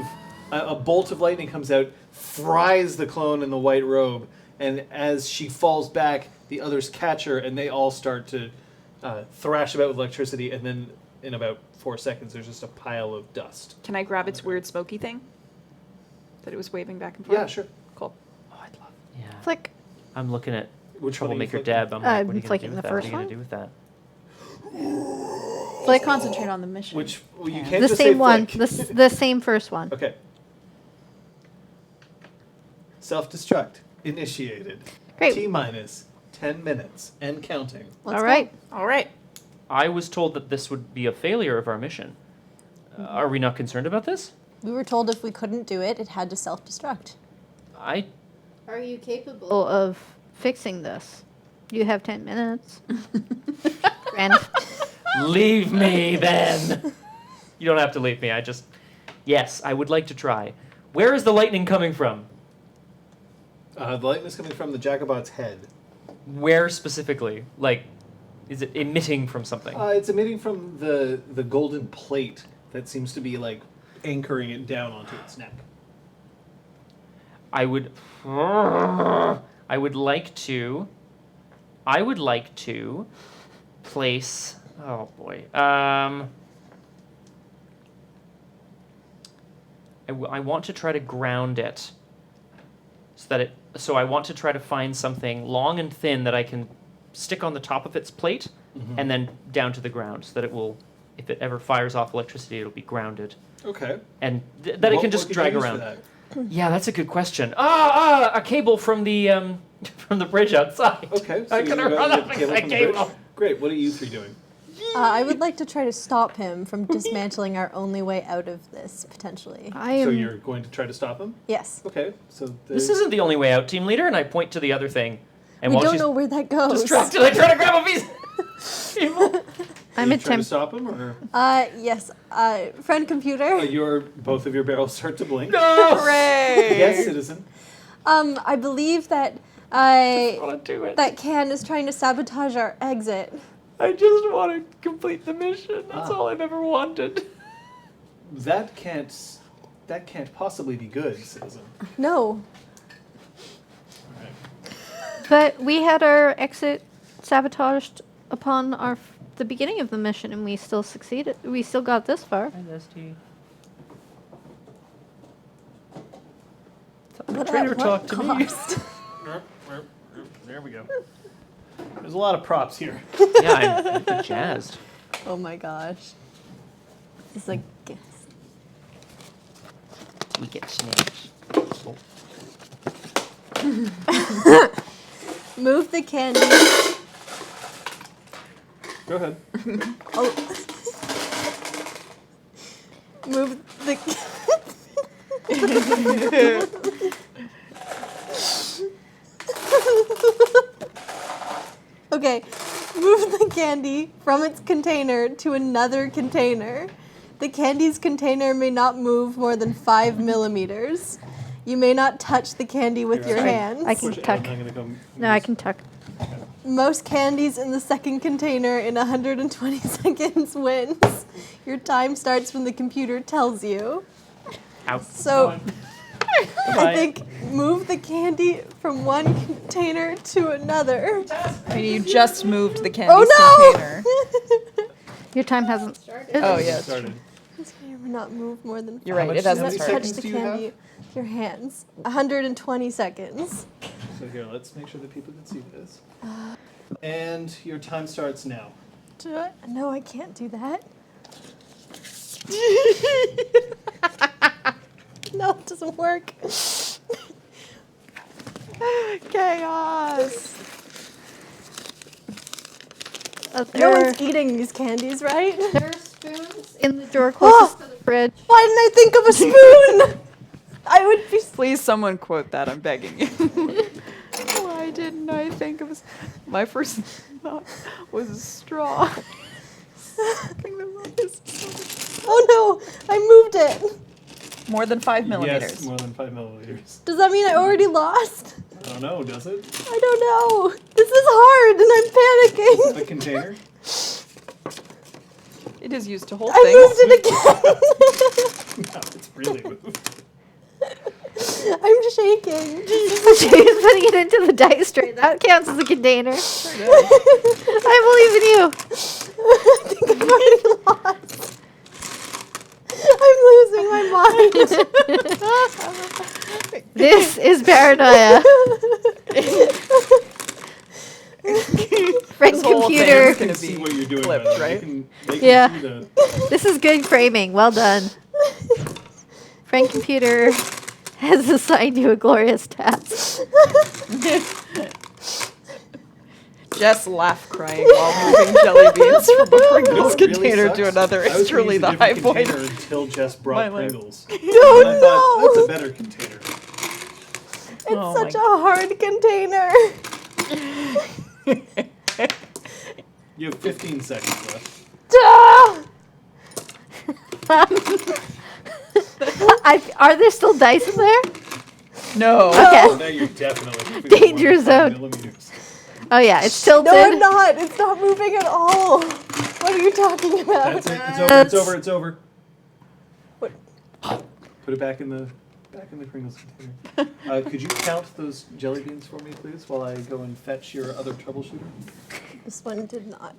A bolt of lightning comes out, fries the clone in the white robe, and as she falls back, the others catch her, and they all start to thrash about with electricity, and then in about 4 seconds, there's just a pile of dust. Can I grab its weird smoky thing that it was waving back and forth? Yeah, sure. Cool. Oh, I'd love. Yeah. Flick. I'm looking at Which one are you Troublemaker flicking? Deb. I'm like, I'm what are you gonna flicking do with the that? What are first you gonna one. do with that? Flick, concentrate on the mission. Which, well, you Yeah. can't The just same say one. flick. The same first one. Okay. Self-destruct initiated. Great. T-minus 10 minutes and counting. Let's All go. right. All right. I was told that this would be a failure of our mission. Are we not concerned about this? We were told if we couldn't do it, it had to self-destruct. I Are you capable of fixing this? You have 10 minutes. Friend. leave me then. You don't have to leave me. Yes, I would like to try. Where is the lightning coming from? The lightning is coming from the Jacobot's head. Where specifically? Like, is it emitting from something? It's emitting from the golden plate that seems to be like anchoring it down onto its neck. I would like to place. Oh boy. I want to try to ground it, so I want to try to find something long and thin that I can stick on the top of its plate, and then down to the ground, so that it will, if it ever fires off electricity, it'll be grounded, Okay. and that it can just What could drag you use for around. that? Yeah, that's a good question. A cable from the from the bridge outside. Okay. So I you're could gonna run get up the cable a from the bridge? cable. Great. What are you three doing? I would like to try to stop him from dismantling our only way out of this, potentially. I So am. you're going to try to stop him? Yes. Okay, so This isn't the only way out, team leader, and I point to the other thing. And We while don't she's know where that goes. distracted, I try to grab a piece. I'm you trying to attempt. stop him, or Yes. Friend computer. both of your barrels start to blink? No! Hooray! Yes, citizen. I believe that I want to do it. that can is trying to sabotage our exit. I just want to complete the mission. That's all I've ever wanted. That can't possibly be good, citizen. No. Alright. But we had our exit sabotaged upon the beginning of the mission, and we still succeeded. We still got this far. But Trainer at talk what to me. cost? There we go. There's a lot of props here. Yeah, I'm jazzed. Oh my gosh. This is a guess. We get snatched. Move the candy. Go ahead. Oh. Move the. Okay, move the candy from its container to another container. The candy's container may not move more than 5 millimeters. You may not touch the candy with your Sorry. hands. I can tuck. I'm not gonna go No, I can tuck. Most candies in the second container in 120 seconds wins. Your time starts when the computer tells you. Out. So Bye. I think move the candy from one container to another. I mean, you just moved the candy Oh container. no! Your time hasn't started. Oh, yeah. started. This container will not move more than. You're How right, much- it how hasn't many Touch started. seconds the do you have? candy with your hands. 120 seconds. So here, let's make sure that people can see this. And your time starts now. No, I can't do that. No, it doesn't work. Chaos. No There, one's eating these candies, right? there are spoons in the drawer closest to the fridge. Why didn't I think of a spoon? I would be. Please, someone quote that. I'm begging you. Why didn't I think of my first thought was a straw. Sucking them up is Oh no! I moved it. more than 5 millimeters. Yes, more than 5 milliliters. Does that mean I already lost? I don't know, does it? I don't know. This is hard, and I'm panicking. The container? It is used to hold I moved things. it again. No, it's really moved. I'm shaking. She's putting it into the dice tray. That counts as a container. I believe in you. I think I've already lost. I'm losing my mind. This is Paranoia. Friend This whole computer. thing's You can gonna see be what you're doing, flipped, by the way. right? They can Yeah. see the... This is good framing. Well done. Friend computer has assigned you a glorious task. Jess laugh crying while moving jelly beans from a You know Pringles what really container to sucks? another I was is truly gonna the use a high different point. container until Jess my brought life. Pringles. No, And I thought, no. that's a better container. It's Oh such my a hard container. You have 15 seconds left. Are there still dice in there? No. Okay. Now you're definitely moving Danger more than 5 zone. millimeters. Oh yeah, it's tilted. No, I'm not. It's not moving at all. What are you talking about? That's it. It's over. It's over. It's over. What? Put it back in the Pringles container. Could you count those jelly beans for me, please, while I go and fetch your other troubleshooter, This one did not.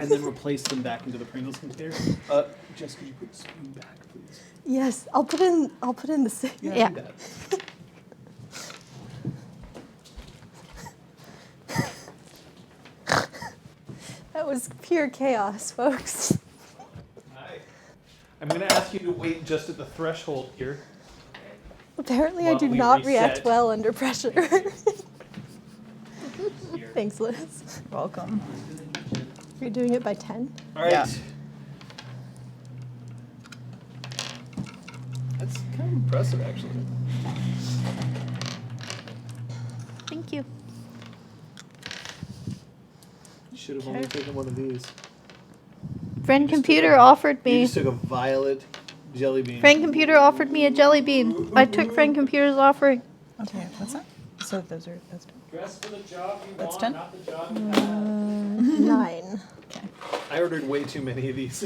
and then replace them back into the Pringles container? Jess, could you put the spoon back, please? Yes, I'll put in the sink. Yeah. Do that. That was pure chaos, folks. Hi. I'm going to ask you to wait just at the threshold here. Apparently, I While do we not react reset. well under pressure. Thanks, Liz. Welcome. You're doing it by 10? All right. Yeah. That's kind of impressive, actually. Thank you. You should have only taken one of these. Friend You just computer took a- offered You me. just took a violet jelly bean. Friend computer offered me a jelly bean. I took friend computer's offering. Okay, what's that? So those are those. Dress for the job you That's want, 10? not the job you have. 9. I ordered way too many of these.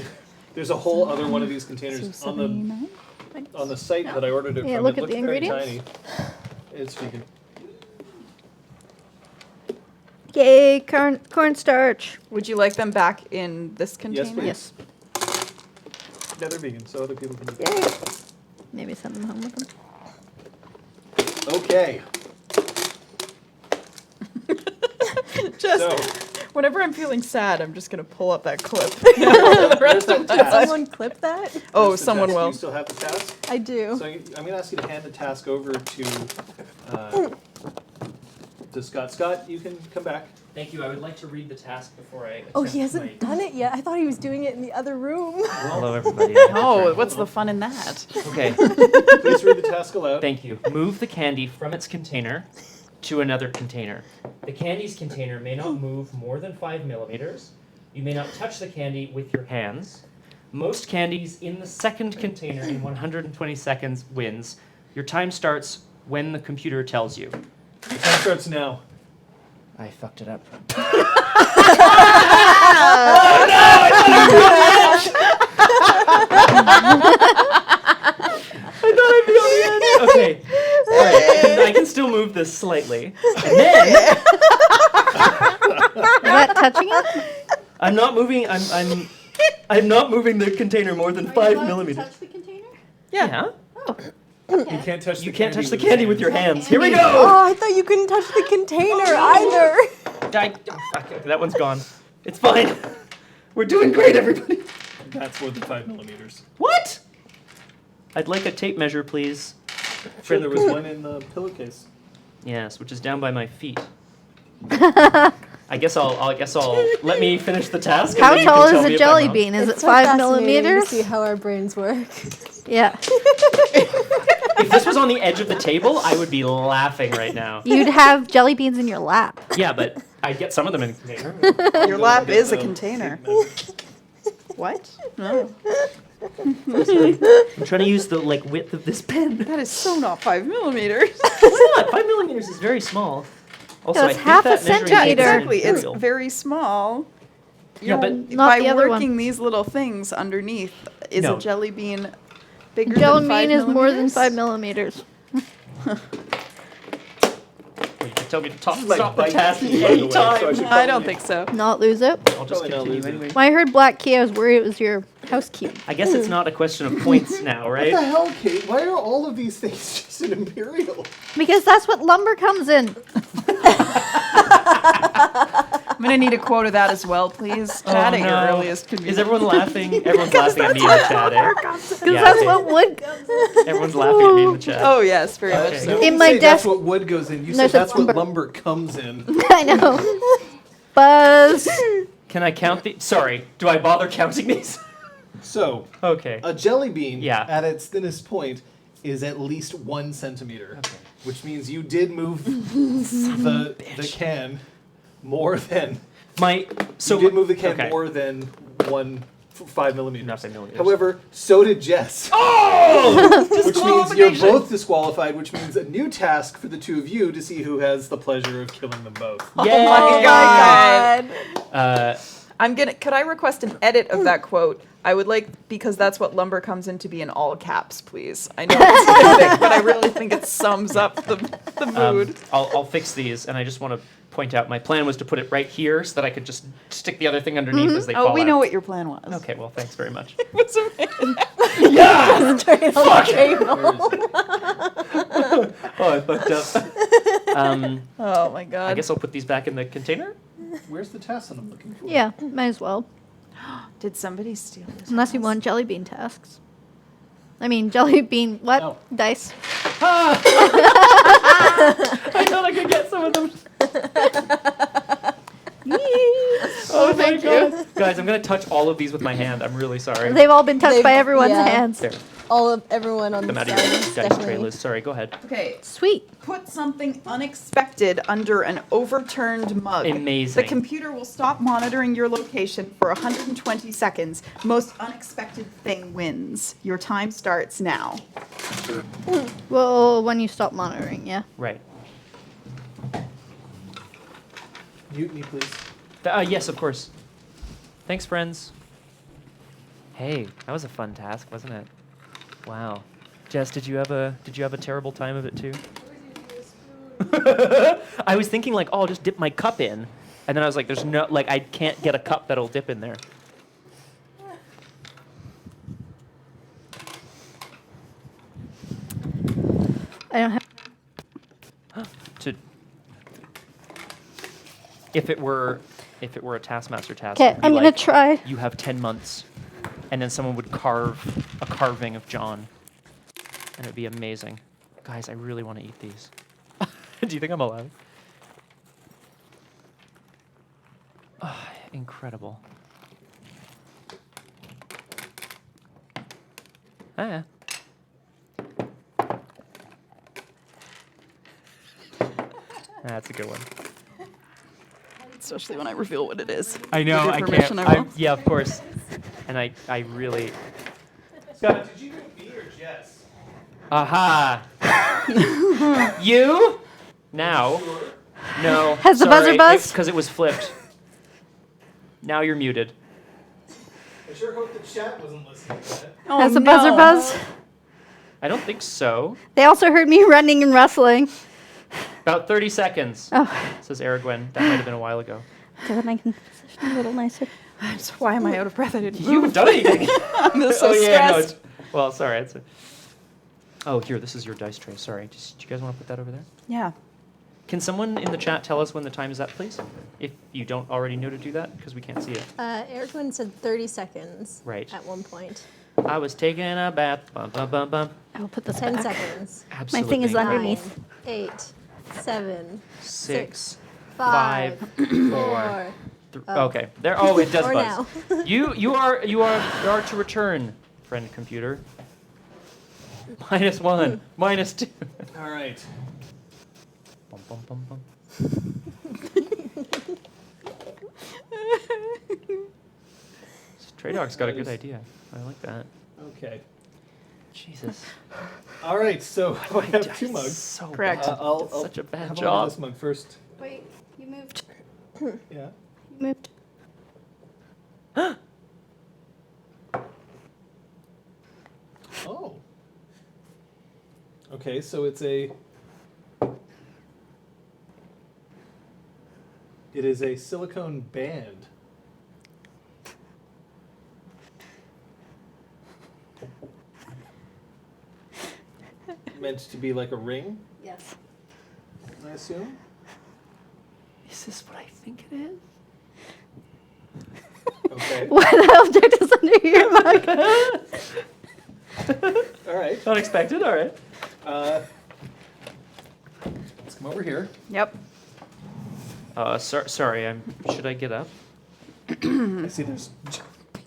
There's a whole other one of these containers So on the 79? site that I ordered it Yeah, from. look It at the looked very ingredients. tiny. It's vegan. Yay, cornstarch. Would you like them back in this container? please. Yes. Yeah, they're vegan, so other people can. Yay. Maybe send them home with them. Okay. Just So, whenever I'm feeling sad, I'm just gonna pull up that clip. there's that task. Someone clip that? Oh, There's the someone task. will. You still have the task? I do. So I'm going to ask you to hand the task over to Scott. Scott, you can come back. Thank you. I would like to read the task before I. Oh, he hasn't done it yet. I thought he was doing it in the other room. Hello, everybody. Oh, what's the fun in that? Okay. Please read the task aloud. Thank you. Move the candy from its container to another container. The candy's container may not move more than 5 millimeters. You may not touch the candy with your hands. Most candies in the second container in 120 seconds wins. Your time starts when the computer tells you. The time starts now. I fucked it up. Okay. All right. I can still move this slightly. And then Is that touching it? I'm not moving. I'm not moving the container more than 5 millimeters. Touch the container? Yeah. You can't touch You can't touch the candy with your hands. Here we go. Oh, I thought you couldn't touch the container either. Oh, fuck. Okay, that one's gone. It's fine. We're doing great, everybody. That's more than 5 millimeters. What? I'd like a tape measure, please. Sure, there was one in the pillowcase. Yes, which is down by my feet. I guess I'll let me finish the task. and How then you tall can tell is me a if I'm jelly wrong. bean? Is it It's so 5 fascinating millimeters? to see how our brains work. Yeah. If this was on the edge of the table, I would be laughing right now. You'd have jelly beans in your lap. Yeah, but I'd get some of them in a container. Your lap is a container. What? No. I'm trying to use the width of this pen. That is so not 5 millimeters. It's not. 5 millimeters is very small. Also, Yeah, I it's think half a that measuring Yeah, tape is exactly. It's imperial. very small. Yeah, but Not by the other working one. these little things underneath, is No. a jelly bean bigger Jelly than 5 bean is more than millimeters? 5 millimeters. you can tell me to This is like stop the bite task tea, by the way, anytime. so I should I don't probably- think so. Not lose it. I'll just Probably not continue lose it. anyway. When I heard black key, I was worried it was your house key. I guess it's not a question of points now, What the right? hell, Kate? Why are all of these things just an imperial? Because that's what lumber comes in. I'm gonna need a quote of that as well, please. Chat at your earliest Is convenience. everyone laughing? Everyone's laughing at me in the chat. Because that's what wood comes in. Everyone's laughing at me in the chat. Oh yes, very much Okay. so. You In my say that's desk- what wood goes in. You No, said it's a that's what lumber. lumber comes in. I know. Buzz. Can I count the? Sorry, do I bother counting these? So, Okay. a jelly bean Yeah. at its thinnest point is at least 1 centimeter, which means you did move the can more than You did move the can okay. more than 5 millimeters. Not 5 millimeters. However, so did Jess. Oh! Which means you're both disqualified, which means a new task for the two of you to see who has the pleasure of killing them both. Yay! Oh my God. Uh, Could I request an edit of that quote? I would like, because that's what lumber comes in, to be in all caps, please. I know it's specific, but I really think it sums up the mood. I'll fix these, and I just want to point out my plan was to put it right here so that I could just stick the other thing underneath as they fall Oh, we out. know what your plan was. Okay, well, thanks very much. What's amazing. Straight on the table. Oh, I fucked up. Oh my God. I guess I'll put these back in the container. Where's the task that I'm looking for? Yeah, might as well. Did somebody steal this? Unless you want jelly bean tasks. I mean, jelly bean, what? No. Dice. I thought I could get some of them. Oh thank my God. Guys, I'm going to touch all of these with my hand. I'm really sorry. They've all been touched by They've- everyone's yeah. hands. There. All of everyone on Them the out of side your is dice definitely. tray, Liz. Sorry, go ahead. Okay. Sweet. Put something unexpected under an overturned mug. Amazing. The computer will stop monitoring your location for 120 seconds. Most unexpected thing wins. Your time starts now. Well, when you stop monitoring, yeah. Right. Mute me, please. Yes, of course. Thanks, friends. Hey, that was a fun task, wasn't it? Wow. Jess, did you have a terrible time of it too? I was thinking like, oh, I'll just dip my cup in, and then I was like, there's no, like, I can't get a cup that'll dip in there. I don't have. To if it were a Taskmaster task, Okay, it'd be I'm gonna like, try. You have 10 months, and then someone would carve a carving of Jon, and it'd be amazing. Guys, I really want to eat these. Do you think I'm allowed? Oh, incredible. Ah. That's a good one. Especially when I reveal what it is. I know, With your I permission, can't. I will. Yeah, of course. And I really. Scott, did you do me or Jess? Aha! You? Now? No. Has the buzzer buzzed? Because it was flipped. Now you're muted. I sure hope the chat wasn't listening to that. Oh, Has the buzzer no. buzz? I don't think so. They also heard me running and rustling. About 30 seconds, Oh, says Aragwen. That might have been a while ago. so then I can position a little nicer. Why am I out of breath? I didn't You haven't done anything. I'm just so oh, yeah, no, stressed. well, sorry. Oh, here, this is your dice tray. Sorry. Do you guys want to put that over there? Yeah. Can someone in the chat tell us when the time is up, please? If you don't already know to do that, because we can't see it. Eric Wynn said 30 seconds. Right. At one point. I was taking a bath. Bum, bum, bum, bum. I will put this 10 back. seconds. Absolutely. thing is incredible. underneath. 9, 8, 7, 6, 5, 4. 4. Okay. There. Oh, it does Or buzz. now. You are to return, friend computer. -1, -2. All right. Bum, bum, bum, bum. Stray Dog's got a good idea. I like that. Okay. Jesus. All right. So I have 2 Dice mugs. So Correct. bad. I'll It's such a bad have job. this mug first. Wait, you moved. Yeah. You moved. Oh. Okay, so it's a. It is a silicone band. Meant to be like a ring, Yes. I assume. Is this what I think it is? Okay. What object is under your mug? All right. Unexpected. All right. Let's come over here. Yep. Sorry. Should I get up? I see there's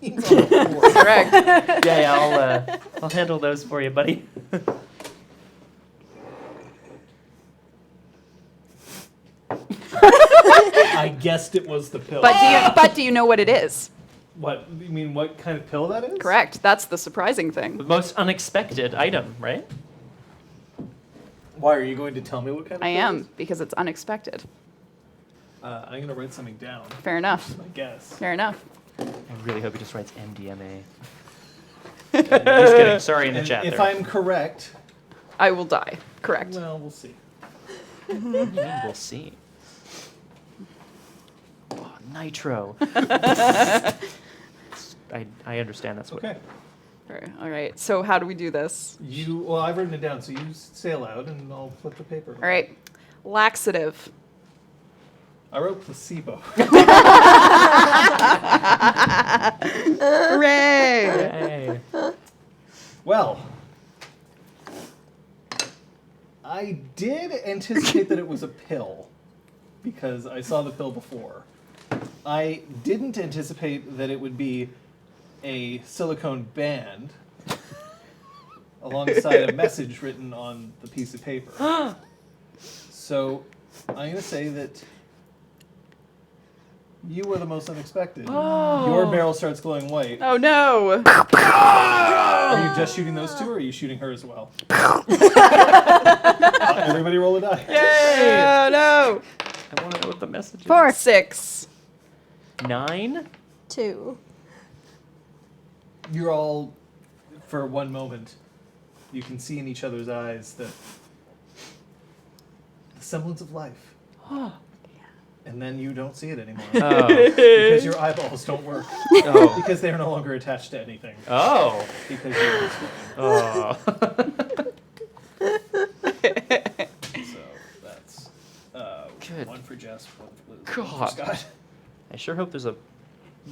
beans on the floor. Correct. Yeah. I'll handle those for you, buddy. I guessed it was the pill. But do you know what it is? What? You mean what kind of pill that is? Correct. That's the surprising thing. The most unexpected item, right? Why are you going to tell me what kind of I pill am, it is? because it's unexpected. I'm going to write something down. Fair enough. I guess. Fair enough. I really hope he just writes MDMA. Just kidding. Sorry in the And chat if there. I'm correct, I will die. Correct. well, we'll see. We'll see. Oh, nitro. I understand that's what. Okay. All right. So how do we do this? Well, I've written it down, so you say aloud, and I'll flip the paper. All right. Laxative. I wrote placebo. Hooray! Hey. Well, I did anticipate that it was a pill because I saw the pill before. I didn't anticipate that it would be a silicone band alongside a message written on the piece of paper. So I'm going to say that you were the most unexpected. Your barrel starts glowing white. Oh no! Are you just shooting those two, or are you shooting her as well? Everybody roll a die. Yay! Oh no! I want to know what the message is. 4. 6. 9? 2. You're all, for one moment, you can see in each other's eyes the semblance of life. And then you don't see it anymore. Oh. Because your eyeballs don't work. Oh. Because they are no longer attached to anything. Oh. Because you're this way. Oh. So that's Good. 1 for Jess, 1 for Liz, God. 1 for Scott. I sure hope there's a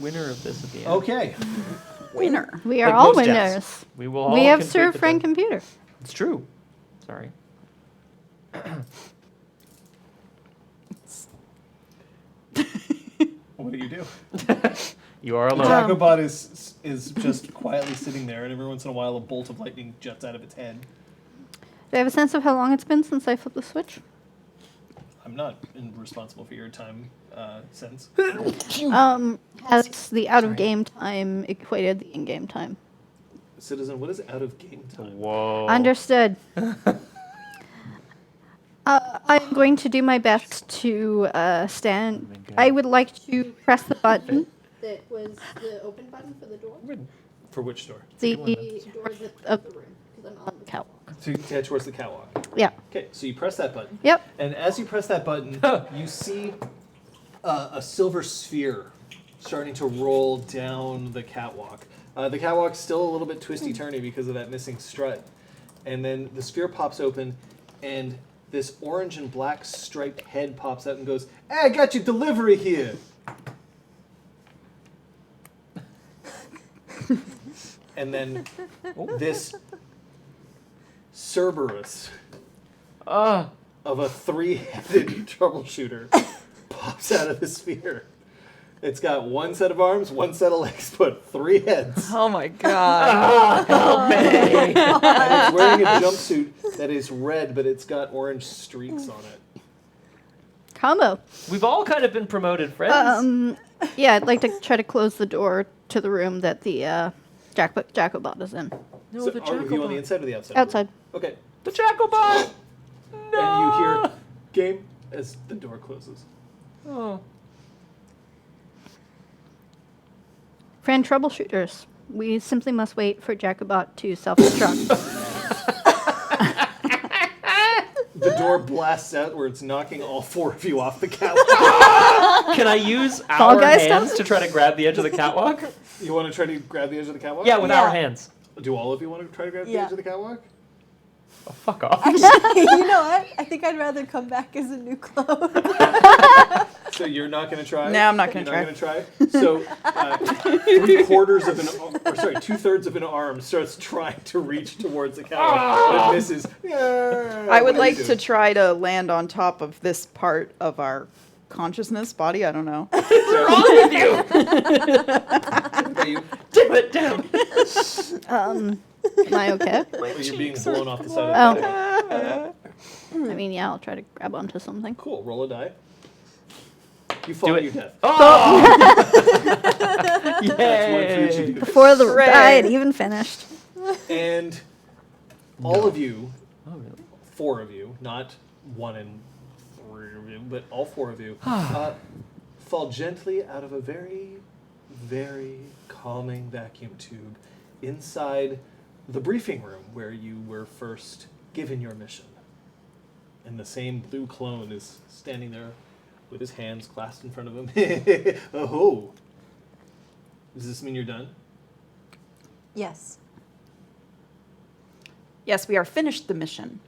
winner of this at the end. Okay. Winner. We are Like all most winners. deaths. We will all We have complete served the friend death. computer. It's true. Sorry. What do you do? You are The alone. Jacobot is just quietly sitting there, and every once in a while a bolt of lightning juts out of its head. Do I have a sense of how long it's been since I flipped the switch? I'm not responsible for your time sense. Has the out of game time equated the in game time? Citizen, what is out of game time? Whoa. Understood. I'm going to do my best to stand. my God. I would like to press the button that was the open button for the door. For which door? The door of the room, because I'm on the catwalk. To head towards the catwalk. Yeah. Okay, so you press that button. Yep. And as you press that button, you see a silver sphere starting to roll down the catwalk. The catwalk's still a little bit twisty-turny because of that missing strut. And then the sphere pops open, and this orange and black striped head pops out and goes, "Hey, I got your delivery here!" And then this Cerberus of a 3-headed troubleshooter pops out of the sphere. It's got 1 set of arms, 1 set of legs, but 3 heads. Oh my god. And it's wearing a jumpsuit that is red, but it's got orange streaks on it. Combo. We've all kind of been promoted, friends. Yeah, I'd like to try to close the door to the room that the Jacobot is in. No, So the are you on the Jacobot. inside or the outside? Outside. Okay. The Jacobot! No! And you hear game as the door closes. Oh. Friend troubleshooters, we simply must wait for Jacobot to self-destruct. The door blasts out where it's knocking all 4 of you off the catwalk. Can I use Fall our Guys hands stuff? to try to grab the edge of the catwalk? You want to try to grab the edge of the catwalk? Yeah, with our hands. Do all of you want to try to grab the Yeah. edge of the catwalk? Oh, fuck off. You know what? I think I'd rather come back as a new clone. So you're not going to try? No, I'm not gonna You're not going to try? So 3/4 of an, or sorry, 2/3 of an arm starts trying to reach towards the catwalk, but it misses. I would like to try to land on top of this part of our consciousness body. I don't know. What's wrong with you? You, Tip it down. Am I okay? you're being blown off the side Oh. of the catwalk. I mean, yeah, I'll try to grab onto something. Cool, roll a die. You fall to your death. Oh! That's 1 for each of you. Before the Hooray. die had even finished. And all of you, Oh, really? 4 of you, not 1 and 3 of you, but all 4 of you, fall gently out of a very, very calming vacuum tube inside the briefing room where you were first given your mission. And the same blue clone is standing there with his hands clasped in front of him. Oh. Does this mean you're done? Yes. Yes, we are finished the mission.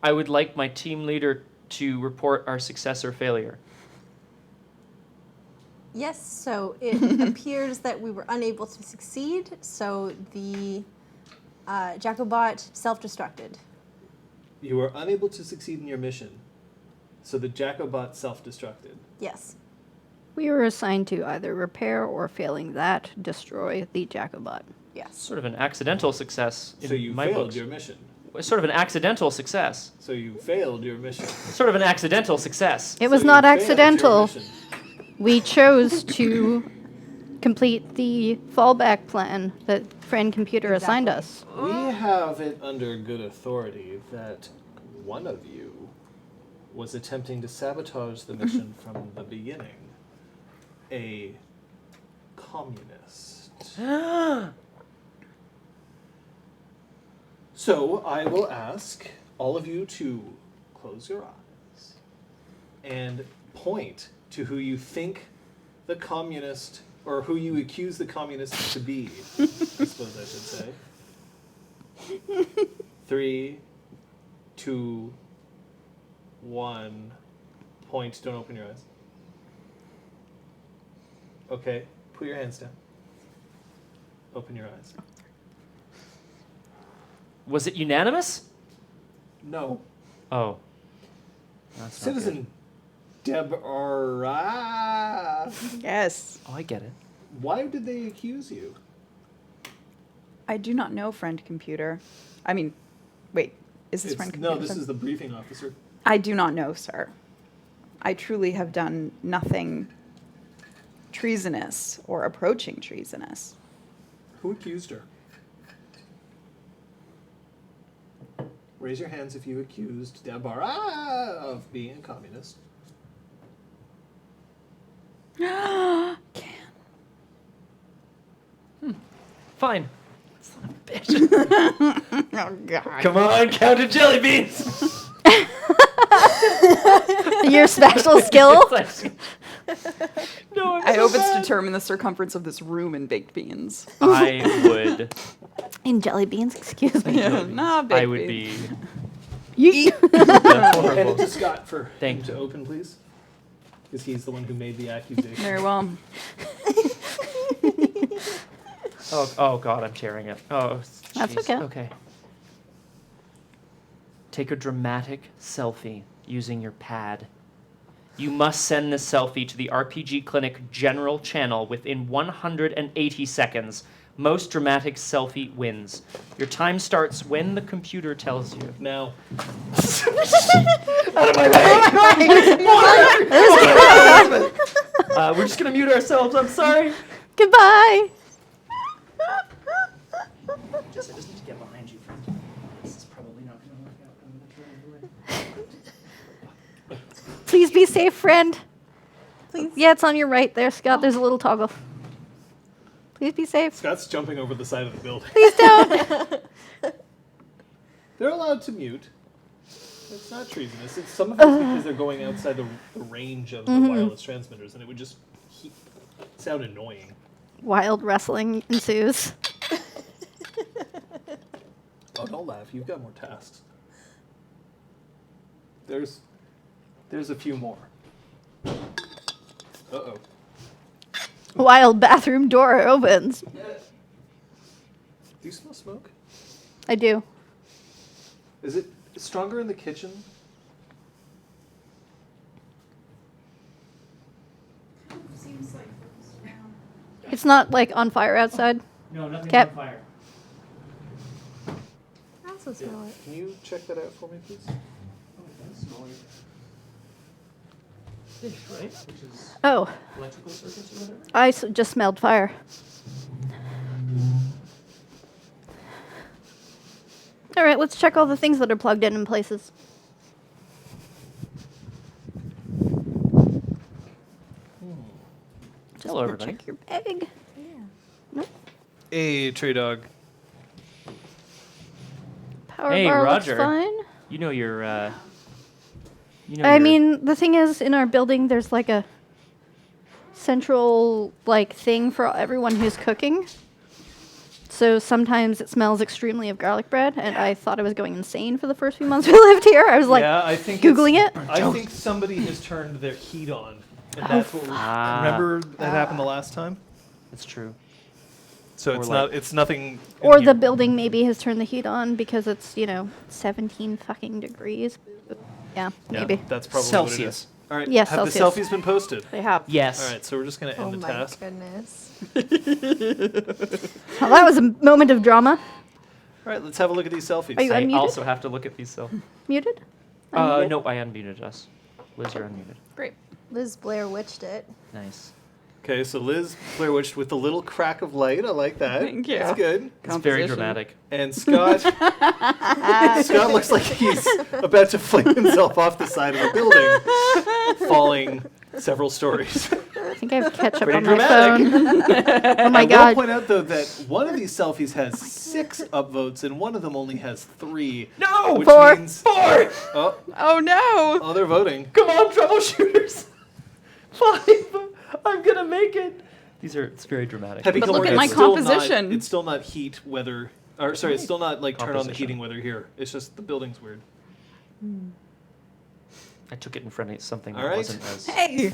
I would like my team leader to report our success or failure. Yes, so it appears that we were unable to succeed, so the Jacobot self-destructed. You were unable to succeed in your mission. So the Jacobot self-destructed. Yes. We were assigned to either repair or, failing that, destroy the Jacobot. Yes. Sort of an accidental success in So you my failed books. your mission. Sort of an accidental success. So you failed your mission. Sort of an accidental success. It was So not you failed your accidental. mission. We chose to complete the fallback plan that friend computer assigned us. We have it under good authority that one of you was attempting to sabotage the mission from the beginning. A communist. So I will ask all of you to close your eyes and point to who you think the communist, or who you accuse the communist to be, I suppose I should say. 3, 2, 1. Point. Don't open your eyes. Okay. Put your hands down. Open your eyes. Was it unanimous? No. Oh. That's not good. Citizen Deborah. Yes. Oh, I get it. Why did they accuse you? I do not know, friend computer. I mean, wait, is this friend computer? No, this is the briefing officer. I do not know, sir. I truly have done nothing treasonous or approaching treasonous. Who accused her? Raise your hands if you accused Deborah of being a communist. Fine. Son of a bitch. Oh, God. Come on, counted jelly beans. Your special skill? It's like- no, I'm I so hope it's bad. determined the circumference of this room in baked beans. I would. In jelly beans, excuse me. Yeah, nah, baked I would beans. be. Hand it Horrible. to Scott for Thank him to open, please. Because he's the one who made the accusation. Very well. Oh God, I'm tearing it. Oh, That's jeez. okay. Okay. Take a dramatic selfie using your pad. You must send this selfie to the RPGClinic general channel within 180 seconds. Most dramatic selfie wins. Your time starts when the computer tells you. Now, Out of my way! We're just gonna mute ourselves. I'm sorry. Goodbye. Jess, I just need to get behind you, friend. This is probably not gonna work out. I'm gonna try anyway. Please be safe, friend. Please. Yeah, it's on your right there, Scott. There's a little toggle. Please be safe. Scott's jumping over the side of the building. Please don't. They're allowed to mute. It's not treasonous. It's some of it's because they're going outside the range of the wireless transmitters, and it would just sound annoying. Wild wrestling ensues. Oh, don't laugh. You've got more tasks. There's a few more. Uh-oh. Wild bathroom door opens. Do you smell smoke? I do. Is it stronger in the kitchen? It's not like on fire outside. No, nothing's Cap. on fire. I also smell it. Can you check that out for me, please? Fish, right? Which is Oh, electrical circuits or whatever. I just smelled fire. All right, let's check all the things that are plugged in places. Just Hello, wanna everybody. check your bag. Hey, Trey Dog. Power Hey, bar Roger. looks fine. You know your. I your- mean, the thing is, in our building, there's like a central like thing for everyone who's cooking. So sometimes it smells extremely of garlic bread, and I thought I was going insane for the first few months we lived here. I was like yeah, I think Googling it. I think somebody has turned their heat on, and that's what. Remember that happened the last time. It's true. So Or it's like- not. It's nothing. in Or the here. building maybe has turned the heat on because it's 17 fucking degrees. Yeah, maybe. That's probably Celsius. what it is. All right. Yes, have Celsius. the selfies been posted? They have. Yes. All right. So we're just gonna end Oh the my task. goodness. Well, that was a moment of drama. All right. Let's have a look at these selfies. Are you I unmuted? also have to look at these selfies. Muted? Unmuted? Nope, I unmuted us. Liz, you're unmuted. Great. Liz Blair witched it. Nice. Okay. So Liz Blair Witch with the little crack of light. I like that. Thank you. That's good. It's very Composition. dramatic. And Scott. Scott looks like he's about to fling himself off the side of a building, falling several stories. I think I have ketchup Pretty on my dramatic. phone. Oh my I will god. point out though that one of these selfies has 6 upvotes and one of them only has 3. No! Which 4. means 4! Oh no! oh, they're voting. Come on, troubleshooters! 5! I'm gonna make it! It's very dramatic. Happy But look Gilmore, at my it's still composition. it's still not heat weather. Or sorry, it's still not like turn on the Composition. heating weather here. It's just the building's weird. I took it in front of something All that right. wasn't as... Hey,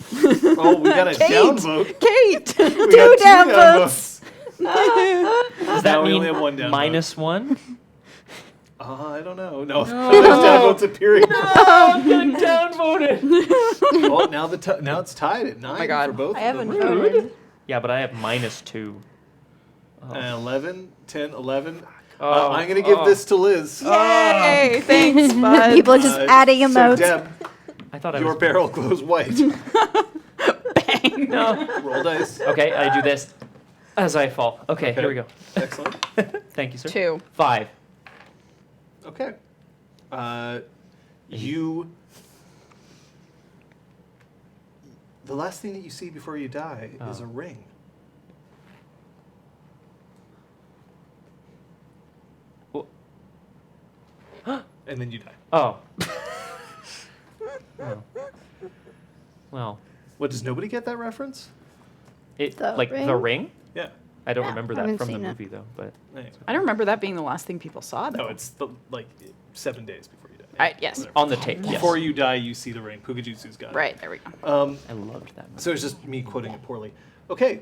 Oh, we got a Kate. downvote. Kate. We Two got 2 downvotes. downvotes. Does that Now we mean only have 1 downvote. -1? I don't know. No, there's downvotes appearing. I'm getting downvoted! Oh, now it's tied at 9 God. for both I of haven't them. voted. Yeah, but I have -2. 11, 10, 11. Oh, I'm going to give this to Liz. Yay! Thanks, bud. People are just adding So emotes. Deb, I thought I your was... barrel glows white. Bang. No. Roll dice. Okay, I do this as I fall. Okay, here we go. Excellent. Thank you, sir. 2. 5. Okay. You. The last thing that you see before you die is a ring. And then you die. Oh. Oh. Well, What, does nobody get that reference? it The like the ring? ring? Yeah. I don't Yeah, remember I that haven't from the seen it. movie though, but Anyway. I don't remember that being the last thing people saw, though. No, it's like 7 days before you die. Yes. Whatever. on the tape. Yes. Before you die, you see the ring. Pukajutsu's got it. Right, there we go. I loved that movie. So it's just me quoting it poorly. Okay.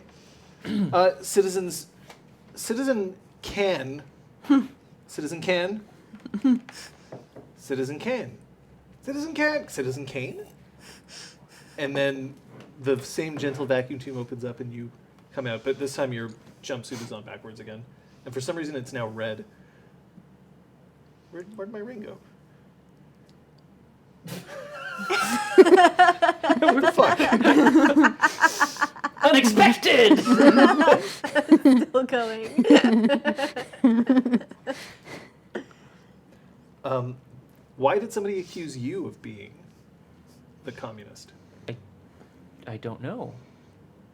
Citizen Can. Citizen Can. Citizen Can. Citizen Can. Citizen Kane. And then the same gentle vacuum tube opens up and you come out, but this time your jumpsuit is on backwards again. And for some reason it's now red. Where'd my ring go? What the fuck? Unexpected! Still going. Why did somebody accuse you of being the communist? I don't know.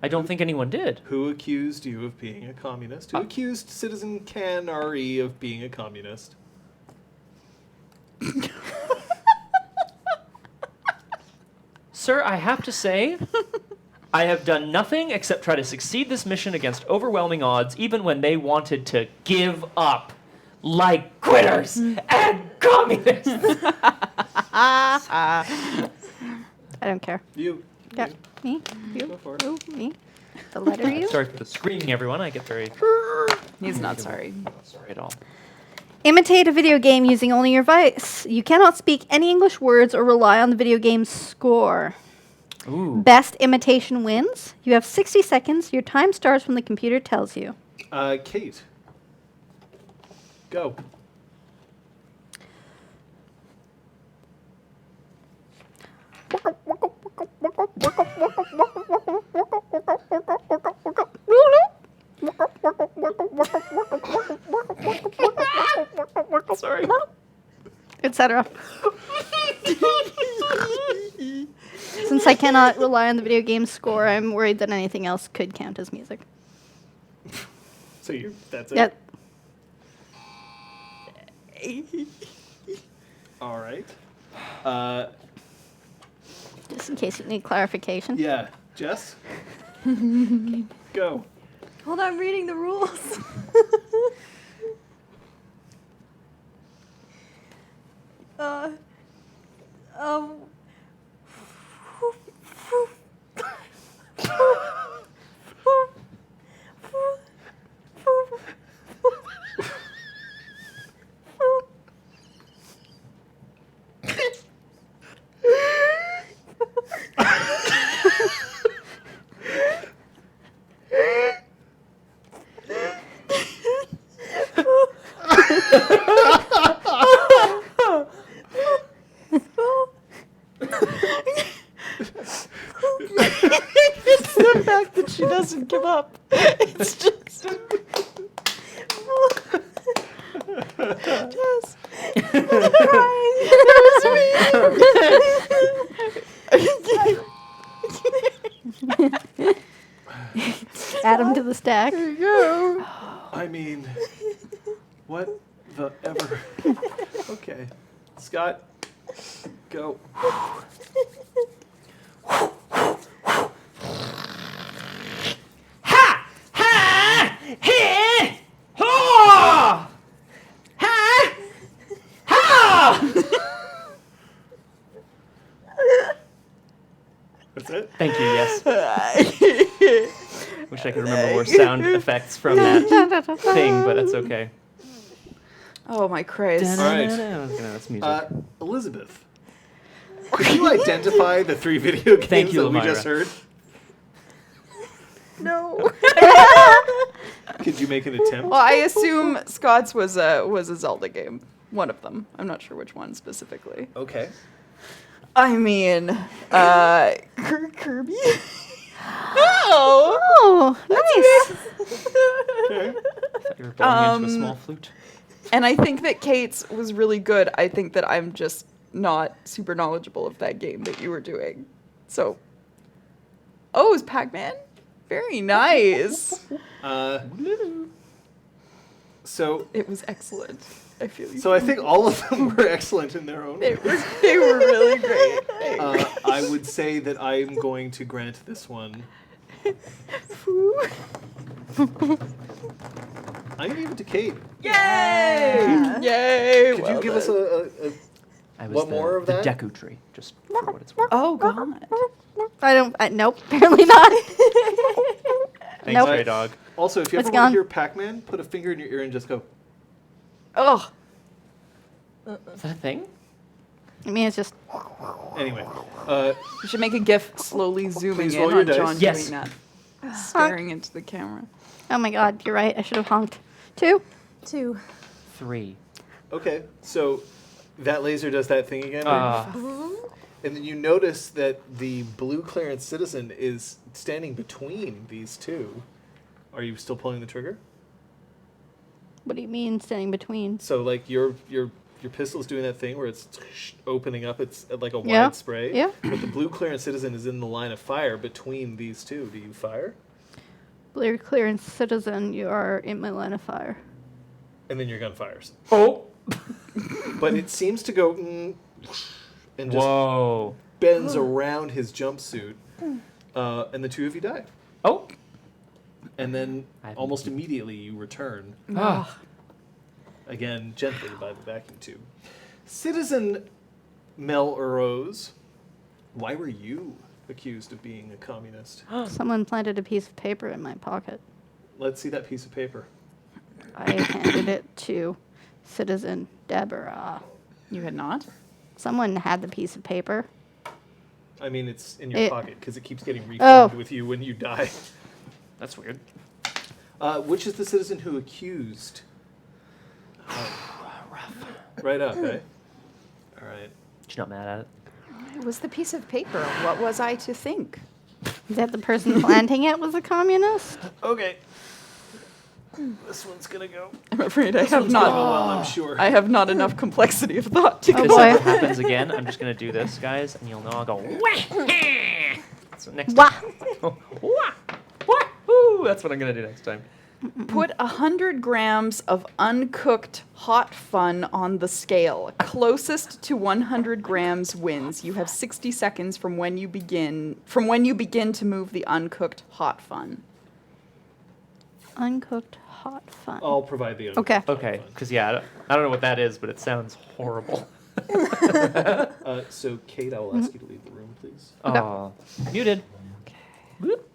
I don't think anyone did. Who accused you of being a communist? Who accused Citizen Can RE of being a communist? Sir, I have to say, I have done nothing except try to succeed this mission against overwhelming odds, even when they wanted to give up, like quitters and communists. I don't care. You. Yeah. Me? You? Go for it. You? Me? The letter U? Sorry for the screaming, everyone. I get very He's not sorry. not sorry at all. Imitate a video game using only your voice. You cannot speak any English words or rely on the video game's score. Ooh. Best imitation wins. You have 60 seconds. Your time starts when the computer tells you. Kate. Go. Sorry. Etc. Since I cannot rely on the video game's score, I'm worried that anything else could count as music. So that's it? Yep. All right. Just in case you need clarification. Yeah. Jess? Go. Hold on, I'm reading the rules. give up. It's just. Yes. Add them to the stack. There you go. I mean, what the ever? Okay, Scott, go. That's it. Thank you, yes. Wish I could remember more sound effects from that thing, but that's okay. Oh my Christ. All right. That's music. Elizabeth, could you identify the 3 video games Thank you, that we Elmira. just heard? No. Could you make an attempt? Well, I assume Scott's was a Zelda game. One of them. I'm not sure which one specifically. Okay. I mean, Kirby. Oh. Oh, nice. Okay. I thought you were blowing into a small flute. And I think that Kate's was really good. I think that I'm just not super knowledgeable of that game that you were doing. So, oh, it was Pac-Man? Very nice. So It was excellent. I feel you. So I think all of them were excellent in their own way. They were really great. I would say that I'm going to grant this one. I'm going to give it to Kate. Yay! Yay! Could you give us a I was What the, more of the that? Deku tree, just for what it's worth. Oh God! Nope, apparently not. Thanks, Nope. Grey Dog. Also, if you It's ever want gone. to hear Pac-Man, put a finger in your ear and just go. Oh, Is that a thing? I mean, it's just. Anyway, you should make a GIF slowly zooming Please in roll your on dice. John Yes. doing that, staring into the camera. Oh my God, you're right. I should have honked. 2. 2. 3. okay, so that laser does that thing again. And then you notice that the blue clearance citizen is standing between these two. Are you still pulling the trigger? What do you mean standing between? So like your pistol's doing that thing where it's opening up. It's like a Yeah. wide spray. Yeah. But the blue clearance citizen is in the line of fire between these two. Do you fire? Blue clearance citizen, you are in my line of fire. And then your gun fires. Oh! But it seems to go and just Whoa. bends around his jumpsuit, and the two of you die. Oh! And then I haven't almost immediately you return, Ah. again gently by the vacuum tube. Citizen Mel Urose, why were you accused of being a communist? Someone planted a piece of paper in my pocket. Let's see that piece of paper. I handed it to Citizen Deborah. You had not? Someone had the piece of paper. I mean, it's in your It- pocket because it keeps getting Oh. reformed with you when you die. That's weird. Which is the citizen who accused? Right up, eh? All right. You're not mad at it? It was the piece of paper. What was I to think? That the person planting it was a communist? Okay. This one's gonna go. I'm afraid I have Oh, not. well, I'm sure. I have not enough complexity of thought to Oh, If go. this boy. ever happens again, I'm just going to do this, guys, and you'll know I'll go, wah! So next Wah! time. Oh, wah! Wah! That's what I'm going to do next time. Put 100 grams of uncooked hot fun on the scale. Closest to 100 grams wins. You have 60 seconds from when you begin to move the uncooked hot fun. Uncooked hot fun. I'll provide the other. Okay. Okay, because, yeah, I don't know what that is, but it sounds horrible. So, Kate, I will ask you to leave the room, please. Okay. Oh, muted. Whoop.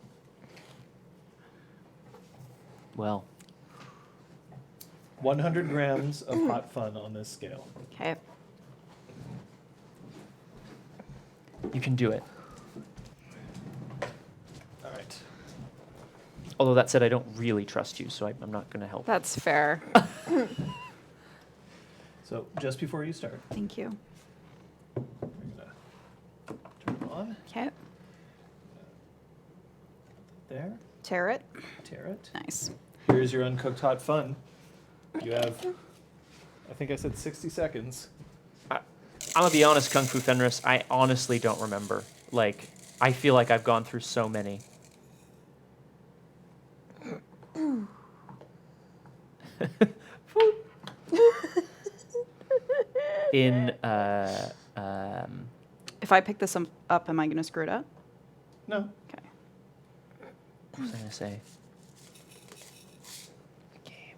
Well, 100 grams of hot fun on this scale. Okay. you can do it. All right. Although that said, I don't really trust you, so I'm not going to help. That's fair. So, just before you start, Thank you. we're gonna turn it on. Okay. There. Tarot. Tarot. Nice. Here's your uncooked hot fun. You have, I think I said 60 seconds. I'm gonna be honest, Kung Fu Fenris, I honestly don't remember. Like, I feel like I've gone through so many. In, If I pick this up, am I going to screw it up? No. Okay. what was I gonna say? Game.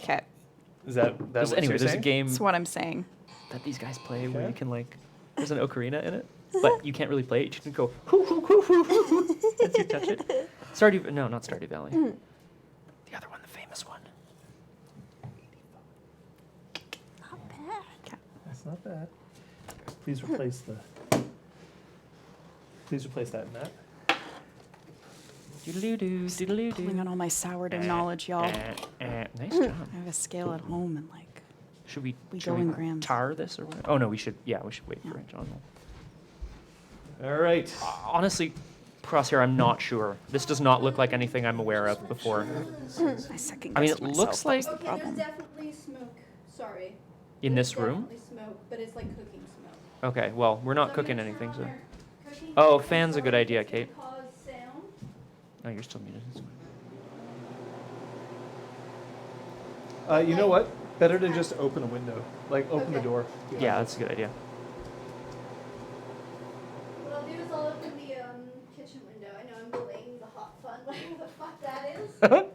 Okay. Is that what Anyway, you're there's a saying? game That's what I'm saying. that these guys play where Okay. you can, like, there's an ocarina in it, but you can't really play it. You can go, hoo, hoo, hoo, hoo, hoo, hoo, as you touch it. No, not Stardew Valley. The other one, the famous one. Not bad. That's not bad. Please replace that in that. Doodle-doo, doodle-doo. Pulling on all my sourdough knowledge, y'all. Nice job. I have a scale at home and like. Should we, We should go we in grams. tar this or what? Oh no, we should wait for it, John. All right. Honestly, Crosshair, I'm not sure. This does not look like anything I'm aware of before. I second I mean, guessed it myself. looks like Okay, problem. there's definitely smoke. Sorry. in There's this room. definitely smoke, but it's like cooking smoke. Okay, well, we're not So I'm cooking gonna turn anything, on so. our cooking Oh, thing, fan's a good so idea, it's gonna Kate. cause sound. Oh, you're still muted. It's You know what? Better to just open a window. Like, open the Okay. door. fine. Yeah, that's a good idea. What I'll do is I'll open the kitchen window. I know I'm delaying the hot fun, whatever the fuck that is. But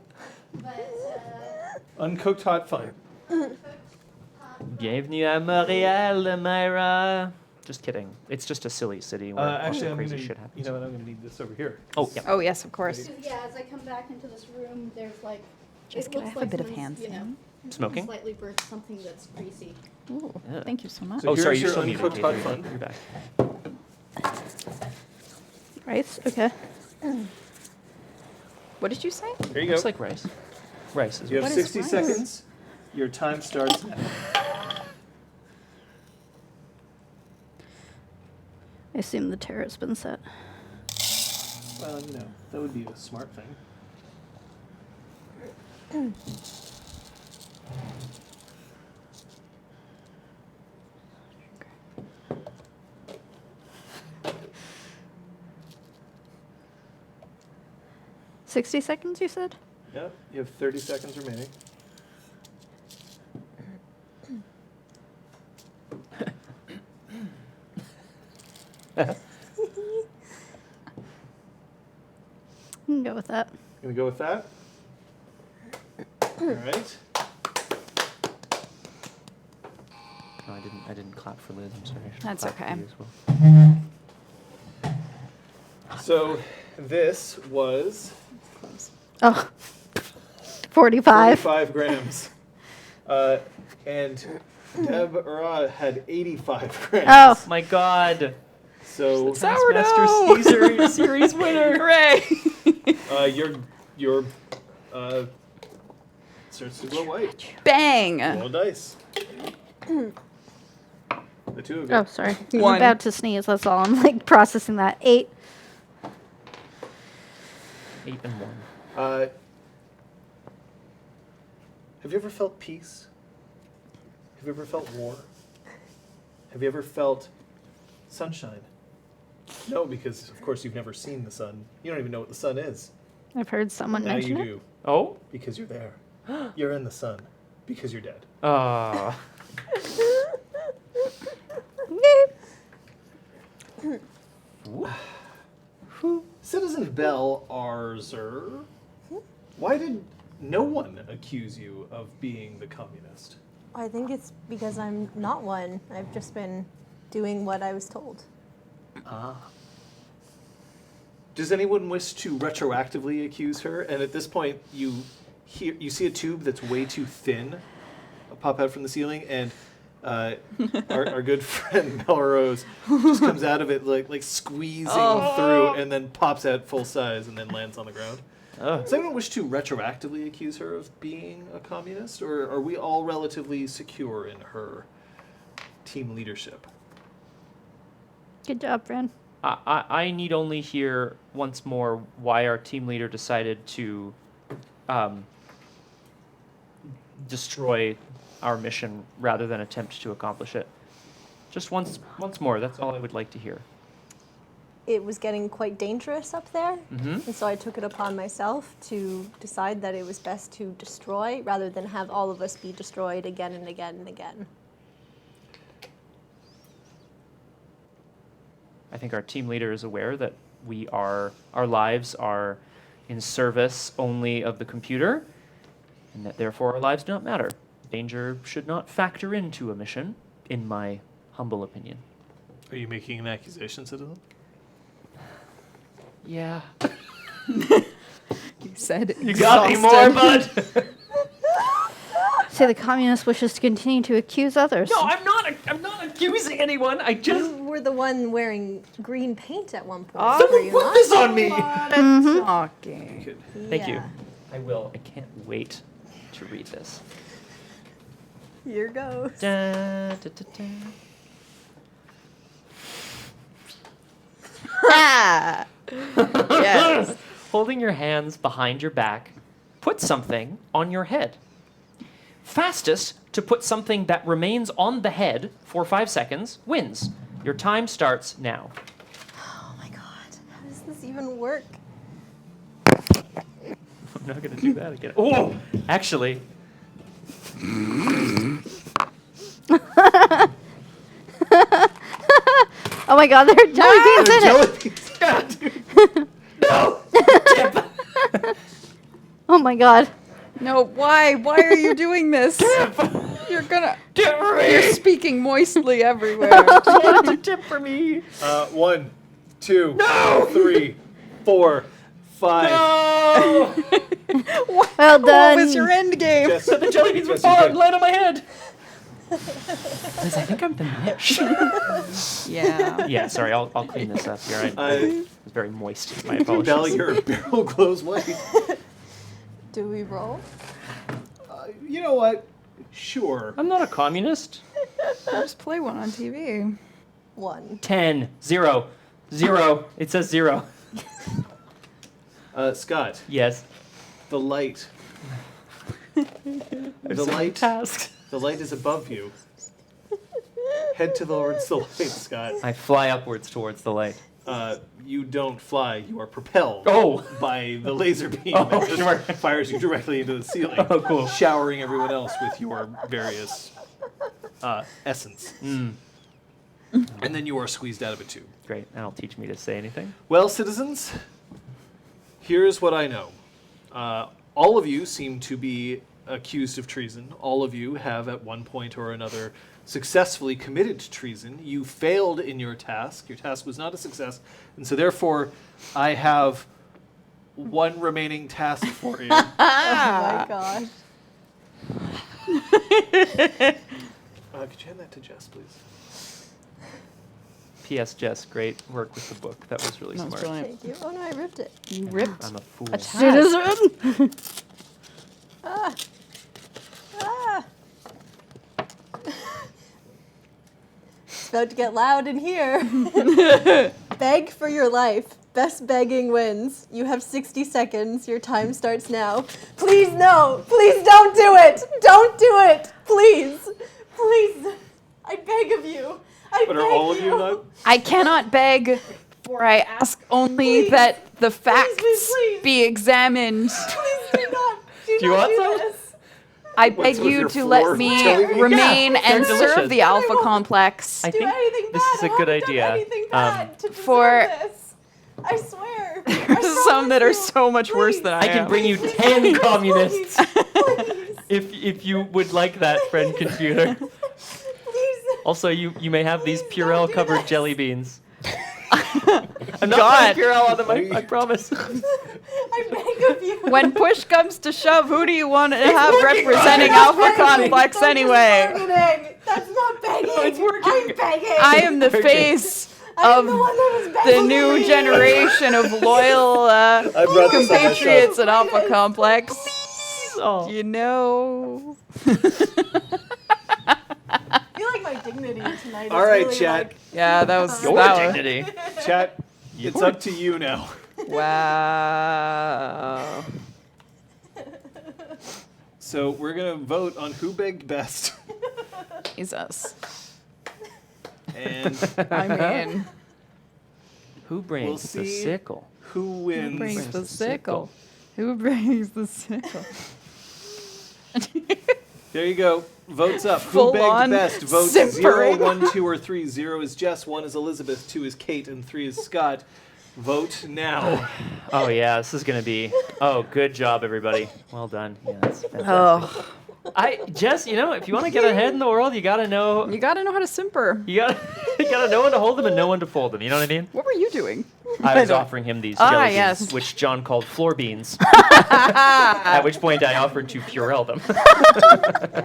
Uncooked hot fun. cooked hot fun. Bienvenue à Montréal, Myra. Just kidding. It's just a silly city where all Actually, the I'm crazy gonna. shit happens. You know what? I'm gonna need this over here. Oh, yeah. Oh yes, of course. So, yeah, as I come back into this room, there's like. Just it can I looks have a like bit of someone's, hand you know, Smoking? slightly burnt something that's greasy. Ooh, Yeah. thank you so much. So Oh, sorry, here's you're your still muted. uncooked Kate. hot fun. You're back. Rice? Okay. What did you say? Here you Looks go. like rice. Rice is You have What is 60 rice? seconds. Your time starts now. I assume the tarot's been set. Well, you know, that would be a smart thing. $60 seconds, you said? Yep. You have 30 seconds remaining. You can go with that. Gonna go with that. All right. No, I didn't clap for Liz. I'm sorry. I should That's clap for okay. you as well. So this was Oh, 45. 45 grams. And Deborah had 85 grams. Oh, My God. So Taskmaster Caesar series winner. Hooray! your starts to glow white. Bang! Roll dice. The two of you. oh, sorry. I'm One. about to sneeze. That's all. I'm like processing that. 8. 8 and 1. Have you ever felt peace? Have you ever felt war? Have you ever felt sunshine? No, because of course you've never seen the sun. You don't even know what the sun is. I've heard someone Now mention you it. do, Oh? because you're there. You're in the sun, because you're dead. Ah. Citizen Bell Arzer, why did no one accuse you of being the communist? I think it's because I'm not one. I've just been doing what I was told. Does anyone wish to retroactively accuse her? And at this point, you see a tube that's way too thin pop out from the ceiling, and our good friend Melrose just comes out of it like squeezing through, and then pops out full size, and then lands on the ground. Does anyone wish to retroactively accuse her of being a communist, or are we all relatively secure in her team leadership? Good job, friend. I need only hear once more why our team leader decided to destroy our mission rather than attempt to accomplish it. Just once more. That's all I would like to hear. It was getting quite dangerous up there, Mm-hmm. and so I took it upon myself to decide that it was best to destroy rather than have all of us be destroyed again and again and again. I think our team leader is aware that our lives are in service only of the computer, and that therefore our lives do not matter. Danger should not factor into a mission, in my humble opinion. Are you making an accusation, citizen? Yeah. You said You got me more, bud. Say the communist wishes to continue to accuse others. No, I'm not accusing anyone. I just You were the one wearing green paint at one point. Oh, were you put not? this on me. talking. Thank you. Yeah. I will. I can't wait to read this. Here goes. Da, da, da, da. Ah! Yes. Holding your hands behind your back, put something on your head. Fastest to put something that remains on the head for 5 seconds wins. Your time starts now. Oh my god, how does this even work? I'm not going to do that again. Oh, actually. Oh my god, there are jelly beans in it! No! Oh my god. No, why? Why are you doing this? You're gonna. You're speaking moistly everywhere. What's a tip for me? 1, 2, 3, 4, 5. No! Well What done. was your end game? Yes. The jelly beans would Yes, you fall did. and land on my head. Liz, I think I'm the Mish. Yeah. Yeah, sorry, I'll clean this up here. I Uh, was very moist. My apologies. Bell, your barrel glows white. Do we roll? You know what? Sure. I'm not a communist. Just play one on TV. 1. 10, 0, 0. It says 0. Scott, Yes. the light. The light. Tasked. The light is above you. Head towards the light, Scott. I fly upwards towards the light. You don't fly. You are propelled Oh. by the laser beam Oh, that just sure. fires you directly into the ceiling, Oh, cool. showering everyone else with your various essence. Mm, And then you are squeezed out of it too. great. That'll teach me to say anything. Well, citizens, here's what I know. All of you seem to be accused of treason. All of you have, at one point or another, successfully committed treason. You failed in your task. Your task was not a success. And so, therefore, I have one remaining task for you. Oh my gosh. Could you hand that to Jess, please? P.S. Jess, great work with the book. That was really That was smart. brilliant. Thank you. Oh no, I ripped it. You ripped I'm a fool. a task. Citizen. Ah. Ah. It's about to get loud in here. Beg for your life. Best begging wins. You have 60 seconds. Your time starts now. Please, no. Please don't do it. Don't do it. Please. Please. I beg of you. I But beg are all of you not? I cannot beg, for I ask only Please. that the facts please. be examined. Please do not. Do you not want do some? this. I What's beg with you your to floor let me jelly beans? remain Yeah, and they're serve delicious. the Alpha I won't Complex. I Do think anything this bad. is a I good haven't done idea. anything bad to deserve for- this. I swear. There's some that are so much worse than I I can am. bring you Please, 10 please, communists. Please. if you would like that, friend computer. Please. Also, you may have these Please Purell don't do covered this. jelly beans. I'm not God. putting Purell on them, I promise. I beg of you. When push comes to shove, who do you want to have working, representing Ryan. Alpha Complex That's anyway? just bargaining. That's not begging. No, it's working. I'm begging. I am the Okay. face I'm of the one that was the begging new you. generation of loyal brought this on compatriots at Alpha Complex. Oh. You know. I feel like my dignity tonight. All is right, really chat. like- Yeah, that was Your that dignity. Chat, it's up to you now. Wow. So we're gonna vote on who begged best, Jesus. and I mean, Who brings We'll the see. sickle? who wins. who brings the the sickle? Who brings the sickle? There you go. Votes up. Full Who on begged best? Votes simpering. 0, 1, 2, or 3. 0 is Jess, 1 is Elizabeth, 2 is Kate, and 3 is Scott. Vote now. Oh yeah, this is gonna be. Oh, good job, everybody. Well done. Yeah, that's fantastic. Oh, Jess, if you want to get ahead in the world, you gotta know. you gotta know how to simper. You gotta know when to hold them and know when to fold them. You know what I mean? What were you doing? I was offering him these Ah, jelly beans, yes. which John called floor beans. At which point I offered to Purell them.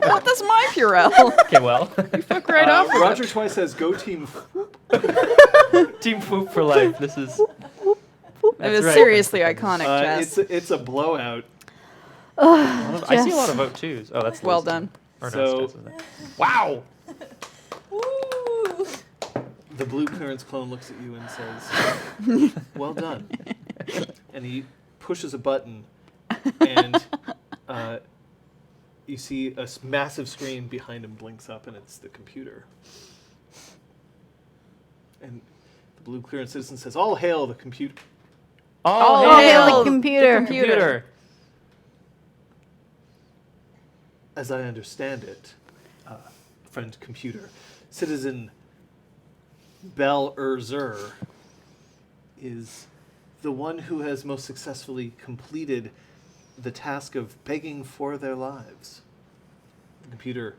Well, that's my Purell. Okay, well, Fuck right off. with Roger twice says, "Go team." Team Foop for life. This is. it. It was seriously iconic, Jess. It's a blowout. I see a lot of vote twos. Oh, that's Well Liz. done. Or no, So- it's Jess, isn't it? Wow. Woo! The blue clearance clone looks at you and says, "Well done." And he pushes a button, and you see a massive screen behind him blinks up, and it's the computer. And the blue clearance citizen says, "All hail the computer." All All hail hail the computer. computer. As I understand it, friend computer, Citizen Bell Erzer is the one who has most successfully completed the task of begging for their lives. The computer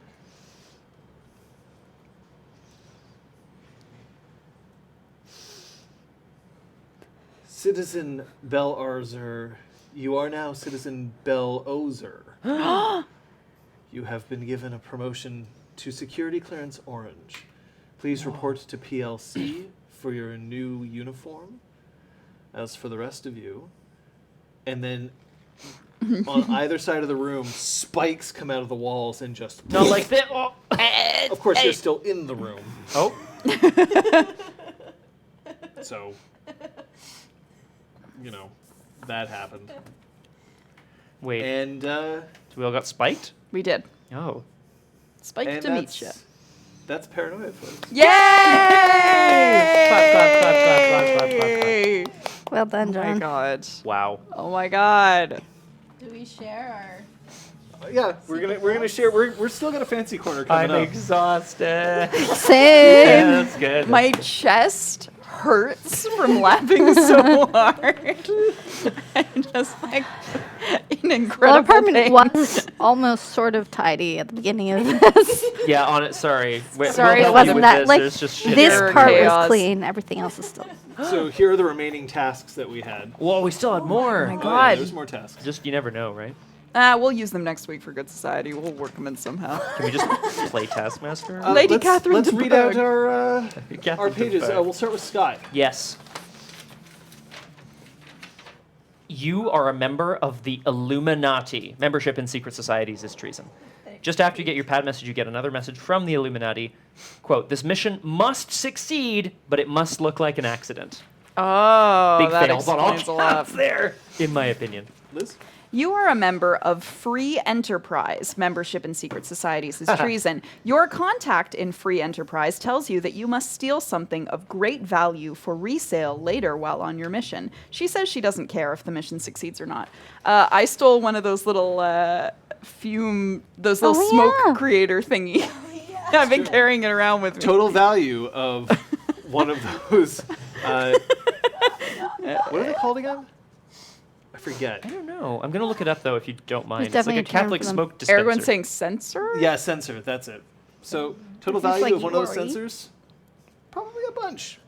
Citizen Bell Erzer, you are now Citizen Bell Ozer. You have been given a promotion to Security Clearance Orange. Please report to PLC for your new uniform. As for the rest of you, and then on either side of the room, spikes come out of the walls and just. Not like that. Oh. Of course, you're still in the room, Oh. so that happened. Wait. And So we all got spiked? We did. Oh. Spike and to meet you. that's Paranoia, folks. Yay! Clap, clap, clap, clap, clap, clap, clap, clap. Well done, Oh my John. god. Wow. Oh my god. Do we share Yeah, we're gonna share. We're still got a fancy corner coming I'm up. exhausted. Same. Yeah, that's good. My chest hurts from laughing so hard. I'm just like in Well, incredible our apartment pain. was almost sort of tidy at the beginning of this. Yeah, on it. Sorry. Sorry, We'll it help you wasn't with that. this. Like, There's just shit this there. part Chaos. was clean. Everything else is still. So here are the remaining tasks that we had. Whoa, we still had more. Oh my Oh, yeah, God. there's more tasks. Just you never know, right? We'll use them next week for Good Society. We'll work them in somehow. Can we just play Taskmaster? Lady Catherine Let's read out DeBug. our pages. We'll start with Scott. Yes. You are a member of the Illuminati. Membership in secret societies is treason. Just after you get your pad message, you get another message from the Illuminati. Quote, this mission must succeed, but it must look like an accident. Oh, Big that fails on all explains a lot. counts there, in my opinion. Liz? You are a member of Free Enterprise. Membership in secret societies is treason. Your contact in Free Enterprise tells you that you must steal something of great value for resale later while on your mission. She says she doesn't care if the mission succeeds or not. I stole one of those little smoke creator thingy. I've been carrying it around with me. Total value of one of those. What are they called again? I forget. I don't know. I'm going to look it up, though, if you don't mind. It's like definitely a a term Catholic for them. smoke dispenser. Everyone's saying sensor? Yeah, sensor. That's it. So total Is this value like of one of those Yori? sensors? Probably a bunch.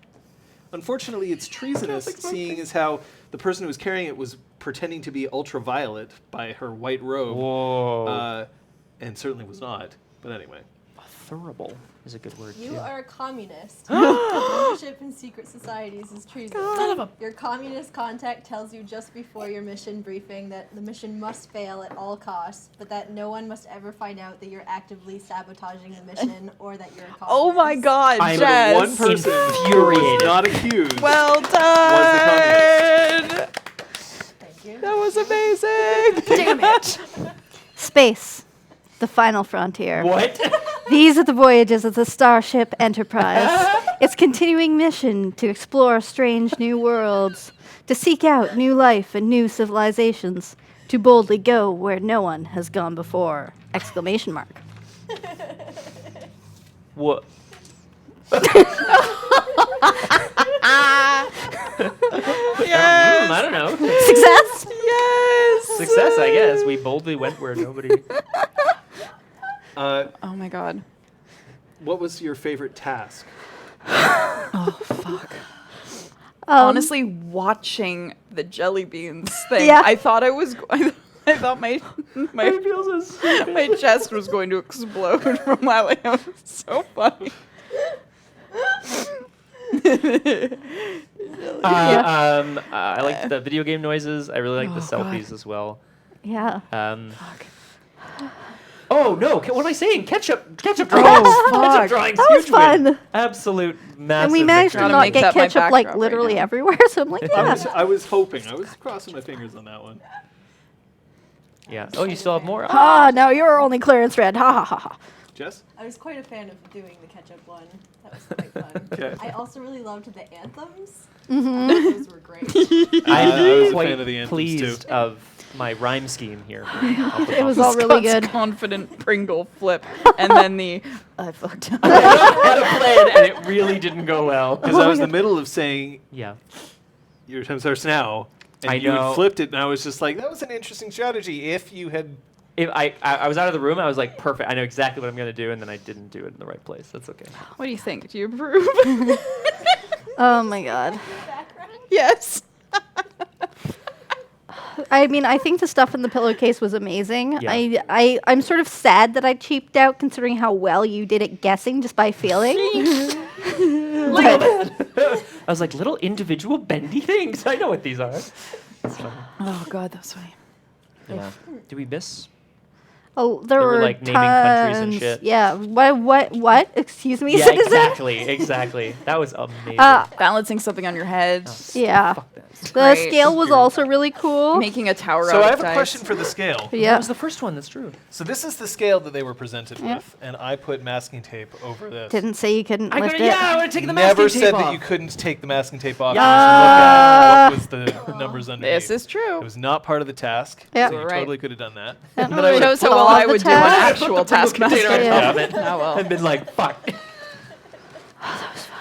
Unfortunately, it's treasonous, seeing as how the person who was carrying it was pretending to be ultraviolet by her white robe, Whoa. and certainly was not. But anyway, Preferable is a good word You too. are a communist. Membership in secret societies is treason. Your communist contact tells you just before your mission briefing that the mission must fail at all costs, but that no one must ever find out that you're actively sabotaging the mission or that you're a communist. Oh my God, I'm Jess. One person who was infuriated. not accused. Well Was done. Thank you. That was amazing. Damn it. Space, the final frontier. What? These are the voyages of the Starship Enterprise. Its continuing mission to explore strange new worlds, to seek out new life and new civilizations, to boldly go where no one has gone before! Exclamation mark. What? Yes. I don't know. Success? Yes. Success, I guess. We boldly went where nobody. Oh, Oh my God. what was your favorite task? Oh fuck. Honestly, watching the jelly beans thing, Yeah. I thought I was. I thought my my chest was going to explode from laughing. It was so funny. I like the video game noises. I really like the Oh, God. selfies as well. Yeah. Oh no! What am I saying? Ketchup drawings. Oh, Ketchup fuck. drawings. That was Huge win. fun. Absolute massive. And we managed to victory. Gotta not make get that my ketchup like backdrop right literally now. everywhere, so I'm like, yeah. I was hoping. I was crossing my fingers on that one. Yeah. Oh, you still have more. Ah, no, you're only clearance red. Ha ha ha ha. Jess? I was quite a fan of doing the ketchup one. That was quite fun. Okay. I also really loved the anthems. Mm-hmm. Those were great. I was a quite fan of the anthems pleased too. of my rhyme scheme here. It was all really Scott's good. confident Pringle flip, and then the I fucked up. I had a plan, and it really didn't go well. Because I was in the middle of saying, Yeah. your time starts now, and I you know. had flipped it, and I was just like, that was an interesting strategy if you had... If I was out of the room, I was like, perfect. I know exactly what I'm going to do, and then I didn't do it in the right place. That's okay. What do you think? Do you approve? Oh my god. Yes. I mean, I think the stuff in the pillowcase was amazing. Yeah. I'm sort of sad that I cheaped out considering how well you did at guessing just by feeling. But- I was like, little individual bendy things. I know what these are. That's funny. Oh God, that's funny. Yeah. Do we miss? Oh, there They were, were like, naming countries and tons. shit. Yeah. What? Excuse me, Yeah, citizen? exactly. That was amazing. Balancing something on your head, Yeah. Fuck that. The Great. scale was also really cool. making a tower So out I of have a dice. question for the scale. That Yeah. was the first one. That's true. So this is the scale that they were presented Yeah. with, and I put masking tape over this. Didn't say you couldn't I lift would it. have taken the Never masking said tape that off. you couldn't take the masking tape off. Yeah. You just look at what was the numbers underneath. This is true. It was not part of the task, Yeah. so you You're right. totally could have done that. That But it shows how well I would do an actual Taskmaster. Yeah. Of it. Oh, well. And been like, fuck.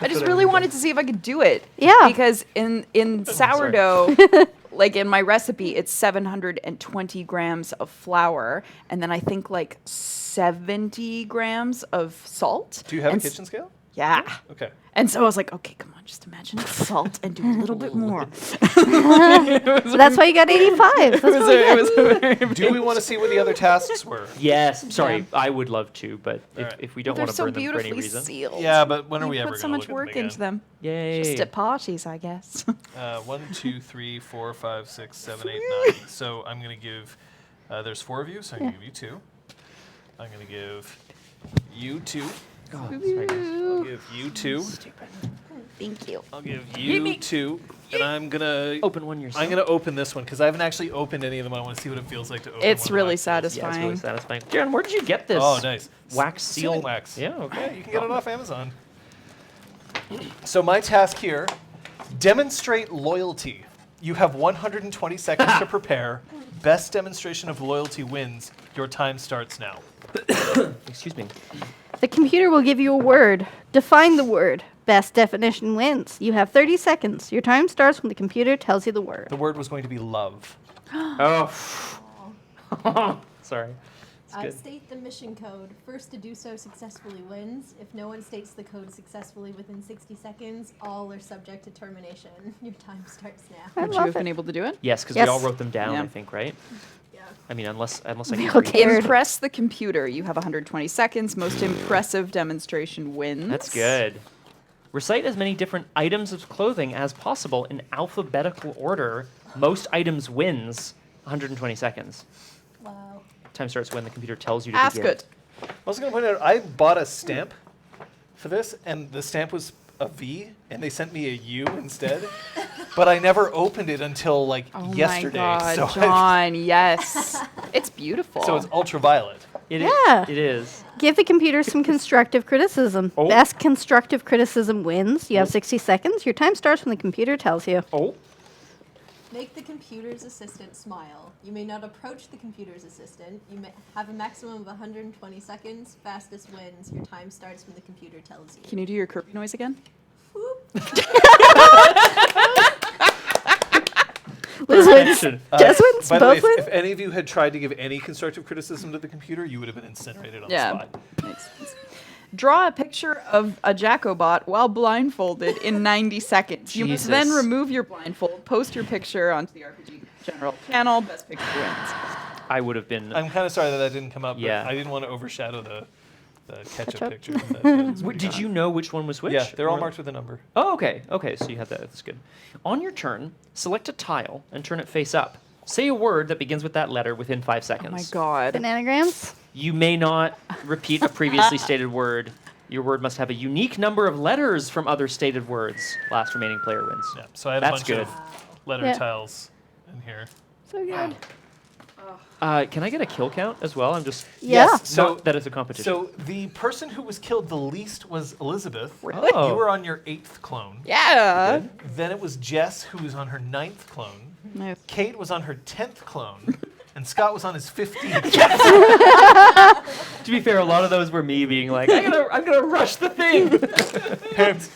I just really wanted to see if I could do it. Yeah. Because in sourdough, like in my recipe, it's 720 grams of flour, and then I think like 70 grams of salt. Do you have and a kitchen scale? Yeah. Okay. And so I was like, okay, come on, just imagine it's salt and do a little bit more. So that's why you got 85. That's really good. Do we want to see what the other tasks were? Yes. Sorry, I would love to, but Alright. if we don't They're want to so burn them for any beautifully reason. sealed. Yeah, but when are You we ever put going so to much work into them. Yay. Just at parties, I guess. 1, 2, 3, 4, 5, 6, 7, 8, 9. So I'm going to give. There's 4 of you, so I'm going to give you 2. I'm going to give you 2. Oh, sorry, guys. I'll give you 2. Thank you. I'll give you 2. And I'm gonna Open one yourself. I'm gonna open this one because I haven't actually opened any of them. I want to see what it feels like to open. It's one really of the boxes. Yeah, it's satisfying. really satisfying. Darren, where did you get this? Oh, nice. Wax Sealing seal wax. Yeah. Okay. Yeah, you can get it off Amazon. So my task here: demonstrate loyalty. You have 120 seconds to prepare. Best demonstration of loyalty wins. Your time starts now. Excuse me. The computer will give you a word. Define the word. Best definition wins. You have 30 seconds. Your time starts when the computer tells you the word. The word was going to be love. Oh. Sorry. It's good. State the mission code. First to do so successfully wins. If no one states the code successfully within 60 seconds, all are subject to termination. Your time starts now. I Would you have love been it. able to do it? Yes, because Yes. we all wrote them down, Yeah. I think, right? Yeah. I mean, unless I can Real read. cared. Impress the computer. You have 120 seconds. Most impressive demonstration wins. That's good. Recite as many different items of clothing as possible in alphabetical order. Most items wins. 120 seconds. Wow. Time starts when the computer tells you to Ask begin. it. I was going to point out, I bought a stamp for this, and the stamp was a V, and they sent me a U instead. But I never opened it until like yesterday. Oh my God, so John, yes. It's beautiful. so it's ultraviolet. It Yeah. It is. Give the computer some constructive criticism. Oh. Best constructive criticism wins. You have 60 seconds. Your time starts when the computer tells you. Oh. Make the computer's assistant smile. You may not approach the computer's assistant. You may have a maximum of 120 seconds. Fastest wins. Your time starts when the computer tells you. Can you do your Kirby noise again? Lizards, Perfection. Jesuits, By the way, both win. if any of you had tried to give any constructive criticism to the computer, you would have been incinerated on the spot. Makes sense. Draw a picture of a Jacobot while blindfolded in 90 seconds. You must then Jesus. remove your blindfold, post your picture onto the RPG General channel. Best picture wins. I would have been. I'm kind of sorry that didn't come up, Yeah. but I didn't want to overshadow the ketchup Ketchup. picture. That Did you know which one was which? Yeah, they're all Or- marked with a number. Oh, okay. Okay, so you have that. That's good. On your turn, select a tile and turn it face up. Say a word that begins with that letter within 5 seconds. Oh my God. Bananagrams. You may not repeat a previously stated word. Your word must have a unique number of letters from other stated words. Last remaining player wins. Yeah, so I had That's a bunch good. of letter Yeah. tiles in here. So good. Can I get a kill count as well? I'm just Yeah. Yes, so not that it's a competition. So the person who was killed the least was Elizabeth. Really? Oh. You were on your 8th clone. Yeah. Then it was Jess, who was on her 9th clone. Nice. Kate was on her 10th clone. And Scott was on his 15th. To be fair, a lot of those were me being like, I'm gonna rush the thing. hands.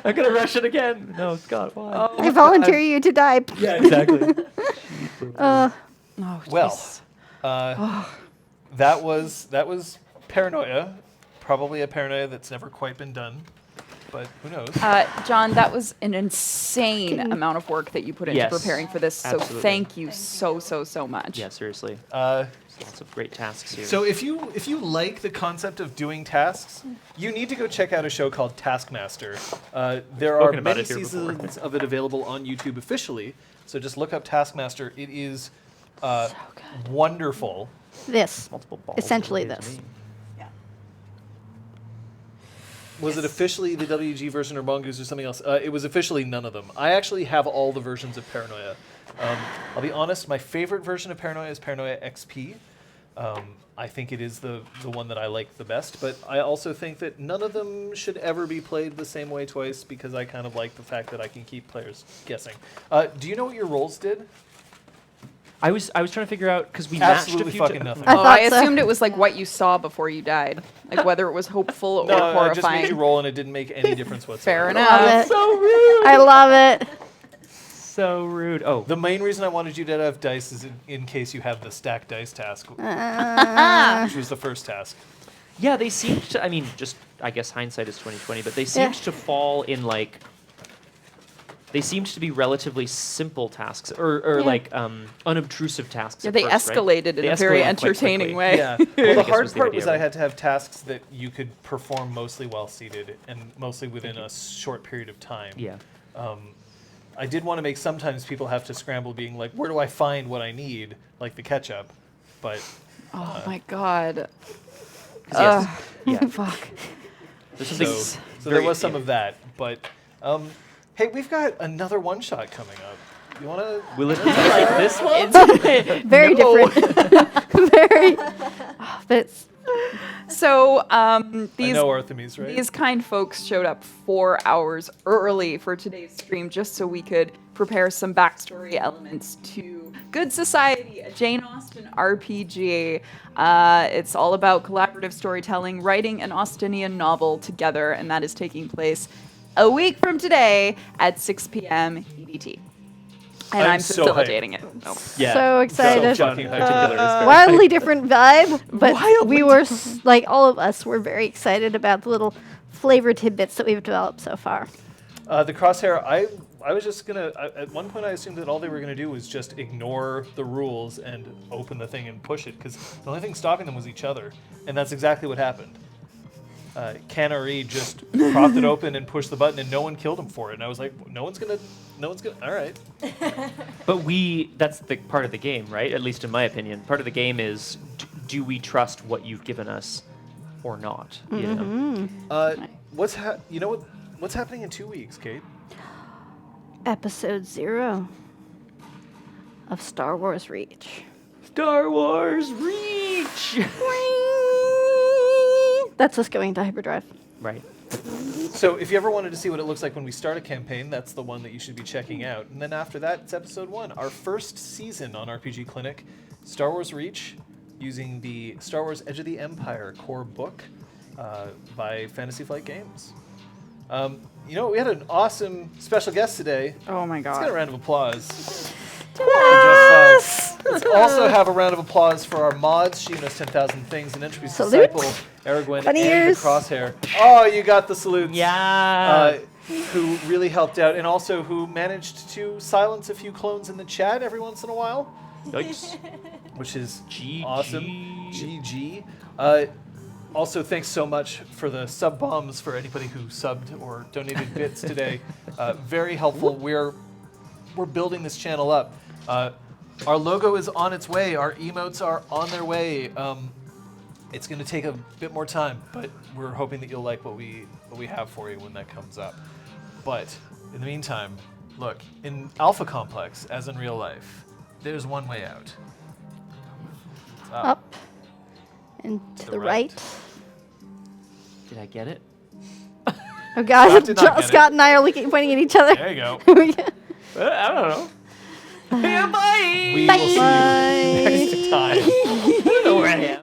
I'm gonna rush it again. No, Scott, why? I volunteer you to die. Yeah, exactly. Oh, Well, jeez. that was Paranoia. Probably a Paranoia that's never quite been done. But who knows? John, that was an insane amount of work that you put into Yes. preparing for this. So Absolutely. thank you so much. Yeah, seriously. Lots of great tasks here. So if you like the concept of doing tasks, you need to go check out a show called Taskmaster. There are Spoken about many it here before. seasons of it available on YouTube officially. So just look up Taskmaster. It is wonderful. This. multiple balls. Essentially It is this. me. Was it officially the WG version or Mongoose or something else? It was officially none of them. I actually have all the versions of Paranoia. I'll be honest, my favorite version of Paranoia is Paranoia XP. I think it is the one that I like the best, but I also think that none of them should ever be played the same way twice because I kind of like the fact that I can keep players guessing. Do you know what your rolls did? I was trying to figure out because we matched a Absolutely few fucking ti- nothing. I Oh, I thought so. assumed it was like what you saw before you died, like whether it was hopeful or No, I just made horrifying. you roll and it didn't make any difference whatsoever. Fair Love enough. it. So rude. I love it. So rude. Oh, The main reason I wanted you to have dice is in case you have the stack dice task, which was the first task. yeah. They seemed to. I mean, just I guess hindsight is 20/20, but they seemed to fall in like. They seemed to be relatively simple tasks, or Yeah. like unobtrusive tasks. Yeah, at they first, right? escalated in They a very escalated quite entertaining quickly. way. Yeah. Well, the guess hard was the part idea, was I right? had to have tasks that you could perform mostly while seated and mostly within a short period of time. Yeah. I did want to make sometimes people have to scramble being like, where do I find what I need, like the ketchup? But Oh my God. 'Cause yes. Yeah. Fuck. There's something. so there was some of that. But hey, we've got another one shot coming up. You want to? Will it be like this one? Very different. Very. Oh, but it's, So I these know Artemis, right? these kind folks showed up 4 hours early for today's stream just so we could prepare some backstory elements to Good Society, a Jane Austen RPG. It's all about collaborative storytelling, writing an Austenian novel together, and that is taking place a week from today at 6 p.m. EDT. And I'm I'm so facilitating it. Oh. Yeah. so excited. So fucking Wildly different vibe, but Wildly we were like all of us were very excited about the little flavor tidbits that we've developed so far. The crosshair, I I was just gonna. At one point, I assumed that all they were gonna do was just ignore the rules and open the thing and push it, because the only thing stopping them was each other, and that's exactly what happened. Canary just propped it open and pushed the button, and no one killed him for it. And I was like, no one's gonna. All right. But that's the part of the game, right? At least in my opinion. Part of the game is, do we trust what you've given us or not? You know? What's happening in 2 weeks, Kate? Episode 0 of Star Wars Reach. Star Wars Reach! That's us going to hyperdrive. Right. So if you ever wanted to see what it looks like when we start a campaign, that's the one that you should be checking out. And then after that, it's episode 1, our first season on RPG Clinic, Star Wars Reach, using the Star Wars Edge of the Empire core book by Fantasy Flight Games. We had an awesome special guest today. Oh my Let's get a god. round of applause. Let's also have a round of applause for our mods, She Knows 10,000 Things, and Entropy's Salute. Disciple, Aragwen, Bunny and ears. the Crosshair. Oh, you got the salutes. Yeah. Who really helped out, and also who managed to silence a few clones in the chat every once in a while, Yikes. which is GG. awesome. GG. Also, thanks so much for the sub bombs for anybody who subbed or donated bits today. Very helpful. We're building this channel up. Our logo is on its way. Our emotes are on their way. It's going to take a bit more time, but we're hoping that you'll like what we have for you when that comes up. But in the meantime, look, in Alpha Complex, as in real life, there's one way out. It's Up and to the right. Did I get it? Oh God, Scott did not get it. Scott and I are pointing at each other. There you go. I don't know. Yeah, bye! We will see you next time. I don't know where I am.